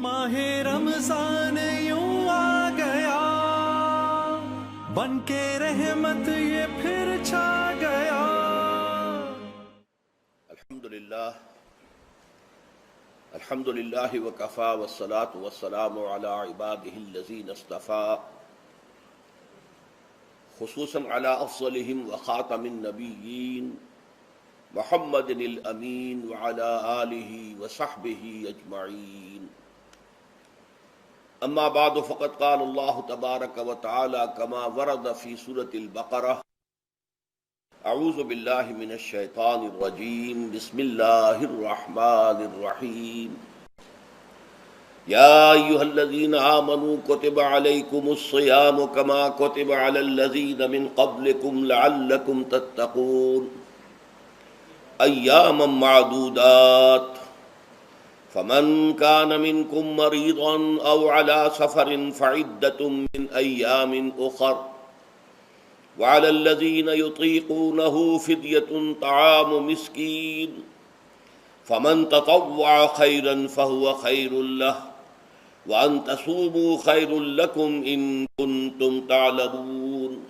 ماہ رمضان یوں آ گیا، بن کے رحمت یہ پھر چھا گیا۔ الحمدللہ وکفا والصلاة والسلام علی عباده الذین اصطفیٰ، خصوصاً علی افضلہم وخاتم النبیین محمد الامین وعلی آلہ وصحبہ اجمعین۔ اما بعد فقد قال اللہ تبارک وتعالی کما ورد فی سورۃ البقرہ، اعوذ باللہ من الشیطان الرجیم، بسم اللہ الرحمن الرحیم۔ یا ایھا الذین آمنوا کتب علیکم الصیام کما کتب علی الذین من قبلکم لعلکم تتقون، ایاما معدودات، فمن کان منکم مریضا او علی سفر فعدۃ من ایام اخر، وعلى الذين يطيقونه فدية طعام مسكين، فمن تطوع خيرا فهو خير له، وأن تصوموا خير لكم إن كنتم تعلمون۔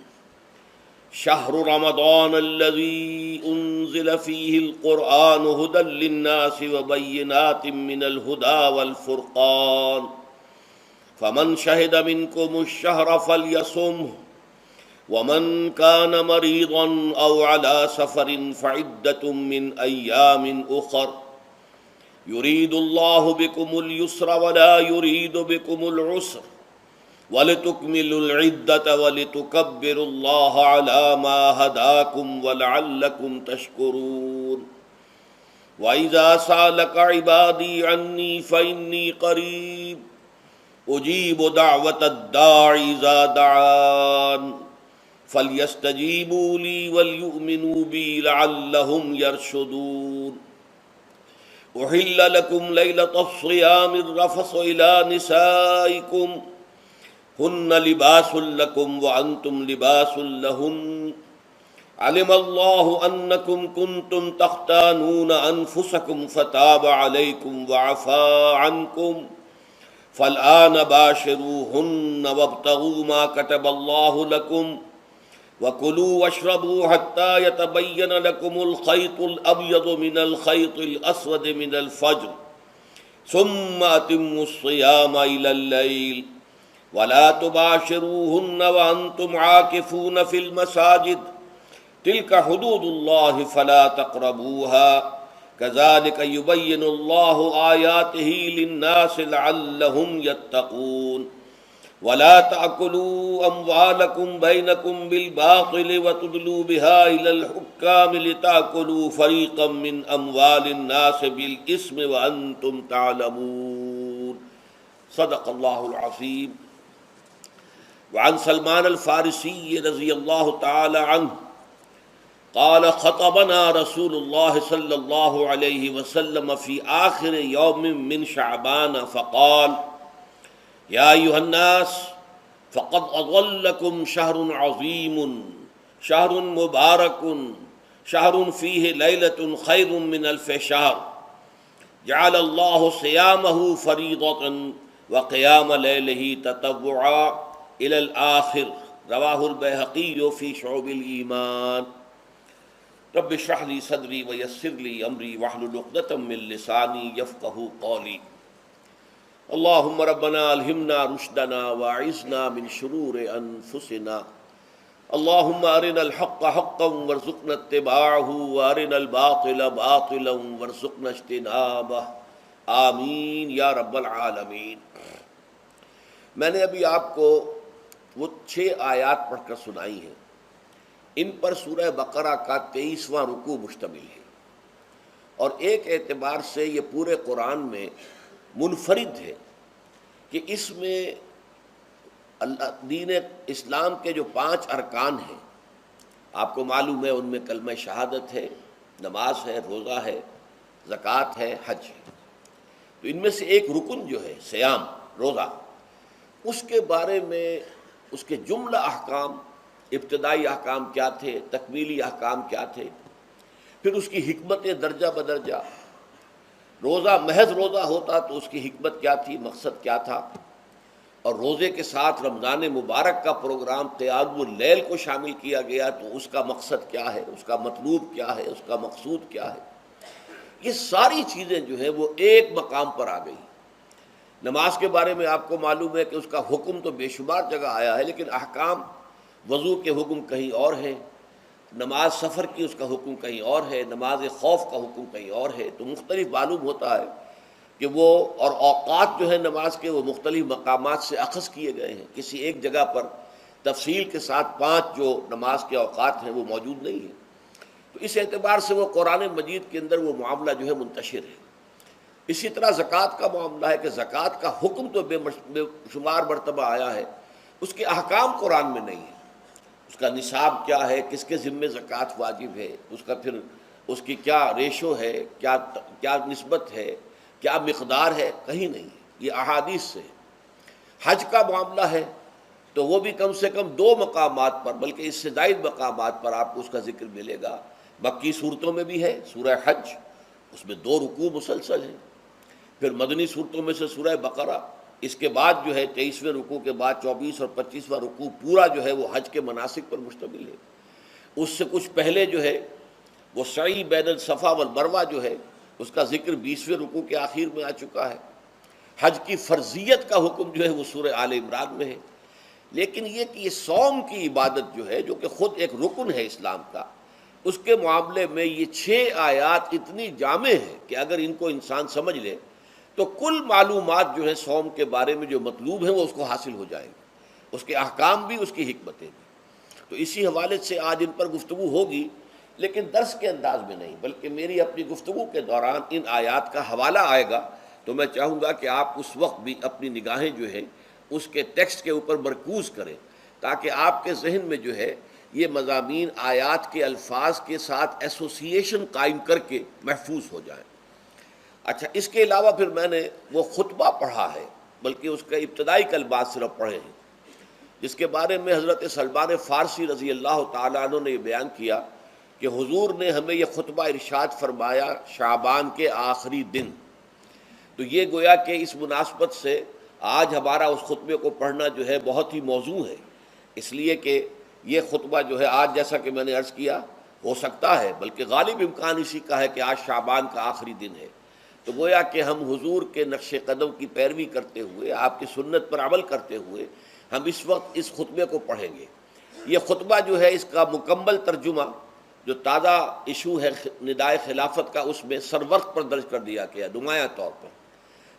شهر رمضان الذي أنزل فيه القرآن هدى للناس وبينات من الهدى والفرقان، فمن شهد منكم الشهر فليصمه، ومن كان مريضا أو على سفر فعدة من أيام أخر، يريد الله بكم اليسر ولا يريد بكم العسر، ولتكملوا العدة ولتكبروا الله على ما هداكم ولعلكم تشكرون۔ وإذا سألك عبادي عني فإني قريب أجيب دعوة الداع إذا دعان، فَلْيَسْتَجِيبُوا لِي وَلْيُؤْمِنُوا بِي لَعَلَّهُمْ يَرْشُدُونَ۔ أُحِلَّ لَكُمْ لَيْلَةَ الصِّيَامِ الرَّفَثُ إِلَىٰ نِسَائِكُمْ هُنَّ لِبَاسٌ لَكُمْ وَأَنْتُمْ لِبَاسٌ لَهُنَّ، عَلِمَ اللَّهُ أَنَّكُمْ كُنْتُمْ تَخْتَانُونَ أَنفُسَكُمْ فَتَابَ عَلَيْكُمْ وَعَفَا عَنْكُمْ، فَالْآنَ بَاشِرُوهُنَّ وَابْتَغُوا مَا كَتَبَ اللَّهُ لَكُمْ، وَكُلُوا وَاشْرَبُوا حَتَّى يَتَبَيَّنَ لَكُمُ الْخَيْطُ الْأَبْيَضُ مِنَ الْخَيْطِ الْأَسْوَدِ مِنَ الْفَجْرِ، ثُمَّ أَتِمُّوا الصِّيَامَ إِلَى اللَّيْلِ، وَلَا تُبَاشِرُوهُنَّ وَأَنْتُمْ عَاكِفُونَ فِي الْمَسَاجِدِ، تِلْكَ حُدُودُ اللَّهِ فَلَا تَقْرَبُوهَا، كَذَلِكَ يُبَيِّنُ اللَّهُ آيَاتِهِ لِلنَّاسِ لَعَلَّهُمْ يَتَّقُونَ۔ وَلَا تَأْكُلُوا أَمْوَالَكُمْ بَيْنَكُمْ بِالْبَاطِلِ وَتُدْلُوا بِهَا إِلَى الْحُكَّامِ لِتَأْكُلُوا فَرِيقًا مِّنْ أَمْوَالِ النَّاسِ بِالْإِثْمِ وَأَنْتُمْ تَعْلَمُونَ۔ صدق اللہ العظیم۔ وعن سلمان الفارسی رضی اللہ تعالی عنہ قال خطبنا رسول اللہ صلی اللہ علیہ وسلم فی آخر یوم من شعبان فقال یا ایھا الناس فقد اضلکم شہر عظیم، شہر مبارک، شہر فیہ لیلۃ خیر من الف شہر، جعل اللہ صیامہ فریضۃ وقیام لیلہ تطوعا الی الآخر، رواہ البیہقی فی شعب الایمان۔ رب اشرح لی صدری ویسر لی امری واحلل عقدۃ من لسانی یفقہوا قولی۔ اللہم ربنا الہمنا رشدنا واعذنا من شرور انفسنا، اللہم ارنا الحق حقا وارزقنا اتباعہ وارنا الباطل باطلا وارزقنا اجتنابہ، آمین یا رب العالمین۔ میں نے ابھی آپ کو وہ 6 آیات پڑھ کر سنائی ہیں، ان پر سورہ بقرہ کا 23واں رکوع مشتمل ہے، اور ایک اعتبار سے یہ پورے قرآن میں منفرد ہے کہ اس میں دین اسلام کے جو 5 ارکان ہیں، آپ کو معلوم ہے ان میں کلمہ شہادت ہے، نماز ہے، روزہ ہے، زکوٰۃ ہے، حج ہے، تو ان میں سے ایک رکن جو ہے صیام، روزہ، اس کے بارے میں اس کے جملہ احکام، ابتدائی احکام کیا تھے، تکمیلی احکام کیا تھے، پھر اس کی حکمت درجہ بدرجہ، روزہ محض روزہ ہوتا تو اس کی حکمت کیا تھی، مقصد کیا تھا، اور روزے کے ساتھ رمضان مبارک کا پروگرام قیام اللیل کو شامل کیا گیا تو اس کا مقصد کیا ہے، اس کا مطلوب کیا ہے، اس کا مقصود کیا ہے. یہ ساری چیزیں جو ہیں وہ ایک مقام پر آ گئی. نماز کے بارے میں آپ کو معلوم ہے کہ اس کا حکم تو بے شمار جگہ آیا ہے، لیکن احکام وضو کے حکم کہیں اور ہیں، نماز سفر کی اس کا حکم کہیں اور ہے، نماز خوف کا حکم کہیں اور ہے. تو مختلف معلوم ہوتا ہے کہ وہ اور اوقات جو ہے نماز کے وہ مختلف مقامات سے اخذ کیے گئے ہیں. کسی ایک جگہ پر تفصیل کے ساتھ 5 جو نماز کے اوقات ہیں وہ موجود نہیں ہیں. تو اس اعتبار سے وہ قرآن مجید کے اندر وہ معاملہ جو ہے منتشر ہے. اسی طرح زکوٰۃ کا معاملہ ہے کہ زکوٰۃ کا حکم تو بے شمار مرتبہ آیا ہے، اس کے احکام قرآن میں نہیں ہیں. اس کا نصاب کیا ہے، کس کے ذمے زکوٰۃ واجب ہے، اس کا پھر اس کی کیا ریشو ہے، کیا نسبت ہے، کیا مقدار ہے، کہیں نہیں. یہ احادیث سے. حج کا معاملہ ہے تو وہ بھی کم سے کم 2 مقامات پر بلکہ اس سے زائد مقامات پر آپ کو اس کا ذکر ملے گا. مکی صورتوں میں بھی ہے سورہ حج، اس میں 2 رکوع مسلسل ہیں. پھر مدنی صورتوں میں سے سورہ بقرہ، اس کے بعد جو ہے 23ویں رکوع کے بعد 24 اور 25واں رکوع پورا جو ہے وہ حج کے مناسک پر مشتمل ہے. اس سے کچھ پہلے جو ہے وہ سعی بین الصفا والمروہ جو ہے اس کا ذکر 20ویں رکوع کے آخر میں آ چکا ہے. حج کی فرضیت کا حکم جو ہے وہ سورہ آل عمران میں ہے. لیکن یہ کہ یہ صوم کی عبادت جو ہے جو کہ خود ایک رکن ہے اسلام کا، اس کے معاملے میں یہ 6 آیات اتنی جامع ہیں کہ اگر ان کو انسان سمجھ لے تو کل معلومات جو ہے صوم کے بارے میں جو مطلوب ہیں وہ اس کو حاصل ہو جائیں گے، اس کے احکام بھی، اس کی حکمتیں بھی. تو اسی حوالے سے آج ان پر گفتگو ہوگی، لیکن درس کے انداز میں نہیں بلکہ میری اپنی گفتگو کے دوران ان آیات کا حوالہ آئے گا. تو میں چاہوں گا کہ آپ اس وقت بھی اپنی نگاہیں جو ہیں اس کے ٹیکسٹ کے اوپر مرکوز کریں تاکہ آپ کے ذہن میں جو ہے یہ مضامین آیات کے الفاظ کے ساتھ ایسوسیشن قائم کر کے محفوظ ہو جائیں. اچھا، اس کے علاوہ پھر میں نے وہ خطبہ پڑھا ہے، بلکہ اس کے ابتدائی کلمات صرف پڑھے ہیں، جس کے بارے میں حضرت سلمان فارسی رضی اللہ تعالیٰ عنہ نے یہ بیان کیا کہ حضور نے ہمیں یہ خطبہ ارشاد فرمایا شعبان کے آخری دن. تو یہ گویا کہ اس مناسبت سے آج ہمارا اس خطبے کو پڑھنا جو ہے بہت ہی موزوں ہے، اس لیے کہ یہ خطبہ جو ہے آج جیسا کہ میں نے عرض کیا ہو سکتا ہے بلکہ غالب امکان اسی کا ہے کہ آج شعبان کا آخری دن ہے. تو گویا کہ ہم حضور کے نقش قدم کی پیروی کرتے ہوئے، آپ کی سنت پر عمل کرتے ہوئے ہم اس وقت اس خطبے کو پڑھیں گے. یہ خطبہ جو ہے اس کا مکمل ترجمہ جو تازہ ایشو ہے ندائے خلافت کا، اس میں سرورق پر درج کر دیا گیا نمایاں طور پر.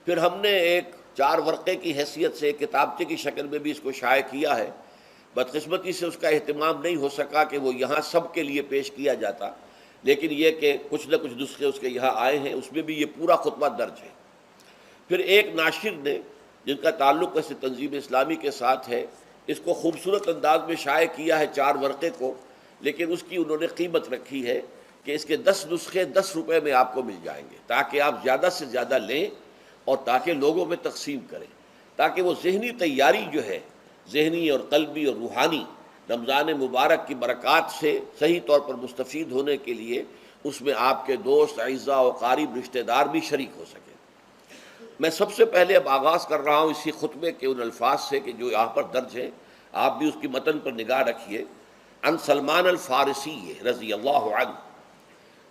پھر ہم نے ایک 4 ورقے کی حیثیت سے کتابچے کی شکل میں بھی اس کو شائع کیا ہے. بدقسمتی سے اس کا اہتمام نہیں ہو سکا کہ وہ یہاں سب کے لیے پیش کیا جاتا، لیکن یہ کہ کچھ نہ کچھ نسخے اس کے یہاں آئے ہیں، اس میں بھی یہ پورا خطبہ درج ہے. پھر ایک ناشر نے جن کا تعلق ایسے تنظیم اسلامی کے ساتھ ہے، اس کو خوبصورت انداز میں شائع کیا ہے 4 ورقے کو، لیکن اس کی انہوں نے قیمت رکھی ہے کہ اس کے 10 نسخے 10 روپے میں آپ کو مل جائیں گے تاکہ آپ زیادہ سے زیادہ لیں اور تاکہ لوگوں میں تقسیم کریں، تاکہ وہ ذہنی تیاری جو ہے، ذہنی اور قلبی اور روحانی، رمضان مبارک کی برکات سے صحیح طور پر مستفید ہونے کے لیے اس میں آپ کے دوست، اعزاء و قریب رشتہ دار بھی شریک ہو سکیں. میں سب سے پہلے اب آغاز کر رہا ہوں اسی خطبے کے ان الفاظ سے کہ جو یہاں پر درج ہیں، آپ بھی اس کی متن پر نگاہ رکھیے. ان سلمان الفارسی رضی اللہ عنہ،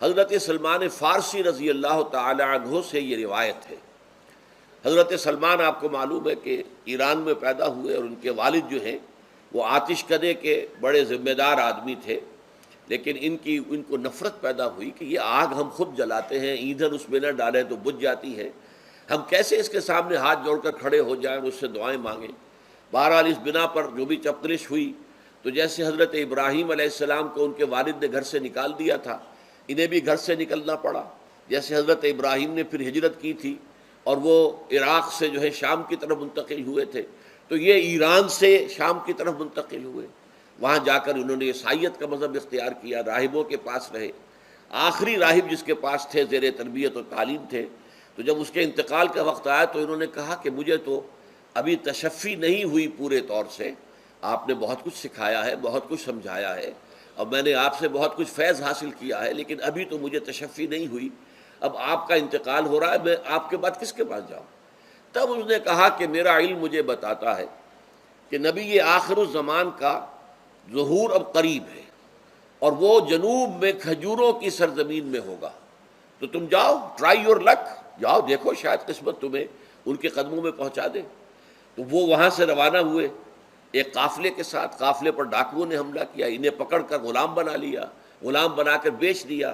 حضرت سلمان فارسی رضی اللہ تعالی عنہ سے یہ روایت ہے. حضرت سلمان آپ کو معلوم ہے کہ ایران میں پیدا ہوئے اور ان کے والد جو ہیں وہ آتش کدے کے بڑے ذمہ دار آدمی تھے، لیکن ان کو نفرت پیدا ہوئی کہ یہ آگ ہم خود جلاتے ہیں، ایندھن اس میں نہ ڈالیں تو بجھ جاتی ہے، ہم کیسے اس کے سامنے ہاتھ جوڑ کر کھڑے ہو جائیں اور اس سے دعائیں مانگیں. بہرحال اس بنا پر جو بھی چپتلش ہوئی تو جیسے حضرت ابراہیم علیہ السلام کو ان کے والد نے گھر سے نکال دیا تھا، انہیں بھی گھر سے نکلنا پڑا. جیسے حضرت ابراہیم نے پھر ہجرت کی تھی اور وہ عراق سے جو ہے شام کی طرف منتقل ہوئے تھے، تو یہ ایران سے شام کی طرف منتقل ہوئے. وہاں جا کر انہوں نے عیسائیت کا مذہب اختیار کیا، راہبوں کے پاس رہے. آخری راہب جس کے پاس تھے زیر تربیت و تعلیم تھے، تو جب اس کے انتقال کا وقت آیا تو انہوں نے کہا کہ مجھے تو ابھی تشفی نہیں ہوئی پورے طور سے، آپ نے بہت کچھ سکھایا ہے، بہت کچھ سمجھایا ہے اور میں نے آپ سے بہت کچھ فیض حاصل کیا ہے، لیکن ابھی تو مجھے تشفی نہیں ہوئی. اب آپ کا انتقال ہو رہا ہے، میں آپ کے بعد کس کے پاس جاؤں؟ تب اس نے کہا کہ میرا علم مجھے بتاتا ہے کہ نبی یہ آخر الزمان کا ظہور اب قریب ہے، اور وہ جنوب میں کھجوروں کی سرزمین میں ہوگا، تو تم جاؤ، ٹرائی یور لک، جاؤ دیکھو شاید قسمت تمہیں ان کے قدموں میں پہنچا دے۔ تو وہ وہاں سے روانہ ہوئے ایک قافلے کے ساتھ، قافلے پر ڈاکوؤں نے حملہ کیا، انہیں پکڑ کر غلام بنا لیا، غلام بنا کر بیچ دیا،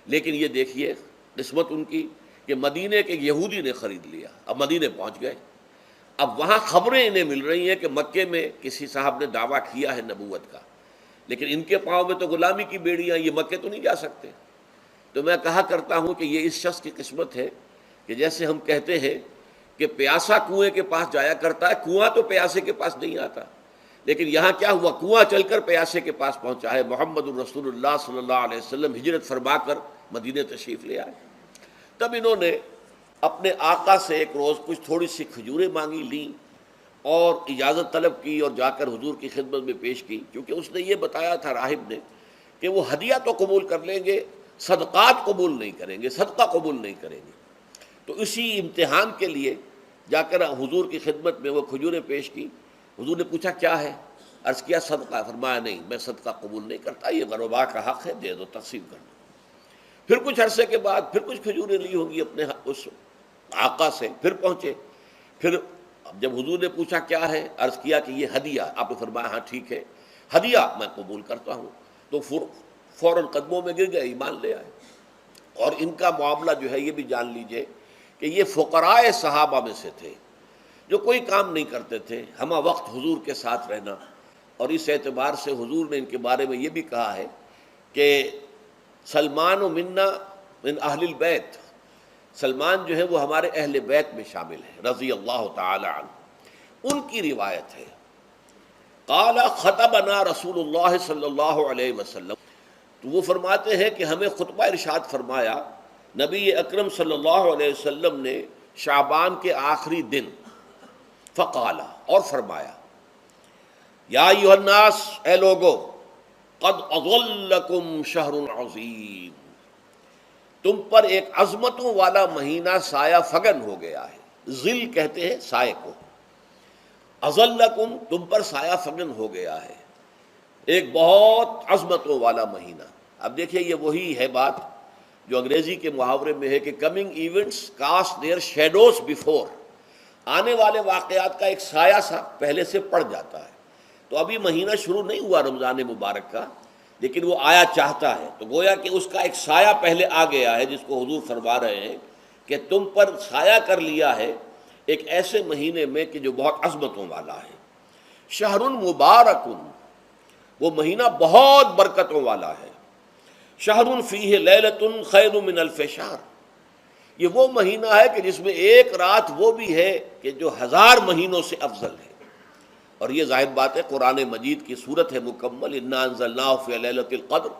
لیکن یہ دیکھیے قسمت ان کی کہ مدینے کے یہودی نے خرید لیا، اب مدینے پہنچ گئے۔ اب وہاں خبریں انہیں مل رہی ہیں کہ مکے میں کسی صاحب نے دعویٰ کیا ہے نبوت کا، لیکن ان کے پاؤں میں تو غلامی کی بیڑیاں، یہ مکے تو نہیں جا سکتے۔ تو میں کہا کرتا ہوں کہ یہ اس شخص کی قسمت ہے کہ جیسے ہم کہتے ہیں کہ پیاسا کنویں کے پاس جایا کرتا ہے، کنواں تو پیاسے کے پاس نہیں آتا، لیکن یہاں کیا ہوا، کنواں چل کر پیاسے کے پاس پہنچا ہے۔ محمد الرسول اللہ صلی اللہ علیہ وسلم ہجرت فرما کر مدینے تشریف لے آئے۔ تب انہوں نے اپنے آقا سے ایک روز کچھ تھوڑی سی کھجوریں مانگی، لیں اور اجازت طلب کی اور جا کر حضور کی خدمت میں پیش کی، کیونکہ اس نے یہ بتایا تھا راہب نے کہ وہ ہدیہ تو قبول کر لیں گے، صدقات قبول نہیں کریں گے، صدقہ قبول نہیں کریں گے۔ تو اسی امتحان کے لیے جا کر حضور کی خدمت میں وہ کھجوریں پیش کی۔ حضور نے پوچھا کیا ہے؟ عرض کیا صدقہ، فرمایا نہیں میں صدقہ قبول نہیں کرتا، یہ غربا کا حق ہے، دے دو، تقسیم کر دو۔ پھر کچھ عرصے کے بعد پھر کچھ کھجوریں لی ہوں گی اپنے اس آقا سے، پھر پہنچے، پھر جب حضور نے پوچھا کیا ہے، عرض کیا کہ یہ ہدیہ، آپ نے فرمایا ہاں ٹھیک ہے، ہدیہ میں قبول کرتا ہوں۔ تو فوراً قدموں میں گر گئے، ایمان لے آئے۔ اور ان کا معاملہ جو ہے یہ بھی جان لیجئے کہ یہ فقراء صحابہ میں سے تھے جو کوئی کام نہیں کرتے تھے، ہمہ وقت حضور کے ساتھ رہنا، اور اس اعتبار سے حضور نے ان کے بارے میں یہ بھی کہا ہے کہ سلمان و منا من اہل البیت، سلمان جو ہے وہ ہمارے اہل بیت میں شامل ہے رضی اللہ تعالی عنہ۔ ان کی روایت ہے قال خطبنا رسول اللہ صلی اللہ علیہ وسلم، تو وہ فرماتے ہیں کہ ہمیں خطبہ ارشاد فرمایا نبی اکرم صلی اللہ علیہ وسلم نے شعبان کے آخری دن، فقال، اور فرمایا یا ایھا الناس، اے لوگو، قد اظلکم شہر عظیم، تم پر ایک عظمتوں والا مہینہ سایہ فگن ہو گیا ہے۔ ظل کہتے ہیں سائے کو، اظلکم تم پر سایہ فگن ہو گیا ہے، ایک بہت عظمتوں والا مہینہ۔ اب دیکھیے یہ وہی ہے بات جو انگریزی کے محاورے میں ہے کہ coming events cast their shadows before, آنے والے واقعات کا ایک سایہ سا پہلے سے پڑ جاتا ہے۔ تو ابھی مہینہ شروع نہیں ہوا رمضان مبارک کا، لیکن وہ آیا چاہتا ہے، تو گویا کہ اس کا ایک سایہ پہلے آ گیا ہے، جس کو حضور فرما رہے ہیں کہ تم پر سایہ کر لیا ہے ایک ایسے مہینے میں کہ جو بہت عظمتوں والا ہے۔ شہر مبارک، وہ مہینہ بہت برکتوں والا ہے۔ شہر فیہ لیلۃ خیر من الف شہر، یہ وہ مہینہ ہے کہ جس میں ایک رات وہ بھی ہے کہ جو 1000 مہینوں سے افضل ہے۔ اور یہ ظاہر بات ہے قرآن مجید کی صورت ہے مکمل، انا انزلناہ فی لیلۃ القدر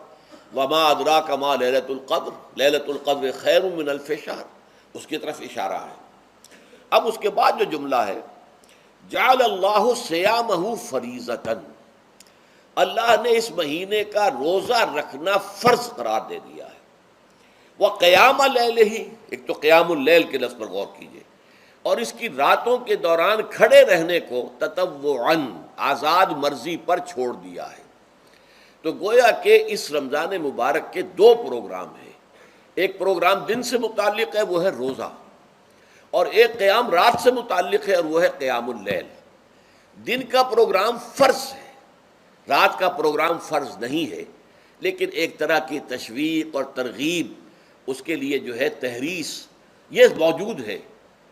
وما ادراک ما لیلۃ القدر لیلۃ القدر خیر من الف شہر، اس کی طرف اشارہ ہے۔ اب اس کے بعد جو جملہ ہے جعل اللہ صیامہ فریضۃ، اللہ نے اس مہینے کا روزہ رکھنا فرض قرار دے دیا ہے۔ وقیام لیلہ، ایک تو قیام اللیل کے لفظ پر غور کیجیے، اور اس کی راتوں کے دوران کھڑے رہنے کو تطوعاً، آزاد مرضی پر چھوڑ دیا ہے۔ تو گویا کہ اس رمضان مبارک کے 2 پروگرام ہیں، ایک پروگرام دن سے متعلق ہے وہ ہے روزہ، اور ایک قیام رات سے متعلق ہے اور وہ ہے قیام اللیل۔ دن کا پروگرام فرض ہے، رات کا پروگرام فرض نہیں ہے، لیکن ایک طرح کی تشویق اور ترغیب، اس کے لیے جو ہے تحریص، یہ موجود ہے۔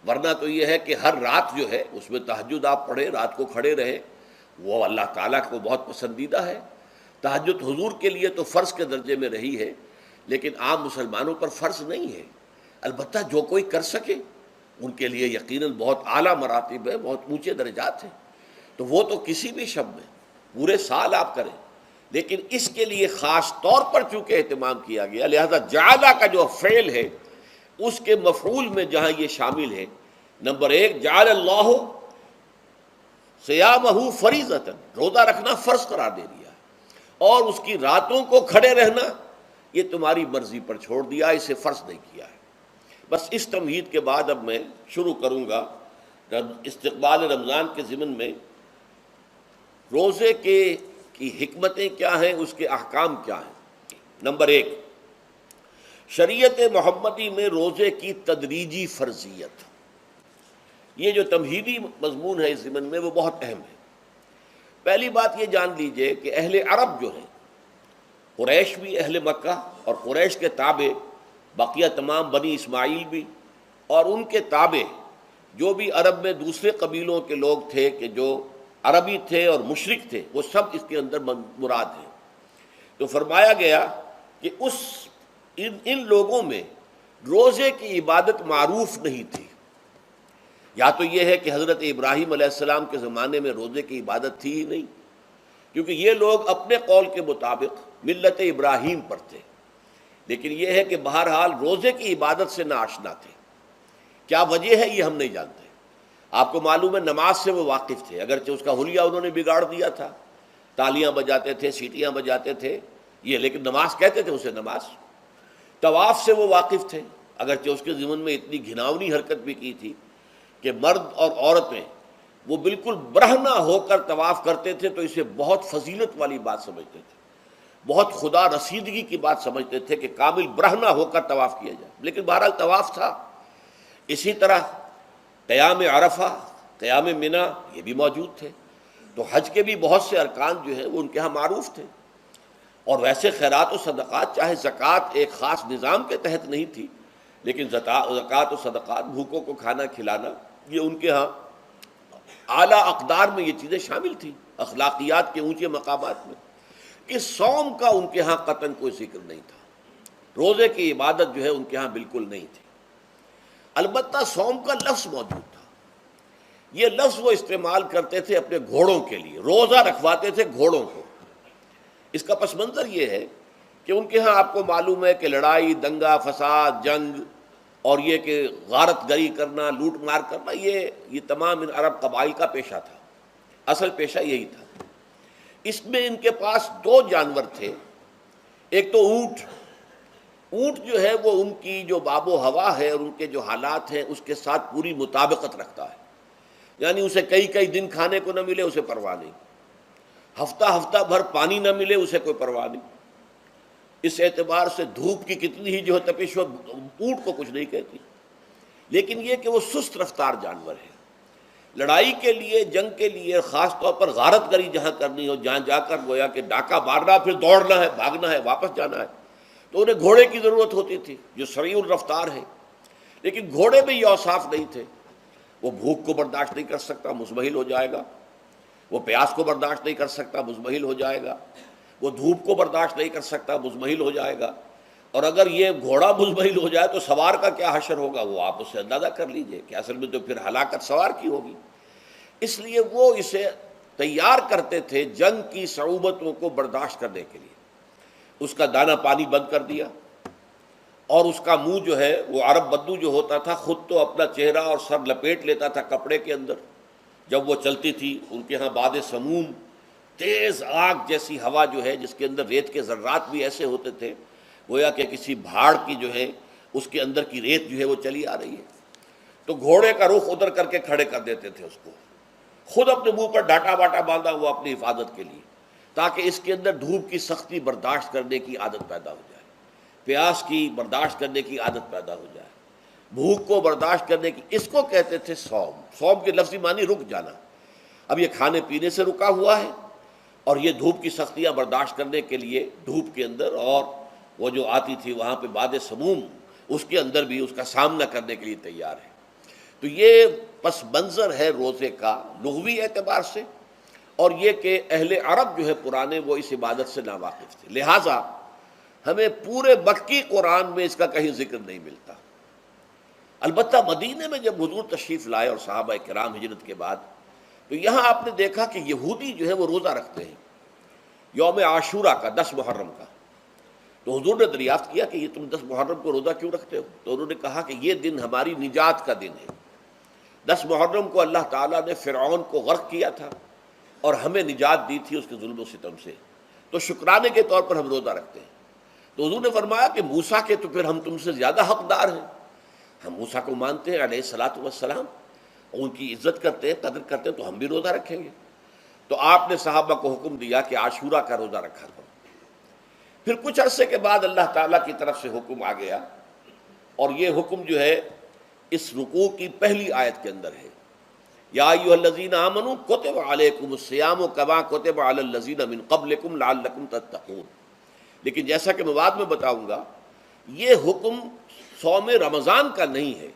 ورنہ تو یہ ہے کہ ہر رات جو ہے اس میں تہجد آپ پڑھیں، رات کو کھڑے رہیں، وہ اللہ تعالیٰ کو بہت پسندیدہ ہے۔ تہجد حضور کے لیے تو فرض کے درجے میں رہی ہے، لیکن عام مسلمانوں پر فرض نہیں ہے۔ البتہ جو کوئی کر سکے ان کے لیے یقیناً بہت اعلیٰ مراتب ہے، بہت اونچے درجات ہیں، تو وہ تو کسی بھی شب میں پورے سال آپ کریں، لیکن اس کے لیے خاص طور پر چونکہ اہتمام کیا گیا، لہذا جعلہ کا جو فعل ہے اس کے مفعول میں جہاں یہ شامل ہے، نمبر 1 جعل اللہ صیامہ فریضۃ، روزہ رکھنا فرض قرار دے دیا، اور اس کی راتوں کو کھڑے رہنا یہ تمہاری مرضی پر چھوڑ دیا، اسے فرض نہیں کیا ہے۔ بس اس تمہید کے بعد اب میں شروع کروں گا استقبال رمضان کے ضمن میں روزے کی حکمتیں کیا ہیں، اس کے احکام کیا ہیں۔ نمبر 1، شریعت محمدی میں روزے کی تدریجی فرضیت۔ یہ جو تمہیدی مضمون ہے اس ضمن میں وہ بہت اہم ہے۔ پہلی بات یہ جان لیجئے کہ اہل عرب جو ہیں، قریش بھی، اہل مکہ اور قریش کے تابع بقیہ تمام بنی اسماعیل بھی، اور ان کے تابع جو بھی عرب میں دوسرے قبیلوں کے لوگ تھے کہ جو عربی تھے اور مشرک تھے، وہ سب اس کے اندر مراد ہیں۔ تو فرمایا گیا کہ ان لوگوں میں روزے کی عبادت معروف نہیں تھی۔ یا تو یہ ہے کہ حضرت ابراہیم علیہ السلام کے زمانے میں روزے کی عبادت تھی ہی نہیں، کیونکہ یہ لوگ اپنے قول کے مطابق ملت ابراہیم پر تھے، لیکن یہ ہے کہ بہرحال روزے کی عبادت سے ناآشنا تھے۔ کیا وجہ ہے یہ ہم نہیں جانتے۔ آپ کو معلوم ہے نماز سے وہ واقف تھے، اگرچہ اس کا حلیہ انہوں نے بگاڑ دیا تھا، تالیاں بجاتے تھے، سیٹیاں بجاتے تھے یہ، لیکن نماز کہتے تھے اسے نماز۔ طواف سے وہ واقف تھے، اگرچہ اس کے ضمن میں اتنی گھناؤنی حرکت بھی کی تھی کہ مرد اور عورتیں وہ بالکل برہنہ ہو کر طواف کرتے تھے، تو اسے بہت فضیلت والی بات سمجھتے تھے، بہت خدا رسیدگی کی بات سمجھتے تھے کہ کامل برہنہ ہو کر طواف کیا جائے، لیکن بہرحال طواف تھا۔ اسی طرح قیام عرفہ، قیام منی یہ بھی موجود تھے۔ تو حج کے بھی بہت سے ارکان جو ہیں وہ ان کے ہاں معروف تھے، اور ویسے خیرات و صدقات، چاہے زکوٰۃ ایک خاص نظام کے تحت نہیں تھی، لیکن زکوٰۃ و صدقات، بھوکوں کو کھانا کھلانا، یہ ان کے ہاں اعلیٰ اقدار میں یہ چیزیں شامل تھیں، اخلاقیات کے اونچے مقامات میں۔ کہ صوم کا ان کے ہاں قطعاً کوئی ذکر نہیں تھا، روزے کی عبادت جو ہے ان کے ہاں بالکل نہیں تھی۔ البتہ صوم کا لفظ موجود تھا، یہ لفظ وہ استعمال کرتے تھے اپنے گھوڑوں کے لیے، روزہ رکھواتے تھے گھوڑوں کو۔ اس کا پس منظر یہ ہے کہ ان کے ہاں آپ کو معلوم ہے کہ لڑائی، دنگا فساد، جنگ، اور یہ کہ غارت گری کرنا، لوٹ مار کرنا، یہ تمام ان عرب قبائل کا پیشہ تھا، اصل پیشہ یہی تھا۔ اس میں ان کے پاس 2 جانور تھے، ایک تو اونٹ۔ اونٹ جو ہے وہ ان کی جو آب و ہوا ہے اور ان کے جو حالات ہیں اس کے ساتھ پوری مطابقت رکھتا ہے، یعنی اسے کئی دن کھانے کو نہ ملے اسے پرواہ نہیں، ہفتہ بھر پانی نہ ملے اسے کوئی پرواہ نہیں۔ اس اعتبار سے دھوپ کی کتنی ہی جو ہے تپش ہو، اونٹ کو کچھ نہیں کہتی۔ لیکن یہ کہ وہ سست رفتار جانور ہے، لڑائی کے لیے، جنگ کے لیے، خاص طور پر غارت گری جہاں کرنی ہو، جہاں جا کر گویا کہ ڈاکہ مارنا، پھر دوڑنا ہے، بھاگنا ہے، واپس جانا ہے، تو انہیں گھوڑے کی ضرورت ہوتی تھی جو سریع الرفتار ہے۔ لیکن گھوڑے میں یہ اوصاف نہیں تھے، وہ بھوک کو برداشت نہیں کر سکتا، مزمحل ہو جائے گا، وہ پیاس کو برداشت نہیں کر سکتا، مزمحل ہو جائے گا، وہ دھوپ کو برداشت نہیں کر سکتا، مزمحل ہو جائے گا، اور اگر یہ گھوڑا مزمحل ہو جائے تو سوار کا کیا حشر ہوگا، وہ آپ اس سے اندازہ کر لیجئے کہ اصل میں تو پھر ہلاکت سوار کی ہوگی۔ اس لیے وہ اسے تیار کرتے تھے جنگ کی صعوبتوں کو برداشت کرنے کے لیے۔ اس کا دانہ پانی بند کر دیا، اور اس کا منہ جو ہے وہ عرب بدو جو ہوتا تھا خود تو اپنا چہرہ اور سر لپیٹ لیتا تھا کپڑے کے اندر جب وہ چلتی تھی۔ ان کے ہاں باد سموم، تیز آگ جیسی ہوا جو ہے جس کے اندر ریت کے ذرات بھی ایسے ہوتے تھے گویا کہ کسی بھاڑ کی جو ہے اس کے اندر کی ریت جو ہے وہ چلی آ رہی ہے، تو گھوڑے کا رخ ادھر کر کے کھڑے کر دیتے تھے اس کو، خود اپنے منہ پر ڈاٹا باٹا باندھا ہوا اپنی حفاظت کے لیے، تاکہ اس کے اندر دھوپ کی سختی برداشت کرنے کی عادت پیدا ہو جائے، پیاس کی برداشت کرنے کی عادت پیدا ہو جائے، بھوک کو برداشت کرنے کی۔ اس کو کہتے تھے صوم۔ صوم کے لفظی معنی رک جانا۔ اب یہ کھانے پینے سے رکا ہوا ہے، اور یہ دھوپ کی سختیاں برداشت کرنے کے لیے دھوپ کے اندر، اور وہ جو آتی تھی وہاں پہ باد سموم، اس کے اندر بھی اس کا سامنا کرنے کے لیے تیار ہے۔ تو یہ پس منظر ہے روزے کا لغوی اعتبار سے، اور یہ کہ اہل عرب جو ہے پرانے وہ اس عبادت سے ناواقف تھے، لہٰذا ہمیں پورے مکی قرآن میں اس کا کہیں ذکر نہیں ملتا۔ البتہ مدینے میں جب حضور تشریف لائے اور صحابہ کرام ہجرت کے بعد، تو یہاں آپ نے دیکھا کہ یہودی جو ہے وہ روزہ رکھتے ہیں یوم عاشورہ کا، 10 محرم کا۔ تو حضور نے دریافت کیا کہ یہ تم 10 محرم کو روزہ کیوں رکھتے ہو؟ تو انہوں نے کہا کہ یہ دن ہماری نجات کا دن ہے۔ 10 محرم کو اللہ تعالیٰ نے فرعون کو غرق کیا تھا اور ہمیں نجات دی تھی اس کے ظلم و ستم سے، تو شکرانے کے طور پر ہم روزہ رکھتے ہیں۔ تو حضور نے فرمایا کہ موسیٰ کے تو پھر ہم تم سے زیادہ حقدار ہیں، ہم موسیٰ کو مانتے ہیں علیہ الصلاۃ والسلام، اور ان کی عزت کرتے ہیں، قدر کرتے ہیں، تو ہم بھی روزہ رکھیں گے۔ تو آپ نے صحابہ کو حکم دیا کہ عاشورہ کا روزہ رکھا کرو۔ پھر کچھ عرصے کے بعد اللہ تعالیٰ کی طرف سے حکم آ گیا، اور یہ حکم جو ہے اس رکوع کی پہلی آیت کے اندر ہے، یا ایھا الذین آمنوا کتب علیکم الصیام کما کتب علی الذین من قبلکم لعلکم تتقون۔ لیکن جیسا کہ میں بعد میں بتاؤں گا، یہ حکم صوم رمضان کا نہیں ہے،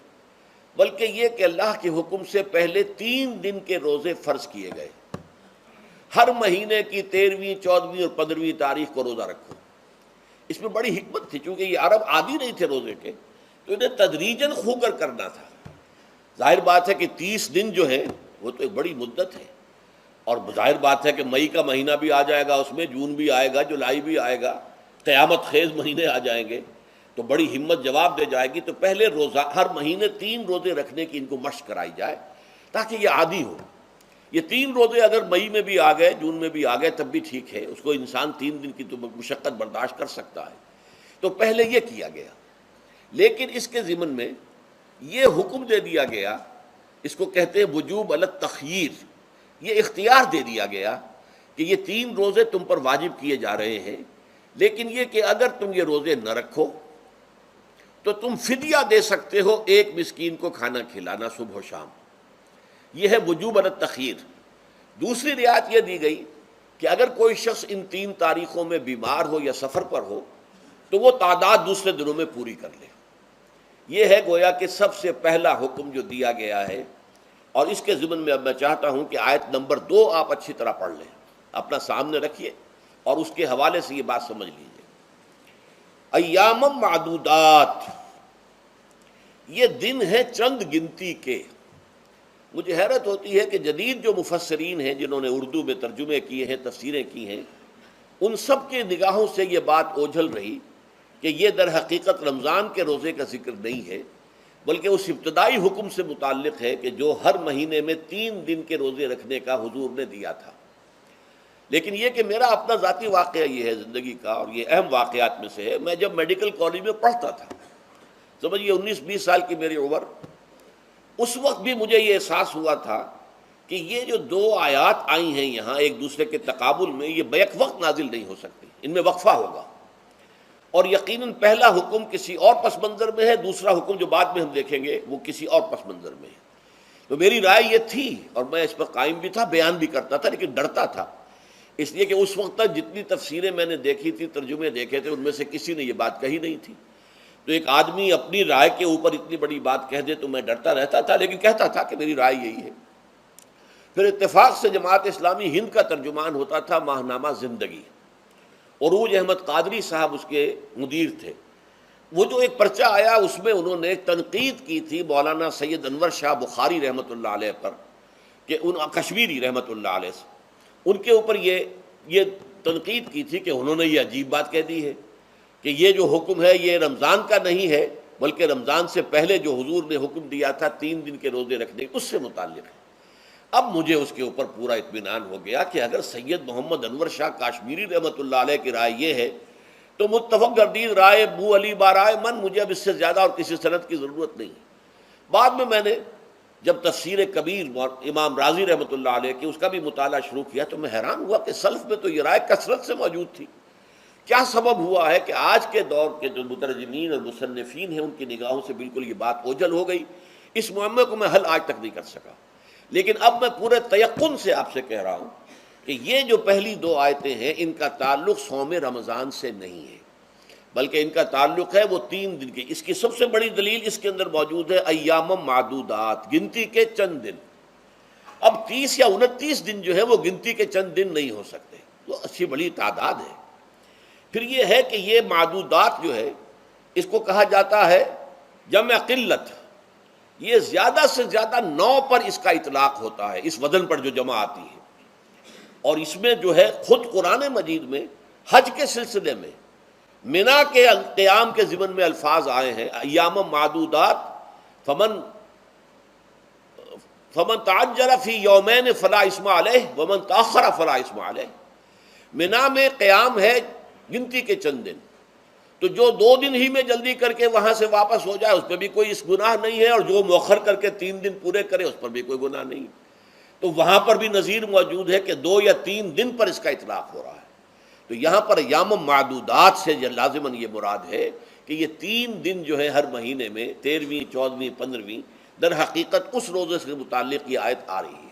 بلکہ یہ کہ اللہ کے حکم سے پہلے 3 دن کے روزے فرض کیے گئے۔ ہر مہینے کی 13ویں، 14ویں اور 15ویں تاریخ کو روزہ رکھو۔ اس میں بڑی حکمت تھی، چونکہ یہ عرب عادی نہیں تھے روزے کے، تو انہیں تدریجاً خو کر کرنا تھا۔ ظاہر بات ہے کہ 30 دن جو ہے وہ تو ایک بڑی مدت ہے، اور ظاہر بات ہے کہ مئی کا مہینہ بھی آ جائے گا، اس میں جون بھی آئے گا، جولائی بھی آئے گا، قیامت خیز مہینے آ جائیں گے، تو بڑی ہمت جواب دے جائے گی۔ تو پہلے روزہ ہر مہینے 3 روزے رکھنے کی ان کو مشق کرائی جائے تاکہ یہ عادی ہو۔ یہ 3 روزے اگر مئی میں بھی آ گئے، جون میں بھی آ گئے، تب بھی ٹھیک ہے، اس کو انسان 3 دن کی تو مشقت برداشت کر سکتا ہے۔ تو پہلے یہ کیا گیا، لیکن اس کے ضمن میں یہ حکم دے دیا گیا، اس کو کہتے ہیں وجوب علی التخییر، یہ اختیار دے دیا گیا کہ یہ 3 روزے تم پر واجب کیے جا رہے ہیں، لیکن یہ کہ اگر تم یہ روزے نہ رکھو تو تم فدیہ دے سکتے ہو، 1 مسکین کو کھانا کھلانا صبح و شام۔ یہ ہے وجوب علی التخییر۔ دوسری رعایت یہ دی گئی کہ اگر کوئی شخص ان 3 تاریخوں میں بیمار ہو یا سفر پر ہو تو وہ تعداد دوسرے دنوں میں پوری کر لے۔ یہ ہے گویا کہ سب سے پہلا حکم جو دیا گیا ہے، اور اس کے ضمن میں اب میں چاہتا ہوں کہ آیت نمبر 2 آپ اچھی طرح پڑھ لیں، اپنا سامنے رکھیے اور اس کے حوالے سے یہ بات سمجھ لیجیے۔ ایام معدودات، یہ دن ہیں چند گنتی کے۔ مجھے حیرت ہوتی ہے کہ جدید جو مفسرین ہیں جنہوں نے اردو میں ترجمے کیے ہیں، تفسیریں کی ہیں، ان سب کی نگاہوں سے یہ بات اوجھل رہی کہ یہ در حقیقت رمضان کے روزے کا ذکر نہیں ہے، بلکہ اس ابتدائی حکم سے متعلق ہے کہ جو ہر مہینے میں 3 دن کے روزے رکھنے کا حضور نے دیا تھا۔ لیکن یہ کہ میرا اپنا ذاتی واقعہ یہ ہے زندگی کا، اور یہ اہم واقعات میں سے ہے، میں جب میڈیکل کالج میں پڑھتا تھا، سمجھیے 19-20 سال کی میری عمر، اس وقت بھی مجھے یہ احساس ہوا تھا کہ یہ جو 2 آیات آئی ہیں یہاں ایک دوسرے کے تقابل میں، یہ بیک وقت نازل نہیں ہو سکتی، ان میں وقفہ ہوگا، اور یقیناً پہلا حکم کسی اور پس منظر میں ہے، دوسرا حکم جو بعد میں ہم دیکھیں گے وہ کسی اور پس منظر میں ہے۔ تو میری رائے یہ تھی، اور میں اس پر قائم بھی تھا، بیان بھی کرتا تھا، لیکن ڈرتا تھا، اس لیے کہ اس وقت تک جتنی تفسیریں میں نے دیکھی تھی، ترجمے دیکھے تھے، ان میں سے کسی نے یہ بات کہی نہیں تھی۔ تو ایک آدمی اپنی رائے کے اوپر اتنی بڑی بات کہہ دے تو میں ڈرتا رہتا تھا، لیکن کہتا تھا کہ میری رائے یہی ہے۔ پھر اتفاق سے جماعت اسلامی ہند کا ترجمان ہوتا تھا ماہنامہ زندگی، عروج احمد قادری صاحب اس کے مدیر تھے۔ وہ جو ایک پرچہ آیا اس میں انہوں نے ایک تنقید کی تھی مولانا سید انور شاہ بخاری رحمۃ اللہ علیہ پر، کہ ان کشمیری رحمۃ اللہ علیہ سے ان کے اوپر یہ تنقید کی تھی کہ انہوں نے یہ عجیب بات کہہ دی ہے کہ یہ جو حکم ہے یہ رمضان کا نہیں ہے، بلکہ رمضان سے پہلے جو حضور نے حکم دیا تھا 3 دن کے روزے رکھنے اس سے متعلق ہے۔ اب مجھے اس کے اوپر پورا اطمینان ہو گیا کہ اگر سید محمد انور شاہ کاشمیری رحمۃ اللہ علیہ کی رائے یہ ہے تو متفق گردید رائے بو علی بارائے من، مجھے اب اس سے زیادہ اور کسی سند کی ضرورت نہیں۔ بعد میں نے جب تفسیر کبیر امام رازی رحمۃ اللہ علیہ کی اس کا بھی مطالعہ شروع کیا تو میں حیران ہوا کہ سلف میں تو یہ رائے کثرت سے موجود تھی۔ کیا سبب ہوا ہے کہ آج کے دور کے جو مترجمین اور مصنفین ہیں ان کی نگاہوں سے بالکل یہ بات اوجھل ہو گئی؟ اس معمے کو میں حل آج تک نہیں کر سکا، لیکن اب میں پورے تیقن سے آپ سے کہہ رہا ہوں کہ یہ جو پہلی 2 آیتیں ہیں ان کا تعلق صوم رمضان سے نہیں ہے، بلکہ ان کا تعلق ہے وہ 3 دن کی۔ اس کی سب سے بڑی دلیل اس کے اندر موجود ہے ایام معدودات، گنتی کے چند دن۔ اب 30 یا 29 دن جو ہے وہ گنتی کے چند دن نہیں ہو سکتے، وہ اچھی بڑی تعداد ہے۔ پھر یہ ہے کہ یہ معدودات جو ہے اس کو کہا جاتا ہے جمع قلت، یہ زیادہ سے زیادہ 9 پر اس کا اطلاق ہوتا ہے، اس وزن پر جو جمع آتی ہے۔ اور اس میں جو ہے خود قرآن مجید میں حج کے سلسلے میں منا کے قیام کے ضمن میں الفاظ آئے ہیں، ایام معدودات فمن تعجل فی یومین فلا اسم علیہ ومن تاخر فلا اسم علیہ۔ منا میں قیام ہے گنتی کے چند دن، تو جو 2 دن ہی میں جلدی کر کے وہاں سے واپس ہو جائے اس پہ بھی کوئی اس گناہ نہیں ہے، اور جو مؤخر کر کے 3 دن پورے کرے اس پر بھی کوئی گناہ نہیں۔ تو وہاں پر بھی نظیر موجود ہے کہ 2 یا 3 دن پر اس کا اطلاق ہو رہا ہے۔ تو یہاں پر ایام معدودات سے لازماً یہ مراد ہے کہ یہ 3 دن جو ہے ہر مہینے میں 13ویں، 14ویں، 15ویں، در حقیقت اس روزے سے متعلق یہ آیت آ رہی ہے۔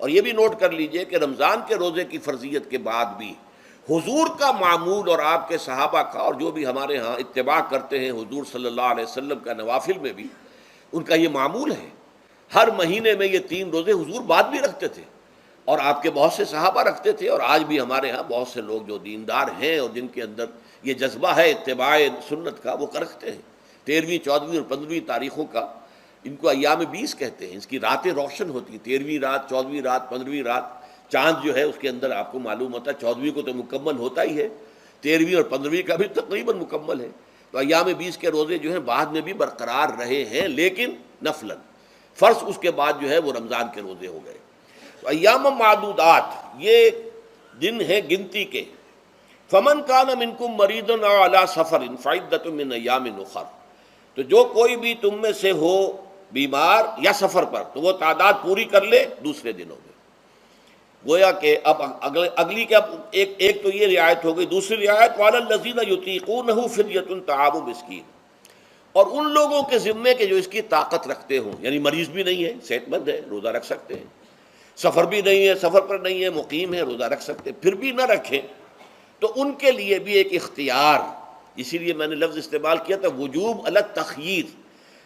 اور یہ بھی نوٹ کر لیجئے کہ رمضان کے روزے کی فرضیت کے بعد بھی حضور کا معمول اور آپ کے صحابہ کا، اور جو بھی ہمارے ہاں اتباع کرتے ہیں حضور صلی اللہ علیہ وسلم کا نوافل میں بھی ان کا یہ معمول ہے۔ ہر مہینے میں یہ 3 روزے حضور بعد بھی رکھتے تھے، اور آپ کے بہت سے صحابہ رکھتے تھے، اور آج بھی ہمارے ہاں بہت سے لوگ جو دیندار ہیں اور جن کے اندر یہ جذبہ ہے اتباع سنت کا، وہ رکھتے ہیں۔ 13ویں، 14ویں اور 15ویں تاریخوں کا ان کو ایام 20 کہتے ہیں۔ اس کی راتیں روشن ہوتی ہیں، 13ویں رات، 14ویں رات، 15ویں رات۔ چاند جو ہے اس کے اندر آپ کو معلوم ہوتا ہے 14ویں کو تو مکمل ہوتا ہی ہے، 13ویں اور 15ویں کا بھی تقریباً مکمل ہے۔ تو ایام 20 کے روزے جو ہیں بعد میں بھی برقرار رہے ہیں، لیکن نفلاً۔ فرض اس کے بعد جو ہے وہ رمضان کے روزے ہو گئے۔ تو ایام معدودات یہ دن ہیں گنتی کے۔ فمن کان منکم مریضا او علی سفر فعدۃ من ایام اخر، تو جو کوئی بھی تم میں سے ہو بیمار یا سفر پر تو وہ تعداد پوری کر لے دوسرے دنوں میں۔ گویا کہ اب اگلی کے ایک تو یہ رعایت ہو گئی، دوسری رعایت وعلی الذین یطیقونہ فدیۃ طعام مسکین، اور ان لوگوں کے ذمے کے جو اس کی طاقت رکھتے ہوں، یعنی مریض بھی نہیں ہے، صحت مند ہے، روزہ رکھ سکتے ہیں، سفر بھی نہیں ہے، سفر پر نہیں ہے، مقیم ہے، روزہ رکھ سکتے ہیں، پھر بھی نہ رکھیں تو ان کے لیے بھی ایک اختیار، اسی لیے میں نے لفظ استعمال کیا تھا وجوب علی التخییر،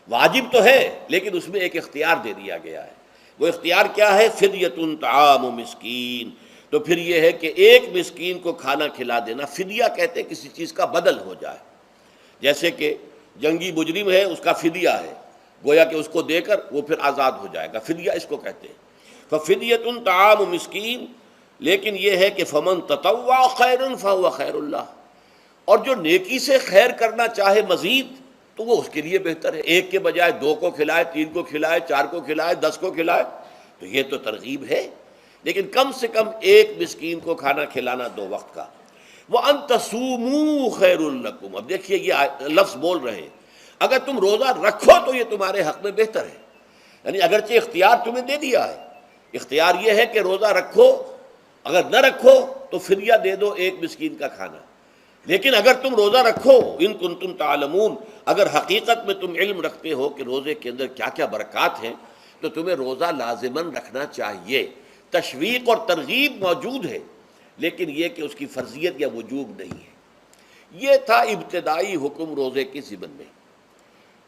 واجب تو ہے لیکن اس میں ایک اختیار دے دیا گیا ہے۔ وہ اختیار کیا ہے؟ فدیۃ طعام مسکین، تو پھر یہ ہے کہ ایک مسکین کو کھانا کھلا دینا۔ فدیہ کہتے ہیں کسی چیز کا بدل ہو جائے، جیسے کہ جنگی مجرم ہے اس کا فدیہ ہے، گویا کہ اس کو دے کر وہ پھر آزاد ہو جائے گا، فدیہ اس کو کہتے ہیں۔ ففدیۃ طعام مسکین، لیکن یہ ہے کہ فمن تطوع خیرا فہو خیر اللہ، اور جو نیکی سے خیر کرنا چاہے مزید تو وہ اس کے لیے بہتر ہے۔ ایک کے بجائے 2 کو کھلائے، 3 کو کھلائے، 4 کو کھلائے، 10 کو کھلائے، تو یہ تو ترغیب ہے، لیکن کم سے کم ایک مسکین کو کھانا کھلانا 2 وقت کا۔ وَأَن تَصُومُوا خَيْرٌ لَكُمْ، اب دیکھیے یہ لفظ بول رہے ہیں، اگر تم روزہ رکھو تو یہ تمہارے حق میں بہتر ہے، یعنی اگرچہ اختیار تمہیں دے دیا ہے، اختیار یہ ہے کہ روزہ رکھو، اگر نہ رکھو تو فدیہ دے دو ایک مسکین کا کھانا، لیکن اگر تم روزہ رکھو ان کنتم تعلمون، اگر حقیقت میں تم علم رکھتے ہو کہ روزے کے اندر کیا کیا برکات ہیں تو تمہیں روزہ لازماً رکھنا چاہیے۔ تشویق اور ترغیب موجود ہے، لیکن یہ کہ اس کی فرضیت یا وجوب نہیں ہے۔ یہ تھا ابتدائی حکم روزے کے ضمن میں۔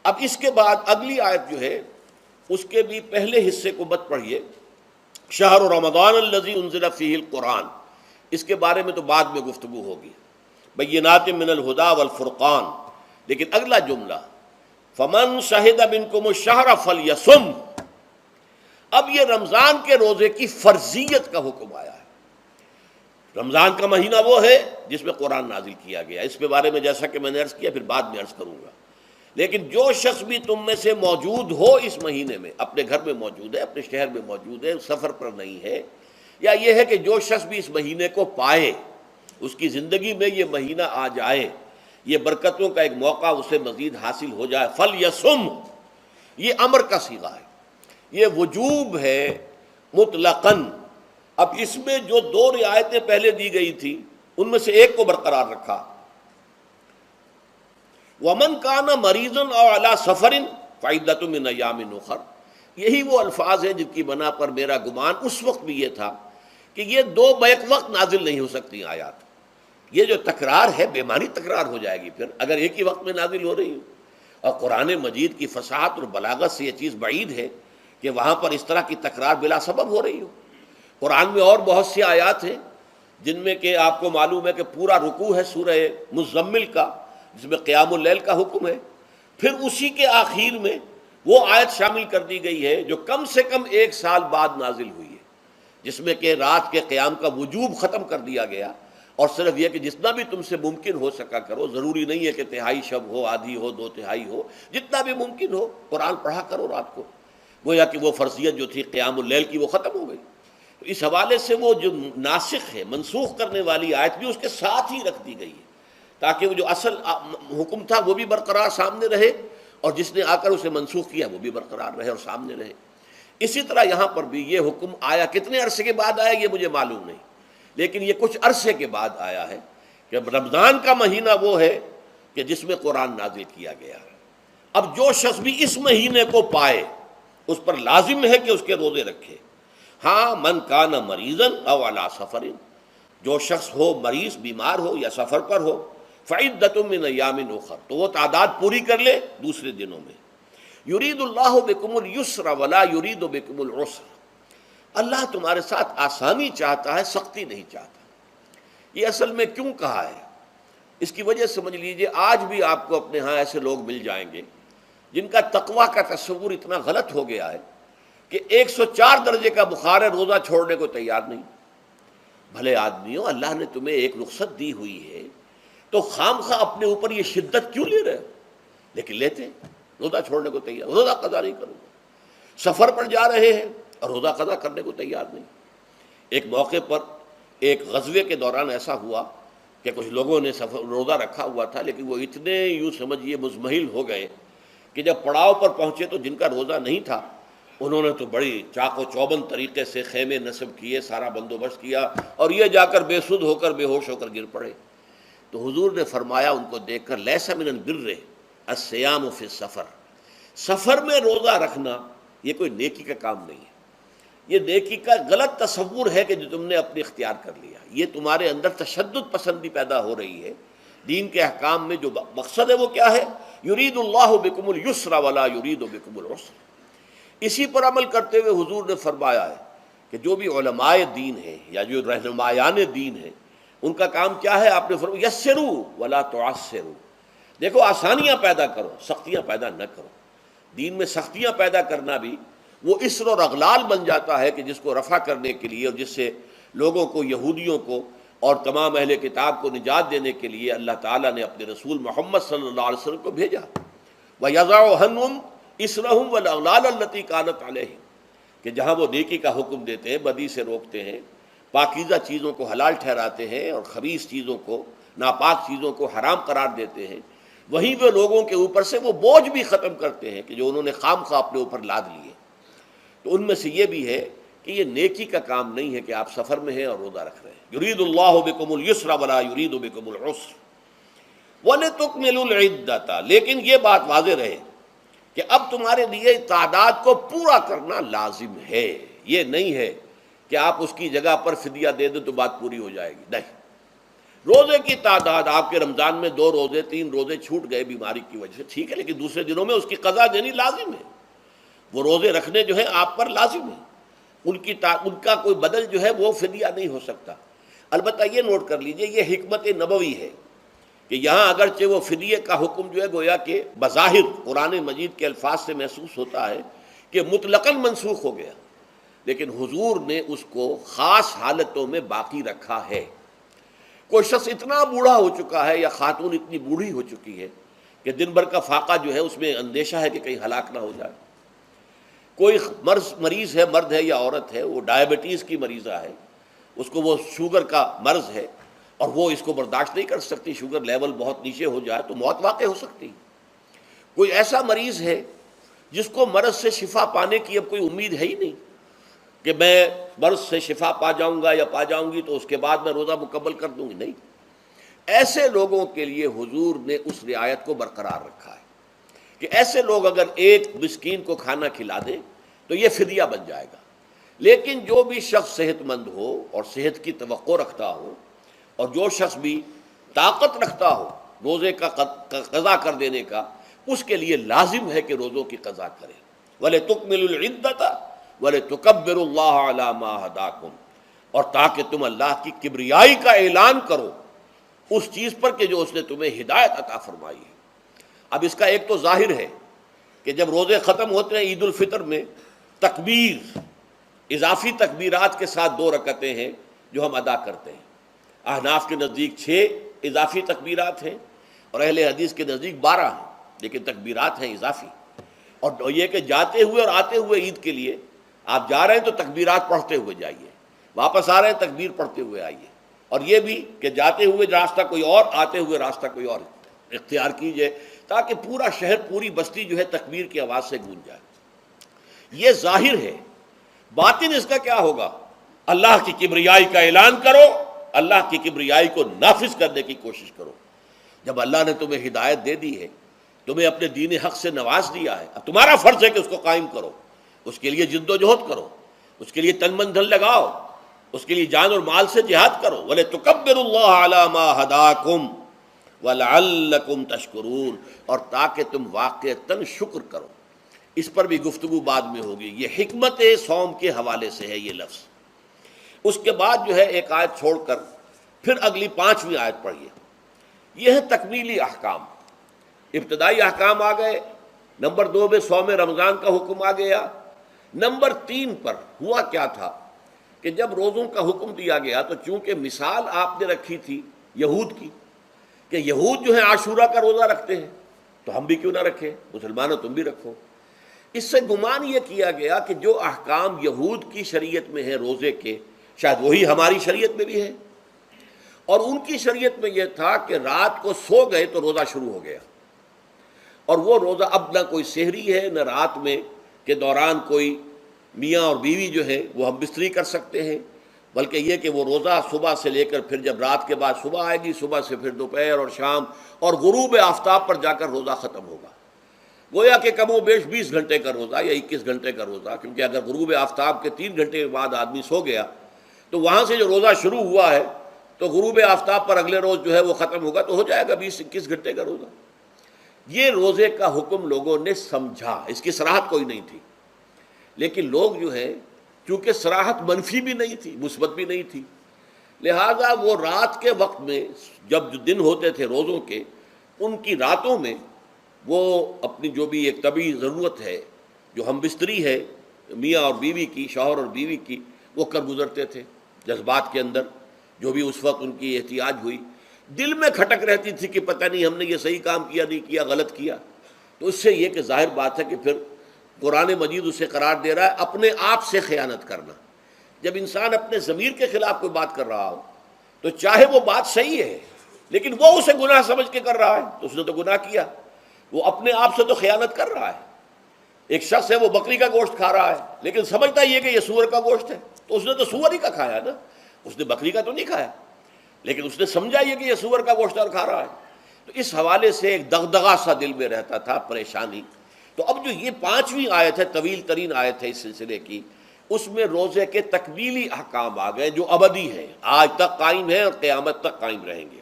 اب اس کے بعد اگلی آیت جو ہے اس کے بھی پہلے حصے کو مت پڑھیے، شہر رمضان الذی انزل فیہ القرآن، اس کے بارے میں تو بعد میں گفتگو ہوگی، بینات من الہدی والفرقان، لیکن اگلا جملہ فمن شہد منکم الشہر فلیصم، اب یہ رمضان کے روزے کی فرضیت کا حکم آیا ہے۔ رمضان کا مہینہ وہ ہے جس میں قرآن نازل کیا گیا، اس کے بارے میں جیسا کہ میں نے عرض کیا پھر بعد میں عرض کروں گا، لیکن جو شخص بھی تم میں سے موجود ہو اس مہینے میں، اپنے گھر میں موجود ہے، اپنے شہر میں موجود ہے، سفر پر نہیں ہے، یا یہ ہے کہ جو شخص بھی اس مہینے کو پائے، اس کی زندگی میں یہ مہینہ آ جائے، یہ برکتوں کا ایک موقع اسے مزید حاصل ہو جائے، فلیصم، یہ امر کا صیغہ ہے، یہ وجوب ہے مطلقاً۔ اب اس میں جو 2 رعایتیں پہلے دی گئی تھی ان میں سے ایک کو برقرار رکھا، وَمَنْ كَانَ مَرِيضًا أَوْ عَلَى سَفَرٍ فَعِدَّةٌ مِّنْ أَيَّامٍ أُخَرَ، یہی وہ الفاظ ہیں جن کی بنا پر میرا گمان اس وقت بھی یہ تھا کہ یہ 2 بیک وقت نازل نہیں ہو سکتی آیات، یہ جو تکرار ہے بے معنی تکرار ہو جائے گی پھر اگر ایک ہی وقت میں نازل ہو رہی ہو، اور قرآن مجید کی فصاحت اور بلاغت سے یہ چیز بعید ہے کہ وہاں پر اس طرح کی تکرار بلا سبب ہو رہی ہو۔ قرآن میں اور بہت سی آیات ہیں جن میں کہ آپ کو معلوم ہے کہ پورا رکوع ہے سورہ مزمل کا، جس میں قیام اللیل کا حکم ہے، پھر اسی کے آخر میں وہ آیت شامل کر دی گئی ہے جو کم سے کم 1 سال بعد نازل ہوئی ہے، جس میں کہ رات کے قیام کا وجوب ختم کر دیا گیا، اور صرف یہ کہ جتنا بھی تم سے ممکن ہو سکا کرو، ضروری نہیں ہے کہ 1/3 شب ہو، آدھی ہو، 2/3 ہو، جتنا بھی ممکن ہو قرآن پڑھا کرو رات کو، گویا کہ وہ فرضیت جو تھی قیام اللیل کی وہ ختم ہو گئی۔ تو اس حوالے سے وہ جو ناسخ ہے، منسوخ کرنے والی آیت بھی اس کے ساتھ ہی رکھ دی گئی ہے تاکہ وہ جو اصل حکم تھا وہ بھی برقرار سامنے رہے، اور جس نے آ کر اسے منسوخ کیا وہ بھی برقرار رہے اور سامنے رہے۔ اسی طرح یہاں پر بھی یہ حکم آیا، کتنے عرصے کے بعد آیا یہ مجھے معلوم نہیں، لیکن یہ کچھ عرصے کے بعد آیا ہے کہ رمضان کا مہینہ وہ ہے کہ جس میں قرآن نازل کیا گیا ہے۔ اب جو شخص بھی اس مہینے کو پائے اس پر لازم ہے کہ اس کے روزے رکھے۔ ہاں، من کان مریضاً او علی سفر، جو شخص ہو مریض، بیمار ہو یا سفر پر ہو، فعدۃ من ایام اخر، تو وہ تعداد پوری کر لے دوسرے دنوں میں۔ یرید اللہ بکم الیسر ولا یرید بکم العسر، اللہ تمہارے ساتھ آسانی چاہتا ہے، سختی نہیں چاہتا۔ یہ اصل میں کیوں کہا ہے، اس کی وجہ سمجھ لیجئے۔ آج بھی آپ کو اپنے ہاں ایسے لوگ مل جائیں گے جن کا تقویٰ کا تصور اتنا غلط ہو گیا ہے کہ 104 درجے کا بخار ہے، روزہ چھوڑنے کو تیار نہیں۔ بھلے آدمیوں، اللہ نے تمہیں ایک رخصت دی ہوئی ہے تو خام خواہ اپنے اوپر یہ شدت کیوں لے رہے ہو؟ لیکن لیتے ہیں، روزہ چھوڑنے کو تیار، روزہ قضا نہیں کروں گا۔ سفر پر جا رہے ہیں اور روزہ قضا کرنے کو تیار نہیں۔ ایک موقع پر ایک غزوے کے دوران ایسا ہوا کہ کچھ لوگوں نے روزہ رکھا ہوا تھا، لیکن وہ اتنے یوں سمجھیے مزمحل ہو گئے کہ جب پڑاؤ پر پہنچے تو جن کا روزہ نہیں تھا انہوں نے تو بڑی چاق و چوبند طریقے سے خیمے نصب کیے، سارا بندوبست کیا، اور یہ جا کر بے سدھ ہو کر بے ہوش ہو کر گر پڑے۔ تو حضور نے فرمایا ان کو دیکھ کر، لیس من البر الصیام فی السفر، سفر میں روزہ رکھنا یہ کوئی نیکی کا کام نہیں ہے، یہ نیکی کا غلط تصور ہے کہ جو تم نے اپنے اختیار کر لیا۔ یہ تمہارے اندر تشدد پسندی پیدا ہو رہی ہے۔ دین کے احکام میں جو مقصد ہے وہ کیا ہے؟ یرید اللہ بکم الیسر ولا یرید بکم العسر۔ اسی پر عمل کرتے ہوئے حضور نے فرمایا ہے کہ جو بھی علماء دین ہیں یا جو رہنمایان دین ہیں ان کا کام کیا ہے؟ آپ نے فرمایا یسروا ولا تعسروا، دیکھو آسانیاں پیدا کرو، سختیاں پیدا نہ کرو۔ دین میں سختیاں پیدا کرنا بھی وہ اسر اور اغلال بن جاتا ہے کہ جس کو رفع کرنے کے لیے اور جس سے لوگوں کو، یہودیوں کو اور تمام اہل کتاب کو نجات دینے کے لیے اللہ تعالیٰ نے اپنے رسول محمد صلی اللہ علیہ وسلم کو بھیجا۔ وَيَضَعُ عَنْهُمْ إِصْرَهُمْ وَالْأَغْلَالَ الَّتِي كَانَتْ عَلَيْهِمْ، کہ جہاں وہ نیکی کا حکم دیتے ہیں، بدی سے روکتے ہیں، پاکیزہ چیزوں کو حلال ٹھہراتے ہیں اور خبیث چیزوں کو، ناپاک چیزوں کو حرام قرار دیتے ہیں، وہیں وہ لوگوں کے اوپر سے وہ بوجھ بھی ختم کرتے ہیں کہ جو انہوں نے خام خواہ اپنے اوپر لاد لیے۔ تو ان میں سے یہ بھی ہے کہ یہ نیکی کا کام نہیں ہے کہ آپ سفر میں ہیں اور روزہ رکھ رہے ہیں۔ یرید اللہ بکم الیسر ولا یرید بکم العسر وَلِتُكْمِلُوا الْعِدَّةَ، لیکن یہ بات واضح رہے کہ اب تمہارے لیے تعداد کو پورا کرنا لازم ہے۔ یہ نہیں ہے کہ آپ اس کی جگہ پر فدیہ دے دیں تو بات پوری ہو جائے گی، نہیں۔ روزے کی تعداد، آپ کے رمضان میں 2 روزے 3 روزے چھوٹ گئے بیماری کی وجہ سے، ٹھیک ہے، لیکن دوسرے دنوں میں اس کی قضا دینی لازم ہے۔ وہ روزے رکھنے جو ہیں آپ پر لازم ہے، ان کا کوئی بدل جو ہے وہ فدیہ نہیں ہو سکتا۔ البتہ یہ نوٹ کر لیجئے، یہ حکمت نبوی ہے کہ یہاں اگرچہ وہ فدیے کا حکم جو ہے گویا کہ بظاہر قرآن مجید کے الفاظ سے محسوس ہوتا ہے کہ مطلقاً منسوخ ہو گیا، لیکن حضور نے اس کو خاص حالتوں میں باقی رکھا ہے۔ کوئی شخص اتنا بوڑھا ہو چکا ہے یا خاتون اتنی بوڑھی ہو چکی ہے کہ دن بھر کا فاقہ جو ہے اس میں اندیشہ ہے کہ کہیں ہلاک نہ ہو جائے۔ کوئی مریض ہے، مرد ہے یا عورت ہے، وہ ڈائبٹیز کی مریضہ ہے، اس کو وہ شوگر کا مرض ہے اور وہ اس کو برداشت نہیں کر سکتی، شوگر لیول بہت نیچے ہو جائے تو موت واقع ہو سکتی۔ کوئی ایسا مریض ہے جس کو مرض سے شفا پانے کی اب کوئی امید ہے ہی نہیں کہ میں مرض سے شفا پا جاؤں گا یا پا جاؤں گی تو اس کے بعد میں روزہ مکمل کر دوں گی، نہیں۔ ایسے لوگوں کے لیے حضور نے اس رعایت کو برقرار رکھا ہے کہ ایسے لوگ اگر ایک مسکین کو کھانا کھلا دیں تو یہ فدیہ بن جائے گا۔ لیکن جو بھی شخص صحت مند ہو اور صحت کی توقع رکھتا ہو اور جو شخص بھی طاقت رکھتا ہو روزے کا قضا کر دینے کا، اس کے لیے لازم ہے کہ روزوں کی قضا کرے۔ وَلِتُكْمِلُوا الْعِدَّةَ وَلِتُكَبِّرُوا اللَّهَ عَلَى مَا هَدَاكُمْ، اور تاکہ تم اللہ کی کبریائی کا اعلان کرو اس چیز پر کہ جو اس نے تمہیں ہدایت عطا فرمائی ہے۔ اب اس کا ایک تو ظاہر ہے کہ جب روزے ختم ہوتے ہیں عید الفطر میں، تکبیر، اضافی تکبیرات کے ساتھ 2 رکعتیں ہیں جو ہم ادا کرتے ہیں۔ احناف کے نزدیک 6 اضافی تکبیرات ہیں اور اہل حدیث کے نزدیک 12 ہیں، لیکن تکبیرات ہیں اضافی۔ اور یہ کہ جاتے ہوئے اور آتے ہوئے عید کے لیے آپ جا رہے ہیں تو تکبیرات پڑھتے ہوئے جائیے، واپس آ رہے ہیں تکبیر پڑھتے ہوئے آئیے۔ اور یہ بھی کہ جاتے ہوئے راستہ کوئی اور، آتے ہوئے راستہ کوئی اور اختیار کیجئے، تاکہ پورا شہر، پوری بستی جو ہے تکبیر کی آواز سے گونج جائے۔ یہ ظاہر ہے، باطن اس کا کیا ہوگا؟ اللہ کی کبریائی کا اعلان کرو، اللہ کی کبریائی کو نافذ کرنے کی کوشش کرو۔ جب اللہ نے تمہیں ہدایت دے دی ہے، تمہیں اپنے دین حق سے نواز دیا ہے، اب تمہارا فرض ہے کہ اس کو قائم کرو، اس کے لیے جد و جہد کرو، اس کے لیے تن من دھن لگاؤ، اس کے لیے جان اور مال سے جہاد کرو۔ وَلِتُكَبِّرُوا اللَّهَ عَلَى مَا هَدَاكُمْ وَلَعَلَّكُمْ تَشْكُرُونَ، اور تاکہ تم واقعتاً شکر کرو۔ اس پر بھی گفتگو بعد میں ہوگی۔ یہ حکمت صوم کے حوالے سے ہے یہ لفظ۔ اس کے بعد جو ہے ایک آیت چھوڑ کر پھر اگلی 5ویں آیت پڑھیے۔ یہ ہے تکمیلی احکام۔ ابتدائی احکام آ گئے، نمبر 2 میں صوم رمضان کا حکم آ گیا۔ نمبر 3 پر ہوا کیا تھا کہ جب روزوں کا حکم دیا گیا تو چونکہ مثال آپ نے رکھی تھی یہود کی کہ یہود جو ہے عاشورہ کا روزہ رکھتے ہیں تو ہم بھی کیوں نہ رکھیں، مسلمانوں تم بھی رکھو۔ اس سے گمان یہ کیا گیا کہ جو احکام یہود کی شریعت میں ہیں روزے کے، شاید وہی ہماری شریعت میں بھی ہے، اور ان کی شریعت میں یہ تھا کہ رات کو سو گئے تو روزہ شروع ہو گیا، اور وہ روزہ اب نہ کوئی سحری ہے نہ رات میں کے دوران کوئی میاں اور بیوی جو ہے وہ ہم بستری کر سکتے ہیں، بلکہ یہ کہ وہ روزہ صبح سے لے کر پھر جب رات کے بعد صبح آئے گی، صبح سے پھر دوپہر اور شام اور غروب آفتاب پر جا کر روزہ ختم ہوگا۔ گویا کہ کم و بیش 20 گھنٹے کا روزہ یا 21 گھنٹے کا روزہ، کیونکہ اگر غروب آفتاب کے 3 گھنٹے کے بعد آدمی سو گیا تو وہاں سے جو روزہ شروع ہوا ہے تو غروب آفتاب پر اگلے روز جو ہے وہ ختم ہوگا، تو ہو جائے گا 20-21 گھنٹے کا روزہ۔ یہ روزے کا حکم لوگوں نے سمجھا، اس کی صراحت کوئی نہیں تھی، لیکن لوگ جو ہے چونکہ صراحت منفی بھی نہیں تھی، مثبت بھی نہیں تھی، لہذا وہ رات کے وقت میں جب دن ہوتے تھے روزوں کے، ان کی راتوں میں وہ اپنی جو بھی ایک طبعی ضرورت ہے، جو ہم بستری ہے میاں اور بیوی کی، شوہر اور بیوی کی، وہ کر گزرتے تھے۔ جذبات کے اندر جو بھی اس وقت ان کی احتیاج ہوئی، دل میں کھٹک رہتی تھی کہ پتہ نہیں ہم نے یہ صحیح کام کیا نہیں کیا، غلط کیا، تو اس سے یہ کہ ظاہر بات ہے کہ پھر قرآن مجید اسے قرار دے رہا ہے اپنے آپ سے خیانت کرنا۔ جب انسان اپنے ضمیر کے خلاف کوئی بات کر رہا ہو تو چاہے وہ بات صحیح ہے لیکن وہ اسے گناہ سمجھ کے کر رہا ہے تو اس نے تو گناہ کیا، وہ اپنے آپ سے تو خیانت کر رہا ہے۔ ایک شخص ہے وہ بکری کا گوشت کھا رہا ہے لیکن سمجھتا یہ کہ یہ سور کا گوشت ہے، تو اس نے تو سور ہی کا کھایا نا، اس نے بکری کا تو نہیں کھایا، لیکن اس نے سمجھا یہ کہ یہ سور کا گوشت اور کھا رہا ہے۔ تو اس حوالے سے ایک دغدغہ سا دل میں رہتا تھا، پریشانی۔ تو اب جو یہ 5ویں آیت ہے، طویل ترین آیت ہے اس سلسلے کی، اس میں روزے کے تکمیلی احکام آ گئے جو ابدی ہیں، آج تک قائم ہیں اور قیامت تک قائم رہیں گے۔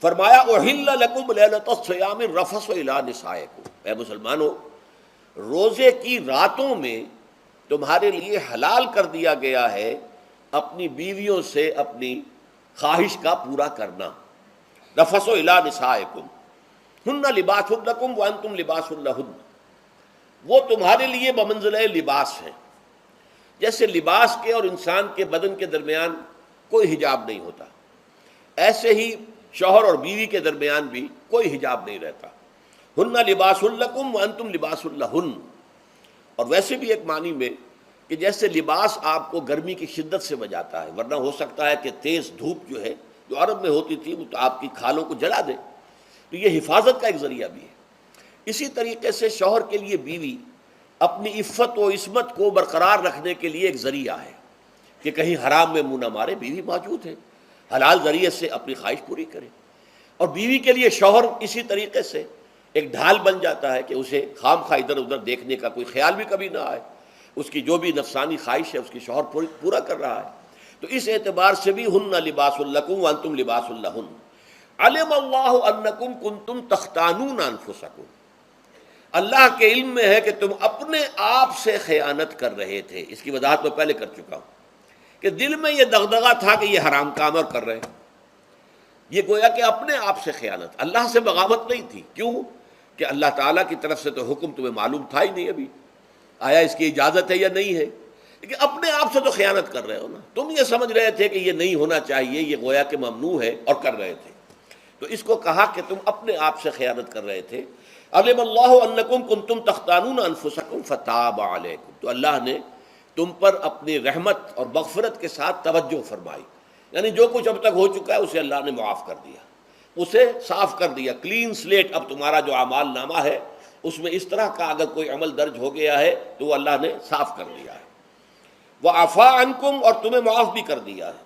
فرمایا احل لکم لیلۃ الصیام الرفث الی نسائکم، اے مسلمانوں روزے کی راتوں میں تمہارے لیے حلال کر دیا گیا ہے اپنی بیویوں سے اپنی خواہش کا پورا کرنا۔ رفث الی نسائکم ہن لباس لکم وانتم لباس لہن، وہ تمہارے لیے بمنزلہ لباس ہیں، جیسے لباس کے اور انسان کے بدن کے درمیان کوئی حجاب نہیں ہوتا، ایسے ہی شوہر اور بیوی کے درمیان بھی کوئی حجاب نہیں رہتا۔ ہن لباس لکم وانتم لباس لہن، اور ویسے بھی ایک معنی میں کہ جیسے لباس آپ کو گرمی کی شدت سے بچاتا ہے، ورنہ ہو سکتا ہے کہ تیز دھوپ جو ہے جو عرب میں ہوتی تھی وہ تو آپ کی کھالوں کو جلا دے، تو یہ حفاظت کا ایک ذریعہ بھی ہے۔ اسی طریقے سے شوہر کے لیے بیوی اپنی عفت و عصمت کو برقرار رکھنے کے لیے ایک ذریعہ ہے کہ کہیں حرام میں منہ نہ مارے، بیوی موجود ہے، حلال ذریعے سے اپنی خواہش پوری کرے۔ اور بیوی کے لیے شوہر اسی طریقے سے ایک ڈھال بن جاتا ہے کہ اسے خام خواہ ادھر ادھر دیکھنے کا کوئی خیال بھی کبھی نہ آئے، اس کی جو بھی نفسانی خواہش ہے اس کی شوہر پورا کر رہا ہے۔ تو اس اعتبار سے بھی ہن لباس لکم وانتم لباس لہن، علم اللہ انکم کنتم تختانون انفسکم، اللہ کے علم میں ہے کہ تم اپنے آپ سے خیانت کر رہے تھے۔ اس کی وضاحت میں پہلے کر چکا ہوں کہ دل میں یہ دغدغہ تھا کہ یہ حرام کام اور کر رہے ہیں، یہ گویا کہ اپنے آپ سے خیانت، اللہ سے بغاوت نہیں تھی۔ کیوں کہ اللہ تعالیٰ کی طرف سے تو حکم تمہیں معلوم تھا ہی نہیں ابھی، آیا اس کی اجازت ہے یا نہیں ہے، لیکن اپنے آپ سے تو خیانت کر رہے ہو نا، تم یہ سمجھ رہے تھے کہ یہ نہیں ہونا چاہیے، یہ گویا کہ ممنوع ہے اور کر رہے تھے، تو اس کو کہا کہ تم اپنے آپ سے خیانت کر رہے تھے۔ علم اللہ انکم کنتم تختانون انفسکم فتاب علیکم، تو اللہ نے تم پر اپنی رحمت اور مغفرت کے ساتھ توجہ فرمائی، یعنی جو کچھ اب تک ہو چکا ہے اسے اللہ نے معاف کر دیا، اسے صاف کر دیا، کلین سلیٹ۔ اب تمہارا جو اعمال نامہ ہے اس میں اس طرح کا اگر کوئی عمل درج ہو گیا ہے تو وہ اللہ نے صاف کر دیا ہے۔ وعفا عنکم، اور تمہیں معاف بھی کر دیا ہے۔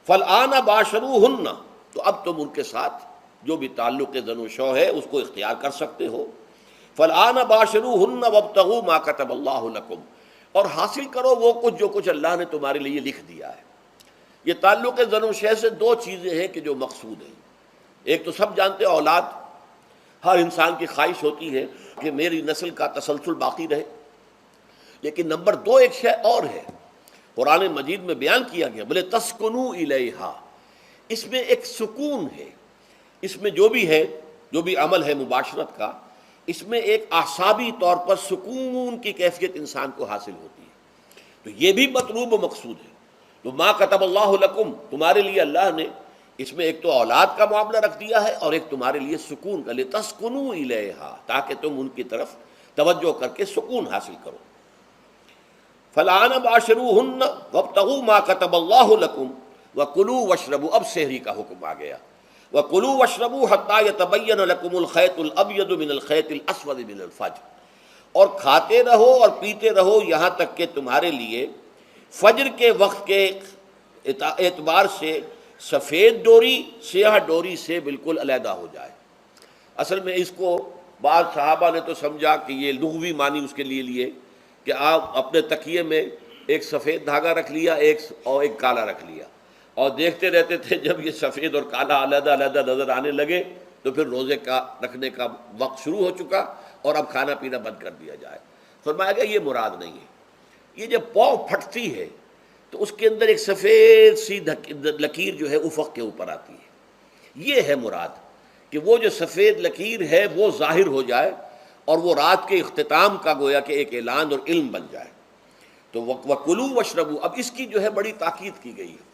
فالآن باشروہن، تو اب تم ان کے ساتھ جو بھی تعلق زن و شو ہے اس کو اختیار کر سکتے ہو۔ فالآن باشروہن وابتغوا ما کتب اللہ لکم، اور حاصل کرو وہ کچھ جو کچھ اللہ نے تمہارے لیے لکھ دیا ہے۔ یہ تعلق زن و شے سے دو چیزیں ہیں کہ جو مقصود ہیں۔ ایک تو سب جانتے ہیں اولاد، ہر انسان کی خواہش ہوتی ہے کہ میری نسل کا تسلسل باقی رہے، لیکن نمبر دو ایک شے اور ہے، قرآن مجید میں بیان کیا گیا، بولے تسکنوا الیہا، اس میں ایک سکون ہے، اس میں جو بھی ہے، جو بھی عمل ہے مباشرت کا، اس میں ایک اعصابی طور پر سکون کی کیفیت انسان کو حاصل ہوتی ہے، تو یہ بھی مطلوب و مقصود ہے۔ تو ما کتب اللہ لکم، تمہارے لیے اللہ نے اس میں ایک تو اولاد کا معاملہ رکھ دیا ہے اور ایک تمہارے لیے سکون کا، لتسکنوا الیہا، تاکہ تم ان کی طرف توجہ کر کے سکون حاصل کرو۔ فالآن باشروہن وابتغوا ما کتب اللہ لکم وکلوا واشربوا، اب سحری کا حکم آ گیا، وکلوا واشربوا حتی یتبین لکم الخیط الابیض من الخیط الاسود من الفجر، اور کھاتے رہو اور پیتے رہو یہاں تک کہ تمہارے لیے فجر کے وقت کے اعتبار سے سفید ڈوری سیاہ ڈوری سے بالکل علیحدہ ہو جائے۔ اصل میں اس کو بعض صحابہ نے تو سمجھا کہ یہ لغوی معنی اس کے لیے کہ آپ اپنے تکیے میں ایک سفید دھاگا رکھ لیا اور ایک کالا رکھ لیا، اور دیکھتے رہتے تھے جب یہ سفید اور کالا علیحدہ علیحدہ نظر آنے لگے تو پھر روزے کا رکھنے کا وقت شروع ہو چکا اور اب کھانا پینا بند کر دیا جائے۔ فرمایا گیا یہ مراد نہیں ہے، یہ جب پاؤں پھٹتی ہے تو اس کے اندر ایک سفید سی لکیر جو ہے افق کے اوپر آتی ہے، یہ ہے مراد، کہ وہ جو سفید لکیر ہے وہ ظاہر ہو جائے اور وہ رات کے اختتام کا گویا کہ ایک اعلان اور علم بن جائے۔ تو وَكُلُوا وَاشْرَبُوا، اب اس کی جو ہے بڑی تاکید کی گئی ہے،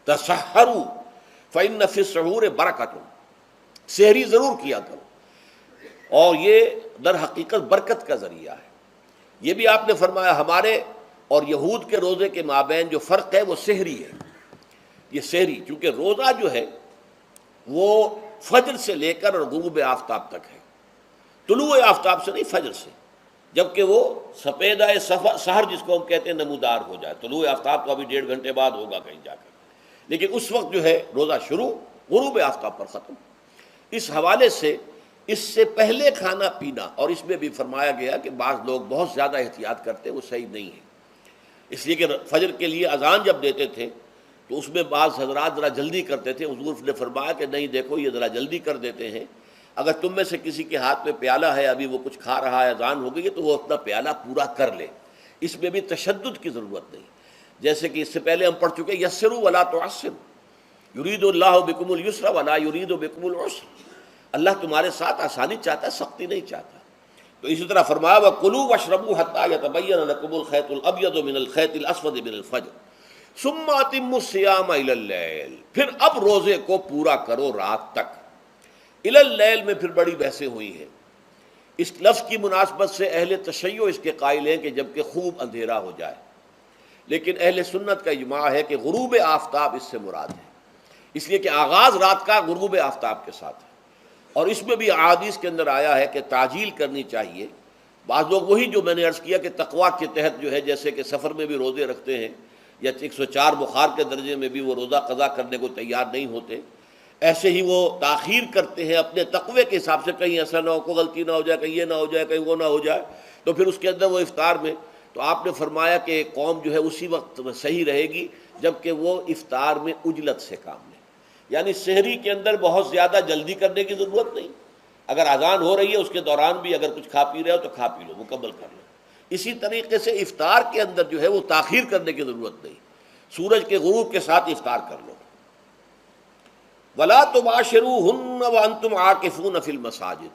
تَسَحَّرُوا فَإِنَّ فِي السُّحُورِ بَرَكَةٌ، سحری ضرور کیا کرو، اور یہ در حقیقت برکت کا ذریعہ ہے۔ یہ بھی آپ نے فرمایا ہمارے اور یہود کے روزے کے مابین جو فرق ہے وہ سحری ہے۔ یہ سحری چونکہ روزہ جو ہے وہ فجر سے لے کر اور غروب آفتاب تک ہے، طلوع آفتاب سے نہیں، فجر سے، جبکہ وہ سپیدہ سحر جس کو ہم کہتے ہیں نمودار ہو جائے۔ طلوع آفتاب تو ابھی 1.5 گھنٹے بعد ہوگا کہیں جا کر، لیکن اس وقت جو ہے روزہ شروع، غروب آفتاب پر ختم۔ اس حوالے سے اس سے پہلے کھانا پینا، اور اس میں بھی فرمایا گیا کہ بعض لوگ بہت زیادہ احتیاط کرتے وہ صحیح نہیں ہے، اس لیے کہ فجر کے لیے اذان جب دیتے تھے تو اس میں بعض حضرات ذرا جلدی کرتے تھے، حضور نے فرمایا کہ نہیں دیکھو یہ ذرا جلدی کر دیتے ہیں، اگر تم میں سے کسی کے ہاتھ میں پیالہ ہے ابھی وہ کچھ کھا رہا ہے اذان ہو گئی ہے تو وہ اپنا پیالہ پورا کر لے، اس میں بھی تشدد کی ضرورت نہیں، جیسے کہ اس سے پہلے ہم پڑھ چکے یسروا ولا تعسروا یرید اللہ بکم الیسر ولا یرید بکم العسر، اللہ تمہارے ساتھ آسانی چاہتا ہے، سختی نہیں چاہتا۔ تو اسی طرح فرمایا وَكُلُوا وَاشْرَبُوا حَتَّى يَتَبَيَّنَ لَكُمُ الْخَيْطُ الْأَبْيَضُ مِنَ الْخَيْطِ الْأَسْوَدِ مِنَ الْفَجْرِ ثُمَّ أَتِمُّوا الصِّيَامَ إِلَى اللَّيْلِ، پھر اب روزے کو پورا کرو رات تک۔ إِلَى اللَّيْلِ میں پھر بڑی بحثیں ہوئی ہیں، اس لفظ کی مناسبت سے اہل تشیع اس کے قائل ہیں کہ جب کہ خوب اندھیرا ہو جائے، لیکن اہل سنت کا اجماع ہے کہ غروب آفتاب اس سے مراد ہے، اس لیے کہ آغاز رات کا غروب آفتاب کے ساتھ ہے، اور اس میں بھی احادیث کے اندر آیا ہے کہ تعجیل کرنی چاہیے۔ بعض لوگ وہی جو میں نے عرض کیا کہ تقویٰ کے تحت جو ہے جیسے کہ سفر میں بھی روزے رکھتے ہیں یا 104 بخار کے درجے میں بھی وہ روزہ قضا کرنے کو تیار نہیں ہوتے، ایسے ہی وہ تاخیر کرتے ہیں اپنے تقوی کے حساب سے، کہیں ایسا نہ ہو، کوئی غلطی نہ ہو جائے، کہیں یہ نہ ہو جائے، کہیں وہ نہ ہو جائے، تو پھر اس کے اندر وہ افطار میں، تو آپ نے فرمایا کہ قوم جو ہے اسی وقت صحیح رہے گی جب کہ وہ افطار میں عجلت سے کام لے، یعنی سحری کے اندر بہت زیادہ جلدی کرنے کی ضرورت نہیں، اگر اذان ہو رہی ہے اس کے دوران بھی اگر کچھ کھا پی رہے ہو تو کھا پی لو، مکمل کر لو۔ اسی طریقے سے افطار کے اندر جو ہے وہ تاخیر کرنے کی ضرورت نہیں، سورج کے غروب کے ساتھ افطار کر لو۔ وَلَا تُبَاشِرُوهُنَّ وَأَنْتُمْ عَاكِفُونَ فِي الْمَسَاجِدِ،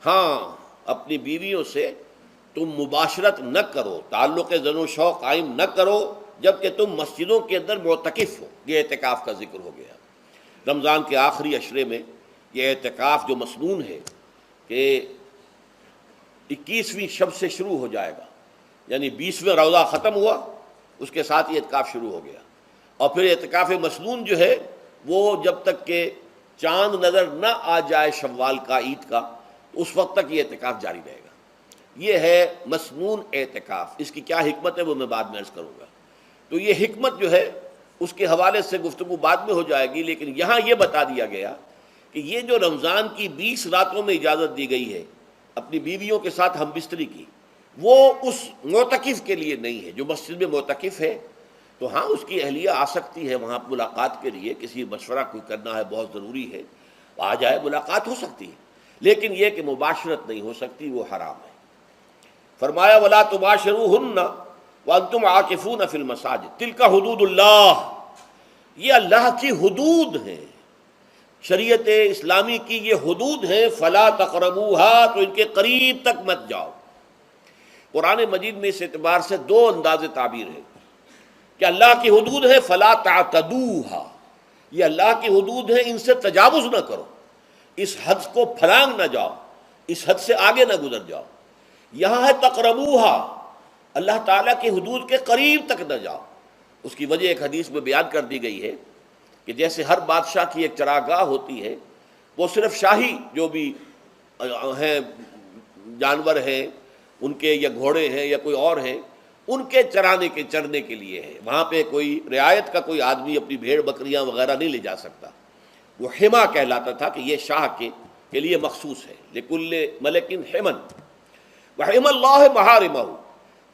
ہاں اپنی بیویوں سے تم مباشرت نہ کرو، تعلق زن و شو قائم نہ کرو جب کہ تم مسجدوں کے اندر معتکف ہو۔ یہ اعتکاف کا ذکر ہو گیا۔ رمضان کے آخری عشرے میں یہ اعتکاف جو مسنون ہے کہ 21ویں شب سے شروع ہو جائے گا، یعنی 20واں روزہ ختم ہوا اس کے ساتھ یہ اعتکاف شروع ہو گیا، اور پھر اعتکاف مسنون جو ہے وہ جب تک کہ چاند نظر نہ آ جائے شوال کا، عید کا، اس وقت تک یہ اعتکاف جاری رہے گا۔ یہ ہے مسنون اعتکاف۔ اس کی کیا حکمت ہے وہ میں بعد میں عرض کروں گا۔ تو یہ حکمت جو ہے اس کے حوالے سے گفتگو بعد میں ہو جائے گی، لیکن یہاں یہ بتا دیا گیا کہ یہ جو رمضان کی 20 راتوں میں اجازت دی گئی ہے اپنی بیویوں کے ساتھ ہم بستری کی، وہ اس معتکف کے لیے نہیں ہے۔ جو مسجد میں معتکف ہے تو ہاں اس کی اہلیہ آ سکتی ہے وہاں ملاقات کے لیے، کسی مشورہ کوئی کرنا ہے بہت ضروری ہے، آ جائے، ملاقات ہو سکتی ہے، لیکن یہ کہ مباشرت نہیں ہو سکتی، وہ حرام ہے۔ فرمایا وَلَا تُبَاشِرُوهُنَّ وَأَنْتُمْ عَاكِفُونَ فِي الْمَسَاجِدِ تِلْكَ حُدُودُ اللَّهِ، یہ اللہ کی حدود ہیں، شریعت اسلامی کی یہ حدود ہیں۔ فَلَا تَقْرَبُوهَا، تو ان کے قریب تک مت جاؤ۔ قرآن مجید میں اس اعتبار سے دو انداز تعبیر ہے کہ اللہ کی حدود ہے فَلَا تَعْتَدُوهَا، یہ اللہ کی حدود ہے، ان سے تجاوز نہ کرو، اس حد کو پھلانگ نہ جاؤ، اس حد سے آگے نہ گزر جاؤ۔ یہاں ہے تقربوہا، اللہ تعالیٰ کی حدود کے قریب تک نہ جاؤ۔ اس کی وجہ ایک حدیث میں بیان کر دی گئی ہے کہ جیسے ہر بادشاہ کی ایک چراگاہ ہوتی ہے، وہ صرف شاہی جو بھی ہیں جانور ہیں ان کے، یا گھوڑے ہیں یا کوئی اور ہیں، ان کے چرنے کے لیے ہے، وہاں پہ کوئی رعایت کا کوئی آدمی اپنی بھیڑ بکریاں وغیرہ نہیں لے جا سکتا۔ وہ حما کہلاتا تھا کہ یہ شاہ کے لیے مخصوص ہے، لکل ملک حمن وحم اللہ محارمہ،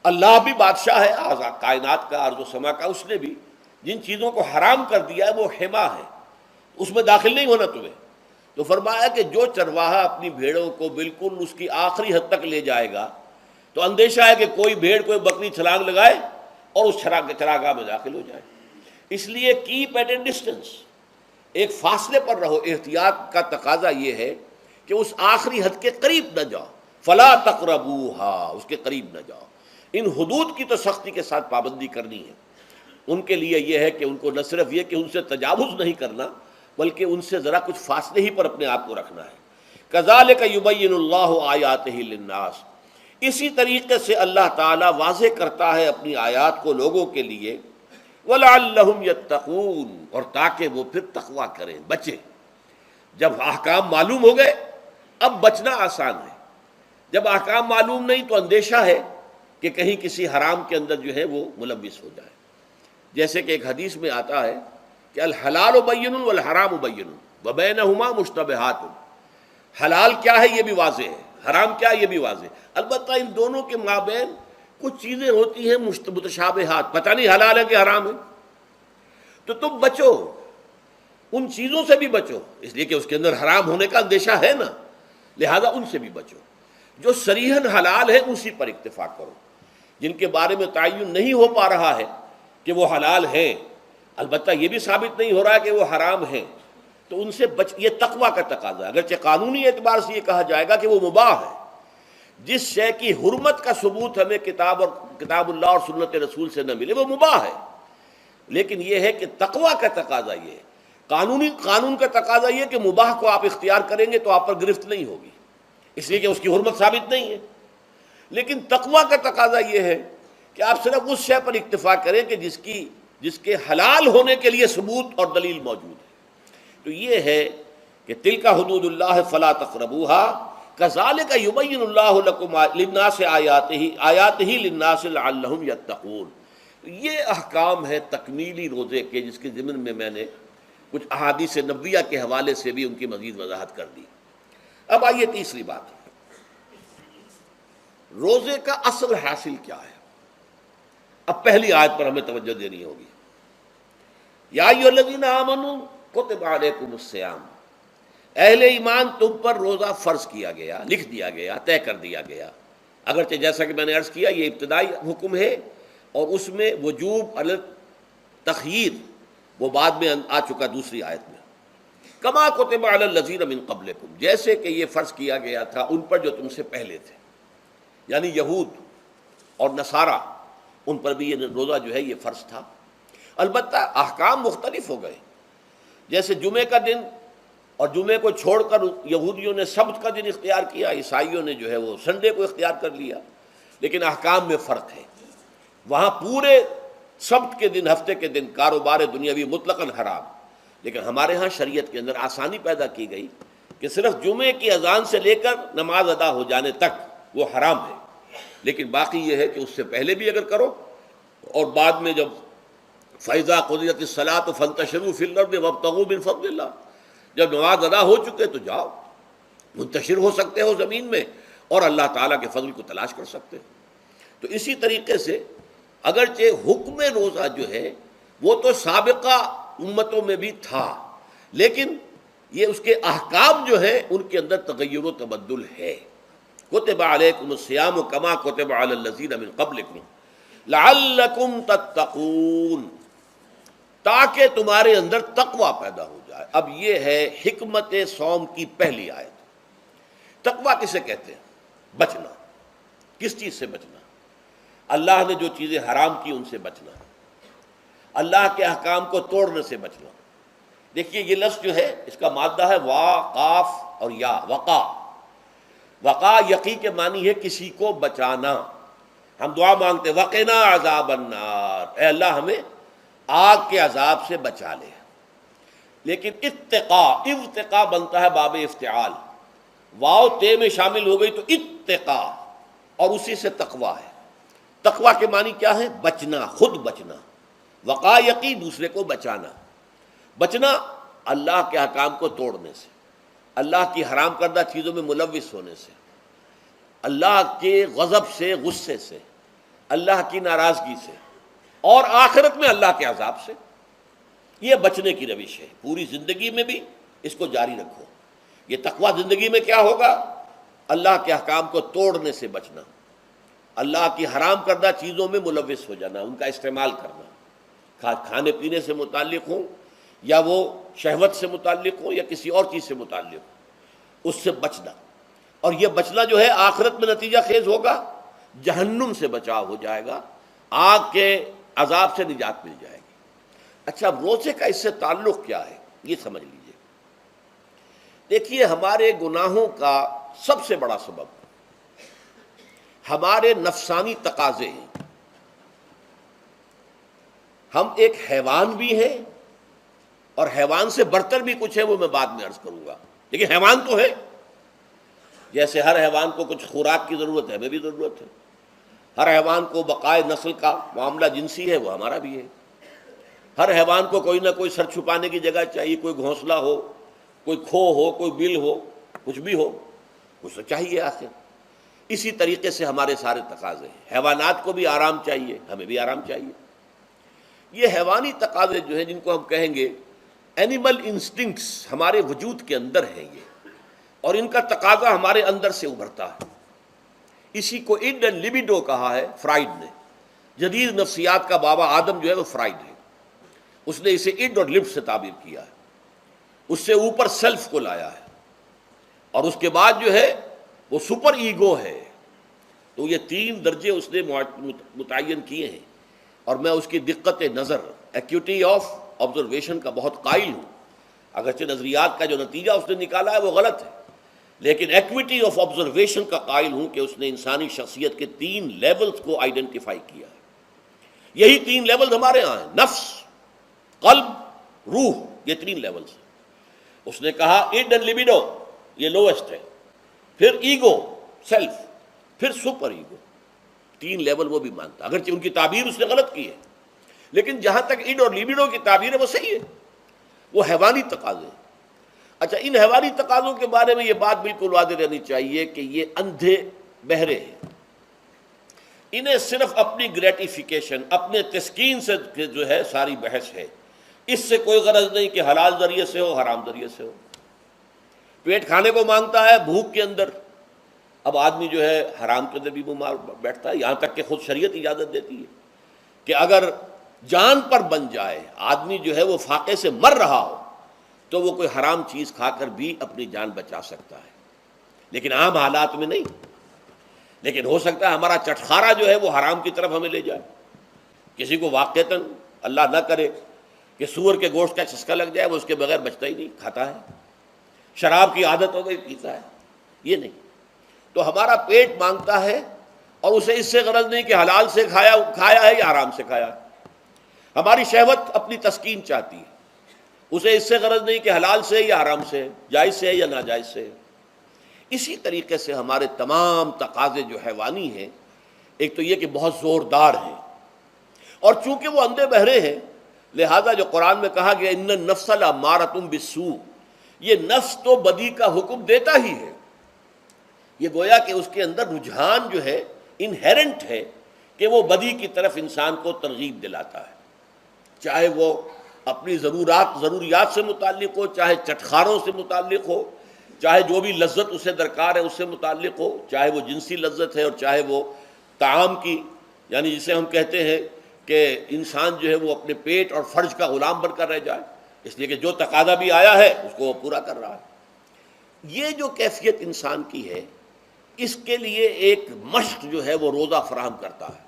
اللہ بھی بادشاہ ہے کائنات کا، ارض و سما کا، اس نے بھی جن چیزوں کو حرام کر دیا ہے وہ حما ہے، اس میں داخل نہیں ہونا تمہیں۔ تو فرمایا کہ جو چرواہا اپنی بھیڑوں کو بالکل اس کی آخری حد تک لے جائے گا تو اندیشہ ہے کہ کوئی بھیڑ کوئی بکری چھلانگ لگائے اور اس چراگاہ میں داخل ہو جائے۔ اس لیے کیپ ایٹ اے ڈسٹینس، ایک فاصلے پر رہو۔ احتیاط کا تقاضا یہ ہے کہ اس آخری حد کے قریب نہ جاؤ، فلا تقربوہا، اس کے قریب نہ جاؤ۔ ان حدود کی تو سختی کے ساتھ پابندی کرنی ہے۔ ان کے لیے یہ ہے کہ ان کو نہ صرف یہ کہ ان سے تجاوز نہیں کرنا، بلکہ ان سے ذرا کچھ فاصلے ہی پر اپنے آپ کو رکھنا ہے۔ کذالک یبین اللہ آیاتہ للناس، اسی طریقے سے اللہ تعالیٰ واضح کرتا ہے اپنی آیات کو لوگوں کے لیے، وَلَعَلَّهُمْ يَتَّقُونَ، اور تاکہ وہ پھر تقویٰ کریں، بچیں۔ جب احکام معلوم ہو گئے اب بچنا آسان ہے، جب احکام معلوم نہیں تو اندیشہ ہے کہ کہیں کسی حرام کے اندر جو ہے وہ ملوث ہو جائے۔ جیسے کہ ایک حدیث میں آتا ہے کہ الحلال بین والحرام بین وبینہما مشتبہات، حلال کیا ہے یہ بھی واضح ہے، حرام کیا ہے یہ بھی واضح ہے، البتہ ان دونوں کے مابین کچھ چیزیں ہوتی ہیں متشابہات، پتہ نہیں حلال ہے کہ حرام ہے، تو تم بچو، ان چیزوں سے بھی بچو، اس لیے کہ اس کے اندر حرام ہونے کا اندیشہ ہے نا، لہذا ان سے بھی بچو۔ جو صریحاً حلال ہے اسی پر اتفاق کرو، جن کے بارے میں تعین نہیں ہو پا رہا ہے کہ وہ حلال ہیں، البتہ یہ بھی ثابت نہیں ہو رہا ہے کہ وہ حرام ہیں، تو ان سے یہ تقویٰ کا تقاضا ہے۔ اگرچہ قانونی اعتبار سے یہ کہا جائے گا کہ وہ مباح ہے، جس شے کی حرمت کا ثبوت ہمیں کتاب اللہ اور سنت رسول سے نہ ملے وہ مباح ہے، لیکن یہ ہے کہ تقویٰ کا تقاضا یہ ہے، قانون کا تقاضا یہ کہ مباح کو آپ اختیار کریں گے تو آپ پر گرفت نہیں ہوگی، اس لیے کہ اس کی حرمت ثابت نہیں ہے، لیکن تقویٰ کا تقاضا یہ ہے کہ آپ صرف اس شے پر اکتفا کریں کہ جس کے حلال ہونے کے لیے ثبوت اور دلیل موجود ہے۔ تو یہ ہے کہ تلک حدود اللہ فلا تقربوها کذالک یبین اللہ لکم للناس آیاتہ للناس لعلہم یتقون۔ یہ احکام ہے تکمیلی روزے کے، جس کے ضمن میں میں نے کچھ احادیث نبویہ کے حوالے سے بھی ان کی مزید وضاحت کر دی۔ اب آئیے تیسری بات، روزے کا اصل حاصل کیا ہے۔ اب پہلی آیت پر ہمیں توجہ دینی ہوگی، یا ایھا الذین آمنوا کتب علیکم الصیام، اہل ایمان تم پر روزہ فرض کیا گیا، لکھ دیا گیا، طے کر دیا گیا، اگرچہ جیسا کہ میں نے عرض کیا یہ ابتدائی حکم ہے اور اس میں وجوب علی تخییر وہ بعد میں آ چکا دوسری آیت میں، کما کتب علی الذین من قبلکم، جیسے کہ یہ فرض کیا گیا تھا ان پر جو تم سے پہلے تھے، یعنی یہود اور نصارہ، ان پر بھی یہ روزہ جو ہے یہ فرض تھا۔ البتہ احکام مختلف ہو گئے، جیسے جمعے کا دن اور جمعے کو چھوڑ کر یہودیوں نے سبت کا دن اختیار کیا، عیسائیوں نے جو ہے وہ سنڈے کو اختیار کر لیا، لیکن احکام میں فرق ہے۔ وہاں پورے سبت کے دن، ہفتے کے دن کاروبار دنیاوی مطلقاً حرام. لیکن ہمارے ہاں شریعت کے اندر آسانی پیدا کی گئی کہ صرف جمعے کی اذان سے لے کر نماز ادا ہو جانے تک وہ حرام ہے. لیکن باقی یہ ہے کہ اس سے پہلے بھی اگر کرو، اور بعد میں جب فَإِذَا قُضِيَتِ الصَّلَاةُ فَانتَشِرُوا فِي الْأَرْضِ وَابْتَغُوا مِن فَضْلِ اللَّهِ، جب نماز ادا ہو چکے تو جاؤ، منتشر ہو سکتے ہو زمین میں اور اللہ تعالیٰ کے فضل کو تلاش کر سکتے ہو. تو اسی طریقے سے اگرچہ حکم روزہ جو ہے وہ تو سابقہ امتوں میں بھی تھا، لیکن یہ اس کے احکام جو ہے ان کے اندر تغیر و تبدل ہے. کتب علیکم الصیام کما کتب علی الذین من قبلکم لعلکم تتقون، تاکہ تمہارے اندر تقوی پیدا ہو جائے. اب یہ ہے حکمت صوم کی پہلی آیت. تقوی کسے کہتے ہیں؟ بچنا. کس چیز سے بچنا؟ اللہ نے جو چیزیں حرام کی ان سے بچنا، اللہ کے احکام کو توڑنے سے بچنا. دیکھیے یہ لفظ جو ہے اس کا مادہ ہے وا، قاف اور یا، وقا. وقا یقی کے معنی ہے کسی کو بچانا. ہم دعا مانگتے وقنا عذاب النار، اے اللہ ہمیں آگ کے عذاب سے بچا لے. لیکن اتقا بنتا ہے باب افتعال، واو تے میں شامل ہو گئی تو اتقا، اور اسی سے تقوی ہے. تقوی کے معنی کیا ہے؟ بچنا، خود بچنا. وقا یقی دوسرے کو بچانا. بچنا اللہ کے احکام کو توڑنے سے، اللہ کی حرام کردہ چیزوں میں ملوث ہونے سے، اللہ کے غضب سے، غصے سے، اللہ کی ناراضگی سے، اور آخرت میں اللہ کے عذاب سے. یہ بچنے کی روش ہے. پوری زندگی میں بھی اس کو جاری رکھو. یہ تقوی زندگی میں کیا ہوگا؟ اللہ کے احکام کو توڑنے سے بچنا، اللہ کی حرام کردہ چیزوں میں ملوث ہو جانا، ان کا استعمال کرنا، کھانے پینے سے متعلق ہوں یا وہ شہوت سے متعلق ہوں یا کسی اور چیز سے متعلق ہوں، اس سے بچنا. اور یہ بچنا جو ہے آخرت میں نتیجہ خیز ہوگا، جہنم سے بچاؤ ہو جائے گا، آگ کے عذاب سے نجات مل جائے گی. اچھا روزے کا اس سے تعلق کیا ہے یہ سمجھ لیجئے. دیکھیے ہمارے گناہوں کا سب سے بڑا سبب ہمارے نفسانی تقاضے ہیں. ہم ایک حیوان بھی ہیں اور حیوان سے برتر بھی کچھ ہے، وہ میں بعد میں عرض کروں گا، لیکن حیوان تو ہے. جیسے ہر حیوان کو کچھ خوراک کی ضرورت ہے، ہمیں بھی ضرورت ہے. ہر حیوان کو بقائے نسل کا معاملہ جنسی ہے، وہ ہمارا بھی ہے. ہر حیوان کو کوئی نہ کوئی سر چھپانے کی جگہ چاہیے، کوئی گھونسلہ ہو، کوئی کھو ہو، کوئی بل ہو، کچھ بھی ہو، کچھ تو چاہیے آخر. اسی طریقے سے ہمارے سارے تقاضے ہیں. حیوانات کو بھی آرام چاہیے، ہمیں بھی آرام چاہیے. یہ حیوانی تقاضے جو ہیں جن کو ہم کہیں گے اینیمل انسٹنکٹس، ہمارے وجود کے اندر ہیں یہ، اور ان کا تقاضا ہمارے اندر سے ابھرتا ہے. اسی کو اڈ اینڈ لیبیڈو کہا ہے فرائڈ نے. جدید نفسیات کا بابا آدم جو ہے وہ فرائڈ ہے. اس نے اسے اڈ اور لب سے تعبیر کیا ہے، اس سے اوپر سیلف کو لایا ہے، اور اس کے بعد جو ہے وہ سپر ایگو ہے. تو یہ 3 درجے اس نے متعین کیے ہیں، اور میں اس کی دقت نظر، ایکیوٹی آف آبزرویشن کا بہت قائل ہوں. اگرچہ نظریات کا جو نتیجہ اس نے نکالا ہے وہ غلط ہے، لیکن ایکویٹی آف آبزرویشن کا قائل ہوں کہ اس نے انسانی شخصیت کے 3 لیولز کو آئیڈینٹیفائی کیا ہے. یہی 3 لیولز ہمارے ہاں ہیں، نفس، قلب، روح، یہ 3 لیولز ہیں. اس نے کہا اڈ اینڈ لیبیڈو یہ لوسٹ ہے، پھر ایگو، سیلف، پھر سپر ایگو. 3 لیول وہ بھی مانتا، اگرچہ ان کی تعبیر اس نے غلط کی ہے، لیکن جہاں تک اڈ اور لیبیڈو کی تعبیر ہے وہ صحیح ہے. وہ حیوانی تقاضے. اچھا ان حیوانی تقاضوں کے بارے میں یہ بات بالکل واضح رہنی چاہیے کہ یہ اندھے بہرے ہیں. انہیں صرف اپنی گریٹیفیکیشن، اپنے تسکین سے جو ہے ساری بحث ہے. اس سے کوئی غرض نہیں کہ حلال ذریعے سے ہو، حرام ذریعے سے ہو. پیٹ کھانے کو مانگتا ہے بھوک کے اندر. اب آدمی جو ہے حرام کے اندر بھی بیمار بیٹھتا ہے، یہاں تک کہ خود شریعت اجازت دیتی ہے کہ اگر جان پر بن جائے آدمی جو ہے وہ فاقے سے مر رہا ہو تو وہ کوئی حرام چیز کھا کر بھی اپنی جان بچا سکتا ہے، لیکن عام حالات میں نہیں. لیکن ہو سکتا ہے ہمارا چٹخارا جو ہے وہ حرام کی طرف ہمیں لے جائے. کسی کو واقعتاً اللہ نہ کرے کہ سور کے گوشت کا چسکا لگ جائے، وہ اس کے بغیر بچتا ہی نہیں، کھاتا ہے. شراب کی عادت ہو گئی، پیتا ہے. یہ نہیں. تو ہمارا پیٹ مانگتا ہے، اور اسے اس سے غرض نہیں کہ حلال سے کھایا ہے یا حرام سے کھایا. ہماری شہوت اپنی تسکین چاہتی ہے، اسے اس سے غرض نہیں کہ حلال سے یا حرام سے، جائز سے یا ناجائز سے۔ اسی طریقے سے ہمارے تمام تقاضے جو حیوانی ہیں، ایک تو یہ کہ بہت زوردار ہیں، اور چونکہ وہ اندھے بہرے ہیں، لہذا جو قرآن میں کہا گیا ان النفس لامارۃ بالسوء، یہ نفس تو بدی کا حکم دیتا ہی ہے، یہ گویا کہ اس کے اندر رجحان جو ہے انہیرنٹ ہے کہ وہ بدی کی طرف انسان کو ترغیب دلاتا ہے، چاہے وہ اپنی ضروریات سے متعلق ہو، چاہے چٹخاروں سے متعلق ہو، چاہے جو بھی لذت اسے درکار ہے اس سے متعلق ہو، چاہے وہ جنسی لذت ہے اور چاہے وہ طعام کی، یعنی جسے ہم کہتے ہیں کہ انسان جو ہے وہ اپنے پیٹ اور فرج کا غلام بن کر رہ جائے، اس لیے کہ جو تقاضا بھی آیا ہے اس کو وہ پورا کر رہا ہے۔ یہ جو کیفیت انسان کی ہے، اس کے لیے ایک مشق جو ہے وہ روزہ فراہم کرتا ہے۔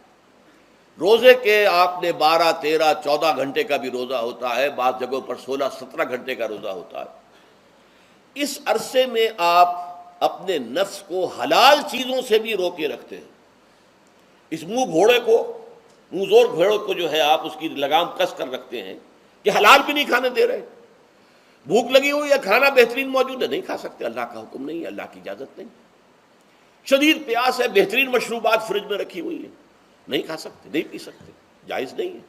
روزے کے آپ نے 12، 13، 14 گھنٹے کا بھی روزہ ہوتا ہے، بعض جگہوں پر 16، 17 گھنٹے کا روزہ ہوتا ہے۔ اس عرصے میں آپ اپنے نفس کو حلال چیزوں سے بھی روکے رکھتے ہیں۔ اس منہ زور گھوڑے کو جو ہے آپ اس کی لگام کس کر رکھتے ہیں کہ حلال بھی نہیں کھانے دے رہے، بھوک لگی ہوئی ہے، کھانا بہترین موجود ہے، نہیں کھا سکتے، اللہ کا حکم نہیں ہے، اللہ کی اجازت نہیں۔ شدید پیاس ہے، بہترین مشروبات فریج میں رکھی ہوئی ہے، نہیں کھا سکتے، نہیں پی سکتے، جائز نہیں ہے،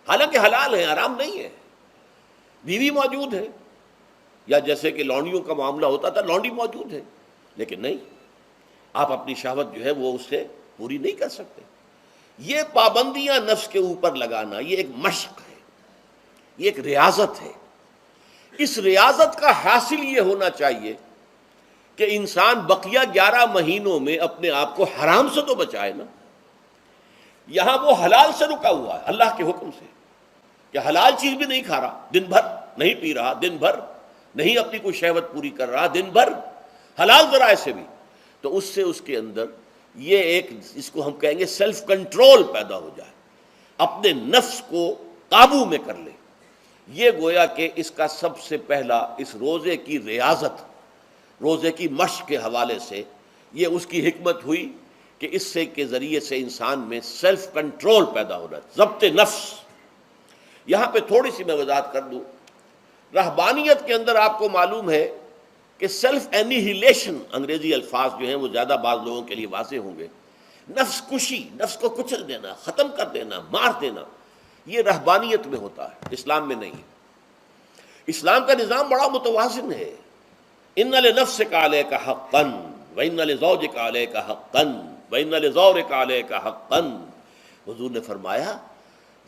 حالانکہ حلال ہے، حرام نہیں ہے۔ بیوی موجود ہے، یا جیسے کہ لونڈیوں کا معاملہ ہوتا تھا، لونڈی موجود ہے، لیکن نہیں، آپ اپنی شہوت جو ہے وہ اس سے پوری نہیں کر سکتے۔ یہ پابندیاں نفس کے اوپر لگانا، یہ ایک مشق ہے، یہ ایک ریاضت ہے۔ اس ریاضت کا حاصل یہ ہونا چاہیے کہ انسان بقیہ 11 مہینوں میں اپنے آپ کو حرام سے تو بچائے نا۔ یہاں وہ حلال سے رکا ہوا ہے اللہ کے حکم سے، کہ حلال چیز بھی نہیں کھا رہا، دن بھر نہیں پی رہا، دن بھر نہیں اپنی کوئی شہوت پوری کر رہا، دن بھر حلال ذرائع سے بھی، تو اس سے اس کے اندر یہ ایک، اس کو ہم کہیں گے سیلف کنٹرول پیدا ہو جائے، اپنے نفس کو قابو میں کر لے۔ یہ گویا کہ اس کا سب سے پہلا، اس روزے کی ریاضت، روزے کی مشق کے حوالے سے یہ اس کی حکمت ہوئی کہ اس سے کے ذریعے سے انسان میں سیلف کنٹرول پیدا ہو رہا ہے، ضبط نفس۔ یہاں پہ تھوڑی سی میں وضاحت کر دوں، رہبانیت کے اندر آپ کو معلوم ہے کہ سیلف اینیہیلیشن، انگریزی الفاظ جو ہیں وہ زیادہ بعض لوگوں کے لیے واضح ہوں گے، نفس کشی، نفس کو کچل دینا، ختم کر دینا، مار دینا، یہ رہبانیت میں ہوتا ہے، اسلام میں نہیں ہے۔ اسلام کا نظام بڑا متوازن ہے۔ ان لنفسک علیک حقا وان لزوجک علیک حقا وان لزورک علیک حقا۔ حضور نے فرمایا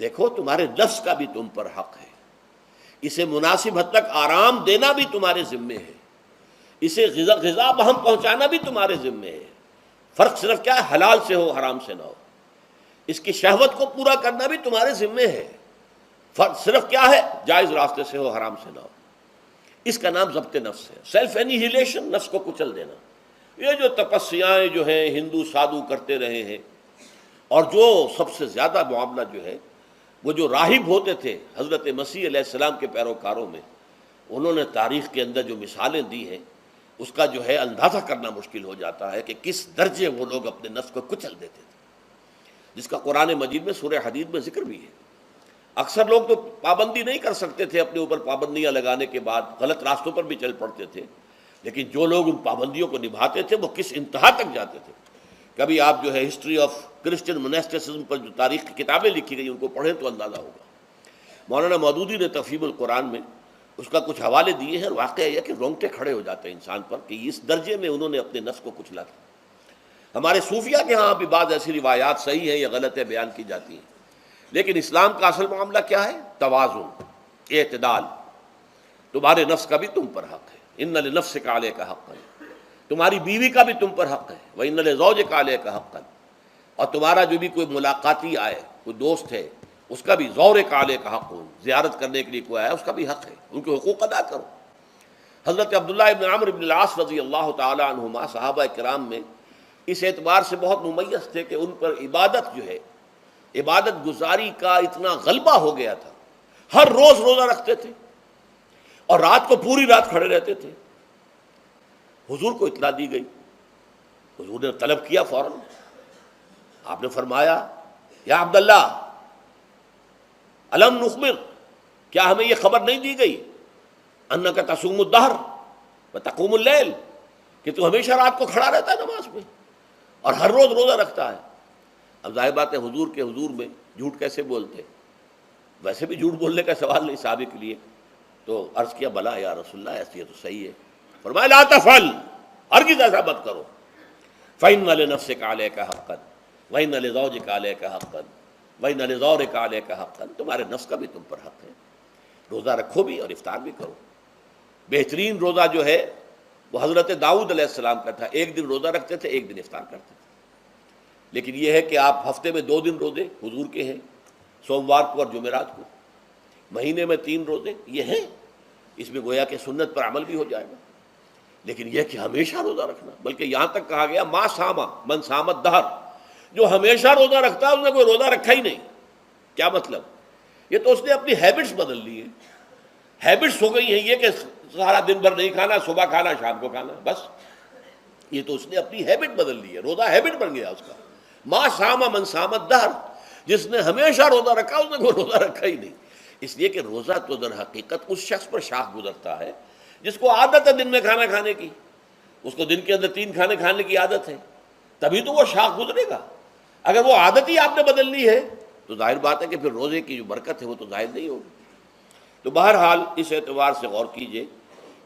دیکھو تمہارے نفس کا بھی تم پر حق ہے، اسے مناسب حد تک آرام دینا بھی تمہارے ذمے ہے، اسے غذا بہم پہنچانا بھی تمہارے ذمے ہے۔ فرق صرف کیا ہے، حلال سے ہو، حرام سے نہ ہو۔ اس کی شہوت کو پورا کرنا بھی تمہارے ذمے ہے، فرق صرف کیا ہے، جائز راستے سے ہو، حرام سے نہ ہو۔ اس کا نام ضبط نفس ہے، سیلف اینیہیلیشن، نفس کو کچل دینا۔ یہ جو تپسیاں جو ہیں ہندو سادھو کرتے رہے ہیں، اور جو سب سے زیادہ معاملہ جو ہے وہ جو راہب ہوتے تھے حضرت مسیح علیہ السلام کے پیروکاروں میں، انہوں نے تاریخ کے اندر جو مثالیں دی ہیں، اس کا جو ہے اندازہ کرنا مشکل ہو جاتا ہے کہ کس درجے وہ لوگ اپنے نفس کو کچل دیتے تھے، جس کا قرآن مجید میں سورہ حدید میں ذکر بھی ہے۔ اکثر لوگ تو پابندی نہیں کر سکتے تھے، اپنے اوپر پابندیاں لگانے کے بعد غلط راستوں پر بھی چل پڑتے تھے، لیکن جو لوگ ان پابندیوں کو نبھاتے تھے وہ کس انتہا تک جاتے تھے۔ کبھی آپ جو ہے ہسٹری آف کرسچن مناسٹسزم پر جو تاریخ کی کتابیں لکھی گئی ان کو پڑھیں تو اندازہ ہوگا۔ مولانا مودودی نے تفہیم القرآن میں اس کا کچھ حوالے دیے ہیں، اور واقعہ یہ کہ رونگٹے کھڑے ہو جاتے ہیں انسان پر کہ اس درجے میں انہوں نے اپنے نفس کو کچلا تھا۔ ہمارے صوفیہ کے ہاں بھی بعض ایسی روایات صحیح ہیں یا غلط ہے بیان کی جاتی ہیں، لیکن اسلام کا اصل معاملہ کیا ہے، توازن، اعتدال۔ تمہارے نفس کا بھی تم پر حق ہے، ان لنفسک علیک حقا، تمہاری بیوی کا بھی تم پر حق ہے، وَإِنَّ لِزَوْجِكَ عَلَيْكَ حَقًّا، اور تمہارا جو بھی کوئی ملاقاتی آئے، کوئی دوست ہے، اس کا بھی زورک علیک حق، زیارت کرنے کے لیے کوئی آیا اس کا بھی حق ہے، ان کے حقوق ادا کرو۔ حضرت عبداللہ ابن عمرو بن العاص رضی اللہ تعالی عنہما صحابہ کرام میں اس اعتبار سے بہت ممیز تھے کہ ان پر عبادت جو ہے، عبادت گزاری کا اتنا غلبہ ہو گیا تھا، ہر روز روزہ رکھتے تھے اور رات کو پوری رات کھڑے رہتے تھے۔ حضور کو اطلاع دی گئی، حضور نے طلب کیا فوراً، آپ نے فرمایا یا عبداللہ الم نخبر، کیا ہمیں یہ خبر نہیں دی گئی انک تصوم الدہر وتقوم اللیل، کہ تو ہمیشہ رات کو کھڑا رہتا ہے نماز میں اور ہر روز روزہ رکھتا ہے۔ اب ظاہر بات ہے حضور کے حضور میں جھوٹ کیسے بولتے، ویسے بھی جھوٹ بولنے کا سوال نہیں صحابہ کے لیے، تو عرض کیا بلا یا رسول اللہ ایسی ہے تو صحیح ہے، فرمایا لا تفعل، ہرگز ایسا مت کرو، فإن لنفسك عليك حقا وإن لزوجك عليك حقا وإن لزورك عليك حقا، تمہارے نفس کا بھی تم پر حق ہے، روزہ رکھو بھی اور افطار بھی کرو۔ بہترین روزہ جو ہے وہ حضرت داؤد علیہ السلام کا تھا، ایک دن روزہ رکھتے تھے، ایک دن افطار کرتے تھے۔ لیکن یہ ہے کہ آپ ہفتے میں 2 دن روزے حضور کے ہیں، سوموار کو اور جمعرات کو، مہینے میں 3 روزے یہ ہیں، اس میں گویا کہ سنت پر عمل بھی ہو جائے گا۔ لیکن یہ کہ ہمیشہ روزہ رکھنا، بلکہ یہاں تک کہا گیا ما ساما من سام الدہر، جو ہمیشہ روزہ رکھتا ہے اس نے کوئی روزہ رکھا ہی نہیں۔ کیا مطلب؟ یہ تو اس نے اپنی ہیبٹس بدل لی ہیں، ہیبٹس ہو گئی ہیں یہ کہ سارا دن بھر نہیں کھانا، صبح کھانا شام کو کھانا، بس یہ تو اس نے اپنی ہیبٹ بدل لی ہے، روزہ ہیبٹ بن گیا اس کا۔ ما ساما من سام الدہر، جس نے ہمیشہ روزہ رکھا اس نے کوئی روزہ رکھا ہی نہیں، اس لیے کہ روزہ تو در حقیقت اس شخص پر شاخ گزرتا ہے جس کو عادت ہے دن میں کھانا کھانے کی، اس کو دن کے اندر 3 کھانے کھانے کی عادت ہے، تبھی تو وہ شاخ گزرے گا۔ اگر وہ عادت ہی آپ نے بدل لی ہے تو ظاہر بات ہے کہ پھر روزے کی جو برکت ہے وہ تو ظاہر نہیں ہوگی۔ تو بہرحال اس اعتبار سے غور کیجئے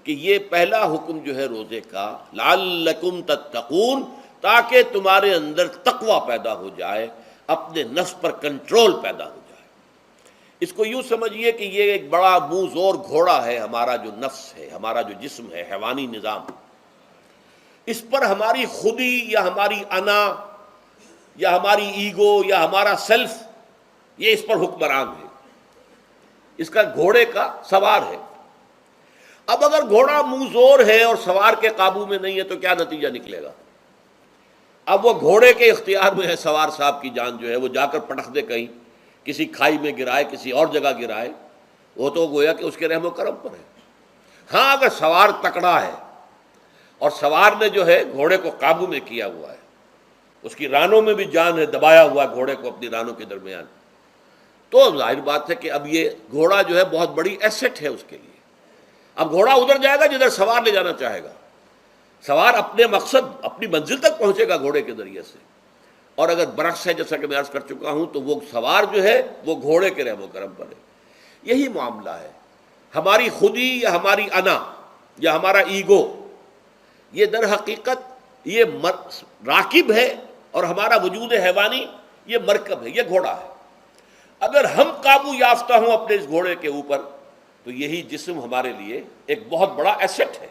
کہ یہ پہلا حکم جو ہے روزے کا، لعلکم تتقون، تاکہ تمہارے اندر تقوی پیدا ہو جائے، اپنے نفس پر کنٹرول پیدا ہو جائے۔ اس کو یوں سمجھیے کہ یہ ایک بڑا منہ زور گھوڑا ہے، ہمارا جو نفس ہے، ہمارا جو جسم ہے، حیوانی نظام، اس پر ہماری خودی یا ہماری انا یا ہماری ایگو یا ہمارا سیلف، یہ اس پر حکمران ہے، اس کا گھوڑے کا سوار ہے۔ اب اگر گھوڑا منہ زور ہے اور سوار کے قابو میں نہیں ہے تو کیا نتیجہ نکلے گا؟ اب وہ گھوڑے کے اختیار میں ہے، سوار صاحب کی جان جو ہے وہ جا کر پٹخ دے کہیں، کسی کھائی میں گرائے، کسی اور جگہ گرائے، وہ تو گویا کہ اس کے رحم و کرم پر ہے۔ ہاں اگر سوار تکڑا ہے اور سوار نے جو ہے گھوڑے کو قابو میں کیا ہوا ہے، اس کی رانوں میں بھی جان ہے، دبایا ہوا ہے گھوڑے کو اپنی رانوں کے درمیان، تو ظاہر بات ہے کہ اب یہ گھوڑا جو ہے بہت بڑی ایسٹ ہے اس کے لیے۔ اب گھوڑا ادھر جائے گا جدھر سوار لے جانا چاہے گا، سوار اپنے مقصد اپنی منزل تک پہنچے گا گھوڑے کے ذریعے سے، اور اگر برعکس ہے جیسا کہ میں عرض کر چکا ہوں تو وہ سوار جو ہے وہ گھوڑے کے رحم و کرم پر ہے۔ یہی معاملہ ہے، ہماری خودی یا ہماری انا یا ہمارا ایگو، یہ در حقیقت یہ راکب ہے، اور ہمارا وجود حیوانی یہ مرکب ہے، یہ گھوڑا ہے۔ اگر ہم قابو یافتہ ہوں اپنے اس گھوڑے کے اوپر تو یہی جسم ہمارے لیے ایک بہت بڑا ایسٹ ہے۔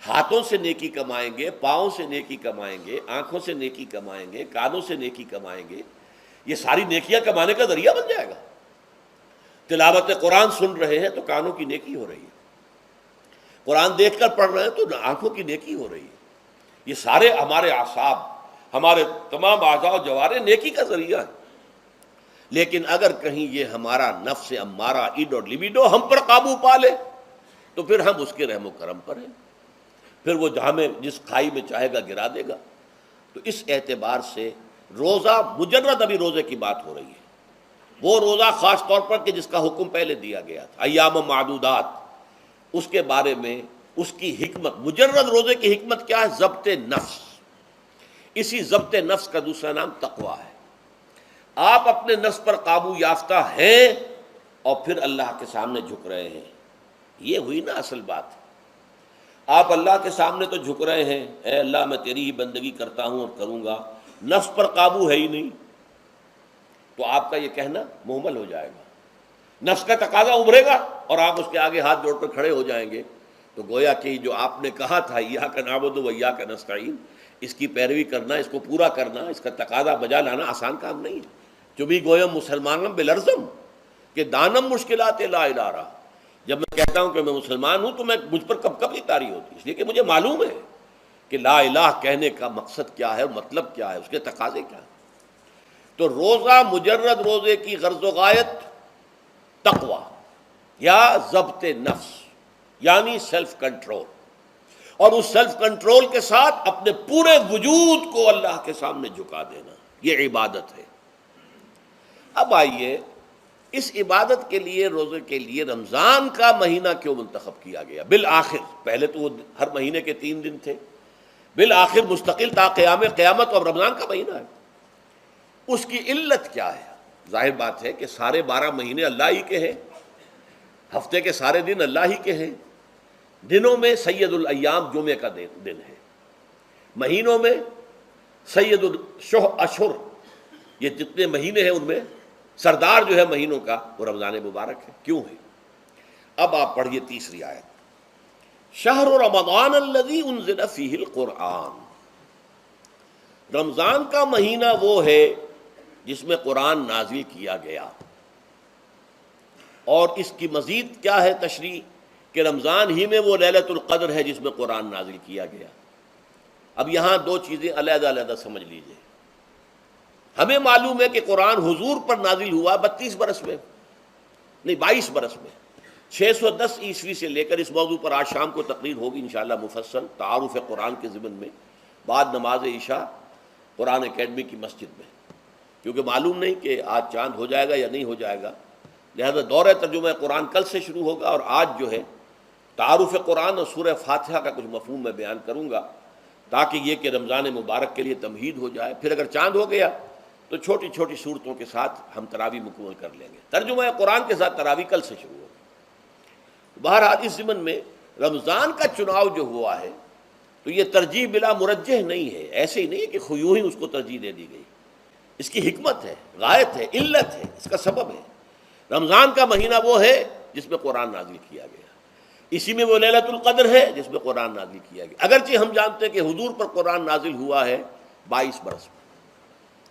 ہاتھوں سے نیکی کمائیں گے، پاؤں سے نیکی کمائیں گے، آنکھوں سے نیکی کمائیں گے، کانوں سے نیکی کمائیں گے، یہ ساری نیکیاں کمانے کا ذریعہ بن جائے گا۔ تلاوت قرآن سن رہے ہیں تو کانوں کی نیکی ہو رہی ہے، قرآن دیکھ کر پڑھ رہے ہیں تو آنکھوں کی نیکی ہو رہی ہے، یہ سارے ہمارے اعصاب، ہمارے تمام اعضاء و جوارح نیکی کا ذریعہ ہے۔ لیکن اگر کہیں یہ ہمارا نفس امارہ، ایڈ اور لیبیڈو ہم پر قابو پا لے تو پھر ہم اس کے رحم و کرم پر ہیں، پھر وہ ہمیں جس کھائی میں چاہے گا گرا دے گا۔ تو اس اعتبار سے روزہ مجرد ابھی روزے کی بات ہو رہی ہے، وہ روزہ خاص طور پر کہ جس کا حکم پہلے دیا گیا تھا ایام معدودات، اس کے بارے میں اس کی حکمت، مجرد روزے کی حکمت کیا ہے؟ ضبط نفس۔ اسی ضبط نفس کا دوسرا نام تقوی ہے۔ آپ اپنے نفس پر قابو یافتہ ہیں اور پھر اللہ کے سامنے جھک رہے ہیں، یہ ہوئی نا اصل بات۔ آپ اللہ کے سامنے تو جھک رہے ہیں، اے اللہ میں تیری ہی بندگی کرتا ہوں اور کروں گا، نفس پر قابو ہے ہی نہیں، تو آپ کا یہ کہنا محمل ہو جائے گا، نفس کا تقاضا ابھرے گا اور آپ اس کے آگے ہاتھ جوڑ کر کھڑے ہو جائیں گے، تو گویا کہ جو آپ نے کہا تھا ایاک نعبد و ایاک نستعین، اس کی پیروی کرنا، اس کو پورا کرنا، اس کا تقاضا بجا لانا آسان کام نہیں ہے۔ چبھی گویم مسلمانم بلرزم کہ دانم مشکلات لا الہ رہا، جب میں کہتا ہوں کہ میں مسلمان ہوں تو میں مجھ پر کب کب یہ طاری ہوتی، اس لیے کہ مجھے معلوم ہے کہ لا الہ کہنے کا مقصد کیا ہے اور مطلب کیا ہے، اس کے تقاضے کیا ہیں۔ تو روزہ مجرد روزے کی غرض و غایت تقوی یا ضبط نفس، یعنی سیلف کنٹرول، اور اس سیلف کنٹرول کے ساتھ اپنے پورے وجود کو اللہ کے سامنے جھکا دینا، یہ عبادت ہے۔ اب آئیے اس عبادت کے لیے، روزے کے لیے رمضان کا مہینہ کیوں منتخب کیا گیا بالآخر؟ پہلے تو وہ ہر مہینے کے 3 دن تھے، بالآخر مستقل تا قیام قیامت اور رمضان کا مہینہ ہے۔ اس کی علت کیا ہے؟ ظاہر بات ہے کہ سارے 12 مہینے اللہ ہی کے ہیں، ہفتے کے سارے دن اللہ ہی کے ہیں، دنوں میں سید الایام جمعے کا دن ہے، مہینوں میں سید الاشہر، یہ جتنے مہینے ہیں ان میں سردار جو ہے مہینوں کا وہ رمضان مبارک ہے۔ کیوں ہے؟ اب آپ پڑھیے تیسری آیت، شہر رمضان الذی انزل فیہ القرآن، رمضان کا مہینہ وہ ہے جس میں قرآن نازل کیا گیا۔ اور اس کی مزید کیا ہے تشریح کہ رمضان ہی میں وہ لیلۃ القدر ہے جس میں قرآن نازل کیا گیا۔ اب یہاں 2 چیزیں علیحدہ علیحدہ سمجھ لیجئے۔ ہمیں معلوم ہے کہ قرآن حضور پر نازل ہوا 32 برس میں، نہیں 22 برس میں، 610 عیسوی سے لے کر اس موضوع پر آج شام کو تقریر ہوگی انشاءاللہ مفصل تعارف قرآن کے ضمن میں، بعد نماز عشاء قرآن اکیڈمی کی مسجد میں، کیونکہ معلوم نہیں کہ آج چاند ہو جائے گا یا نہیں ہو جائے گا، لہذا دورہ ترجمہ قرآن کل سے شروع ہوگا، اور آج جو ہے تعارف قرآن اور سورہ فاتحہ کا کچھ مفہوم میں بیان کروں گا، تاکہ یہ کہ رمضان مبارک کے لیے تمہید ہو جائے۔ پھر اگر چاند ہو گیا تو چھوٹی چھوٹی صورتوں کے ساتھ ہم تراویح مکمل کر لیں گے، ترجمہ قرآن کے ساتھ تراویح کل سے شروع ہوگی۔ بہرحال اس ضمن میں رمضان کا چناؤ جو ہوا ہے تو یہ ترجیح بلا مرجح نہیں ہے، ایسے ہی نہیں ہے کہ یوں ہی اس کو ترجیح دے دی گئی، اس کی حکمت ہے، غایت ہے، علت ہے، اس کا سبب ہے۔ رمضان کا مہینہ وہ ہے جس میں قرآن نازل کیا گیا، اسی میں وہ لیلۃ القدر ہے جس میں قرآن نازل کیا گیا، اگرچہ ہم جانتے ہیں کہ حضور پر قرآن نازل ہوا ہے 22 برس میں،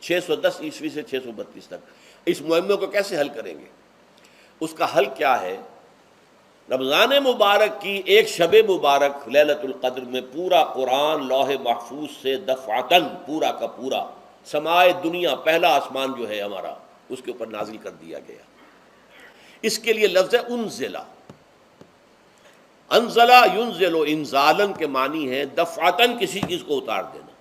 610 عیسوی سے 632 تک۔ اس معمے کو کیسے حل کریں گے؟ اس کا حل کیا ہے؟ رمضان مبارک کی ایک شب مبارک لیلۃ القدر میں پورا قرآن لوح محفوظ سے دفعتاً پورا کا پورا سمائے دنیا، پہلا آسمان جو ہے ہمارا، اس کے اوپر نازل کر دیا گیا۔ اس کے لیے لفظ انزلہ، انزلہ ینزل انزالن کے معنی ہے دفعتاً کسی چیز کو اتار دینا،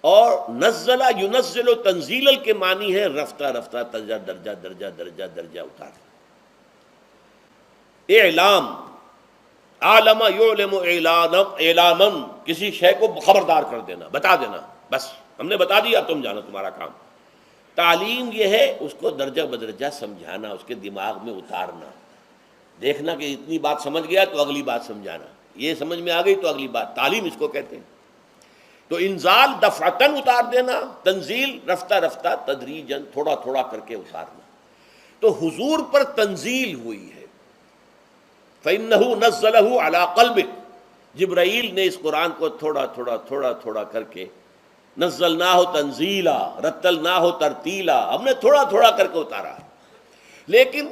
اور نزلہ ینزل تنزیلا کے معنی ہے رفتہ رفتہ درجہ درجہ درجہ درجہ درجہ اتارنا۔ اعلام، عالم یعلم اعلاما، کسی شے کو خبردار کر دینا، بتا دینا، بس ہم نے بتا دیا، تم جانو، تمہارا کام۔ تعلیم یہ ہے اس کو درجہ بدرجہ سمجھانا، اس کے دماغ میں اتارنا، دیکھنا کہ اتنی بات سمجھ گیا تو اگلی بات سمجھانا، یہ سمجھ میں آ گئی تو اگلی بات، تعلیم اس کو کہتے ہیں۔ تو انزال دفعتاً اتار دینا، تنزیل رفتہ رفتہ تدریجاً تھوڑا تھوڑا کر کے اتارنا۔ تو حضور پر تنزیل ہوئی ہے، فَإِنَّهُ نَزَّلَهُ عَلَىٰ قَلْبِكَ، جبرائیل نے اس قرآن کو تھوڑا تھوڑا تھوڑا تھوڑا کر کے نزلناہ تنزیلا، رتلناہ ترتیلا، ہم نے تھوڑا تھوڑا کر کے اتارا۔ لیکن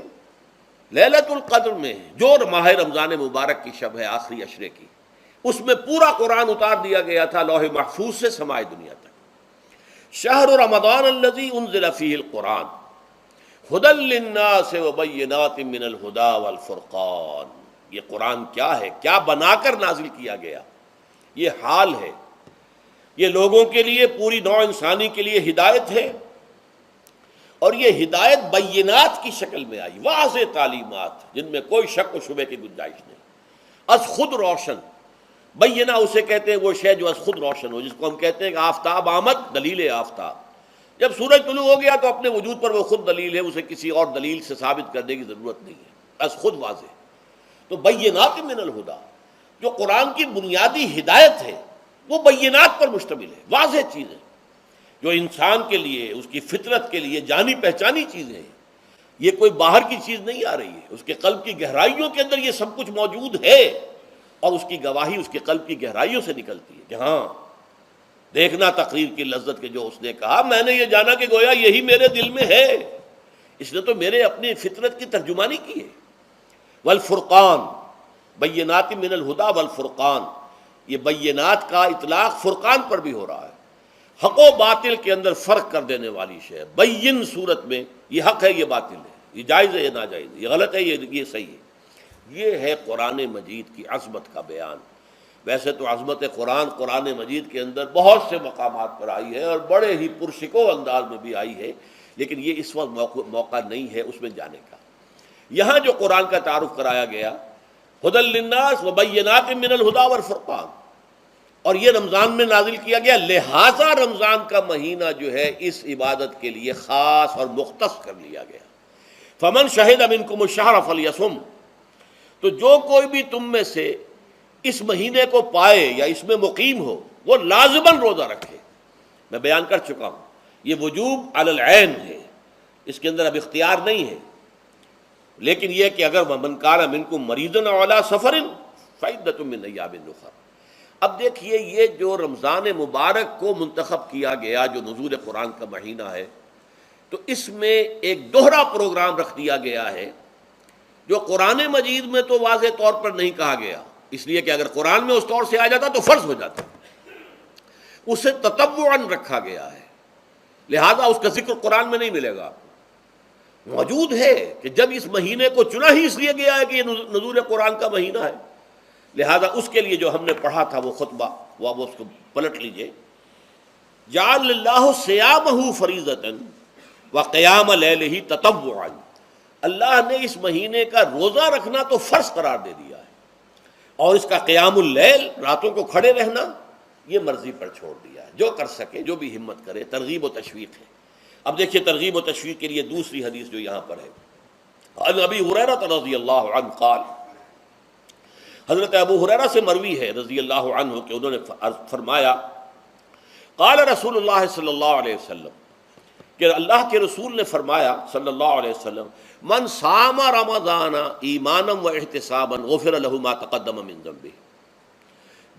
لیلۃ القدر میں جو ماہ رمضان مبارک کی شب ہے آخری عشرے کی، اس میں پورا قرآن اتار دیا گیا تھا لوح محفوظ سے سمائے دنیا تک۔ شہر رمضان الذی انزل فیہ القرآن ھدی للناس وبینات من الہدی والفرقان، یہ قرآن کیا ہے، کیا بنا کر نازل کیا گیا؟ یہ حال ہے، یہ لوگوں کے لیے، پوری نوع انسانی کے لیے ہدایت ہے، اور یہ ہدایت بینات کی شکل میں آئی، واضح تعلیمات جن میں کوئی شک و شبہ کی گنجائش نہیں، از خود روشن۔ بینہ اسے کہتے ہیں وہ شے جو از خود روشن ہو، جس کو ہم کہتے ہیں کہ آفتاب آمد، دلیل آفتاب، جب سورج طلوع ہو گیا تو اپنے وجود پر وہ خود دلیل ہے، اسے کسی اور دلیل سے ثابت کرنے کی ضرورت نہیں ہے، از خود واضح۔ تو بینات من الہدی، جو قرآن کی بنیادی ہدایت ہے وہ بینات پر مشتمل ہے، واضح چیزیں جو انسان کے لیے، اس کی فطرت کے لیے جانی پہچانی چیزیں ہیں، یہ کوئی باہر کی چیز نہیں آ رہی ہے، اس کے قلب کی گہرائیوں کے اندر یہ سب کچھ موجود ہے، اور اس کی گواہی اس کے قلب کی گہرائیوں سے نکلتی ہے کہ ہاں دیکھنا تقریر کی لذت کے جو اس نے کہا، میں نے یہ جانا کہ گویا یہی میرے دل میں ہے، اس نے تو میرے اپنی فطرت کی ترجمانی کی ہے۔ والفرقان، بینات من الہدی والفرقان، یہ بینات کا اطلاق فرقان پر بھی ہو رہا ہے، حق و باطل کے اندر فرق کر دینے والی شے۔ بین صورت میں یہ حق ہے، یہ باطل ہے، یہ جائز ہے، یہ ناجائز ہے، یہ غلط ہے، یہ صحیح ہے۔ یہ ہے قرآن مجید کی عظمت کا بیان۔ ویسے تو عظمت قرآن مجید کے اندر بہت سے مقامات پر آئی ہے، اور بڑے ہی پرشکو انداز میں بھی آئی ہے، لیکن یہ اس وقت موقع نہیں ہے اس میں جانے کا۔ یہاں جو قرآن کا تعارف کرایا گیا، ھدی للناس وبینات من الہدی والفرقان، اور یہ رمضان میں نازل کیا گیا، لہٰذا رمضان کا مہینہ جو ہے اس عبادت کے لیے خاص اور مختص کر لیا گیا۔ فمن شہد منکم الشہر فلیصم، تو جو کوئی بھی تم میں سے اس مہینے کو پائے یا اس میں مقیم ہو وہ لازماً روزہ رکھے۔ میں بیان کر چکا ہوں یہ وجوب علی العین ہے، اس کے اندر اب اختیار نہیں ہے، لیکن یہ کہ اگر من کان منکم مریضا او علی سفر فعدۃ من ایام اخر۔ اب دیکھیے یہ جو رمضان مبارک کو منتخب کیا گیا جو نزول قرآن کا مہینہ ہے، تو اس میں ایک دوہرا پروگرام رکھ دیا گیا ہے جو قرآن مجید میں تو واضح طور پر نہیں کہا گیا، اس لیے کہ اگر قرآن میں اس طور سے آ جاتا تو فرض ہو جاتا، اسے تطوعاً رکھا گیا ہے، لہذا اس کا ذکر قرآن میں نہیں ملے گا۔ موجود ہے کہ جب اس مہینے کو چنا ہی اس لیے گیا ہے کہ یہ نزول قرآن کا مہینہ ہے، لہذا اس کے لیے جو ہم نے پڑھا تھا وہ خطبہ وہ اس کو پلٹ لیجئے۔ جعل اللہ صیامہ فریضۃ وقیام لیلہ تطوعا، اللہ نے اس مہینے کا روزہ رکھنا تو فرض قرار دے دیا ہے، اور اس کا قیام اللیل، راتوں کو کھڑے رہنا، یہ مرضی پر چھوڑ دیا ہے، جو کر سکے، جو بھی ہمت کرے، ترغیب و تشویق ہے۔ اب دیکھیے ترغیب و تشویق کے لیے دوسری حدیث جو یہاں پر ہے، عن ابی ہریرہ رضی اللہ عنہ قال، حضرت ابو ہریرہ سے مروی ہے رضی اللہ عنہ کہ انہوں نے فرمایا، قال رسول اللہ صلی اللہ علیہ وسلم، کہ اللہ کے رسول نے فرمایا صلی اللہ علیہ وسلم، من صام رمضان ایمانا و احتسابا غفر له ما تقدم من ذنبہ،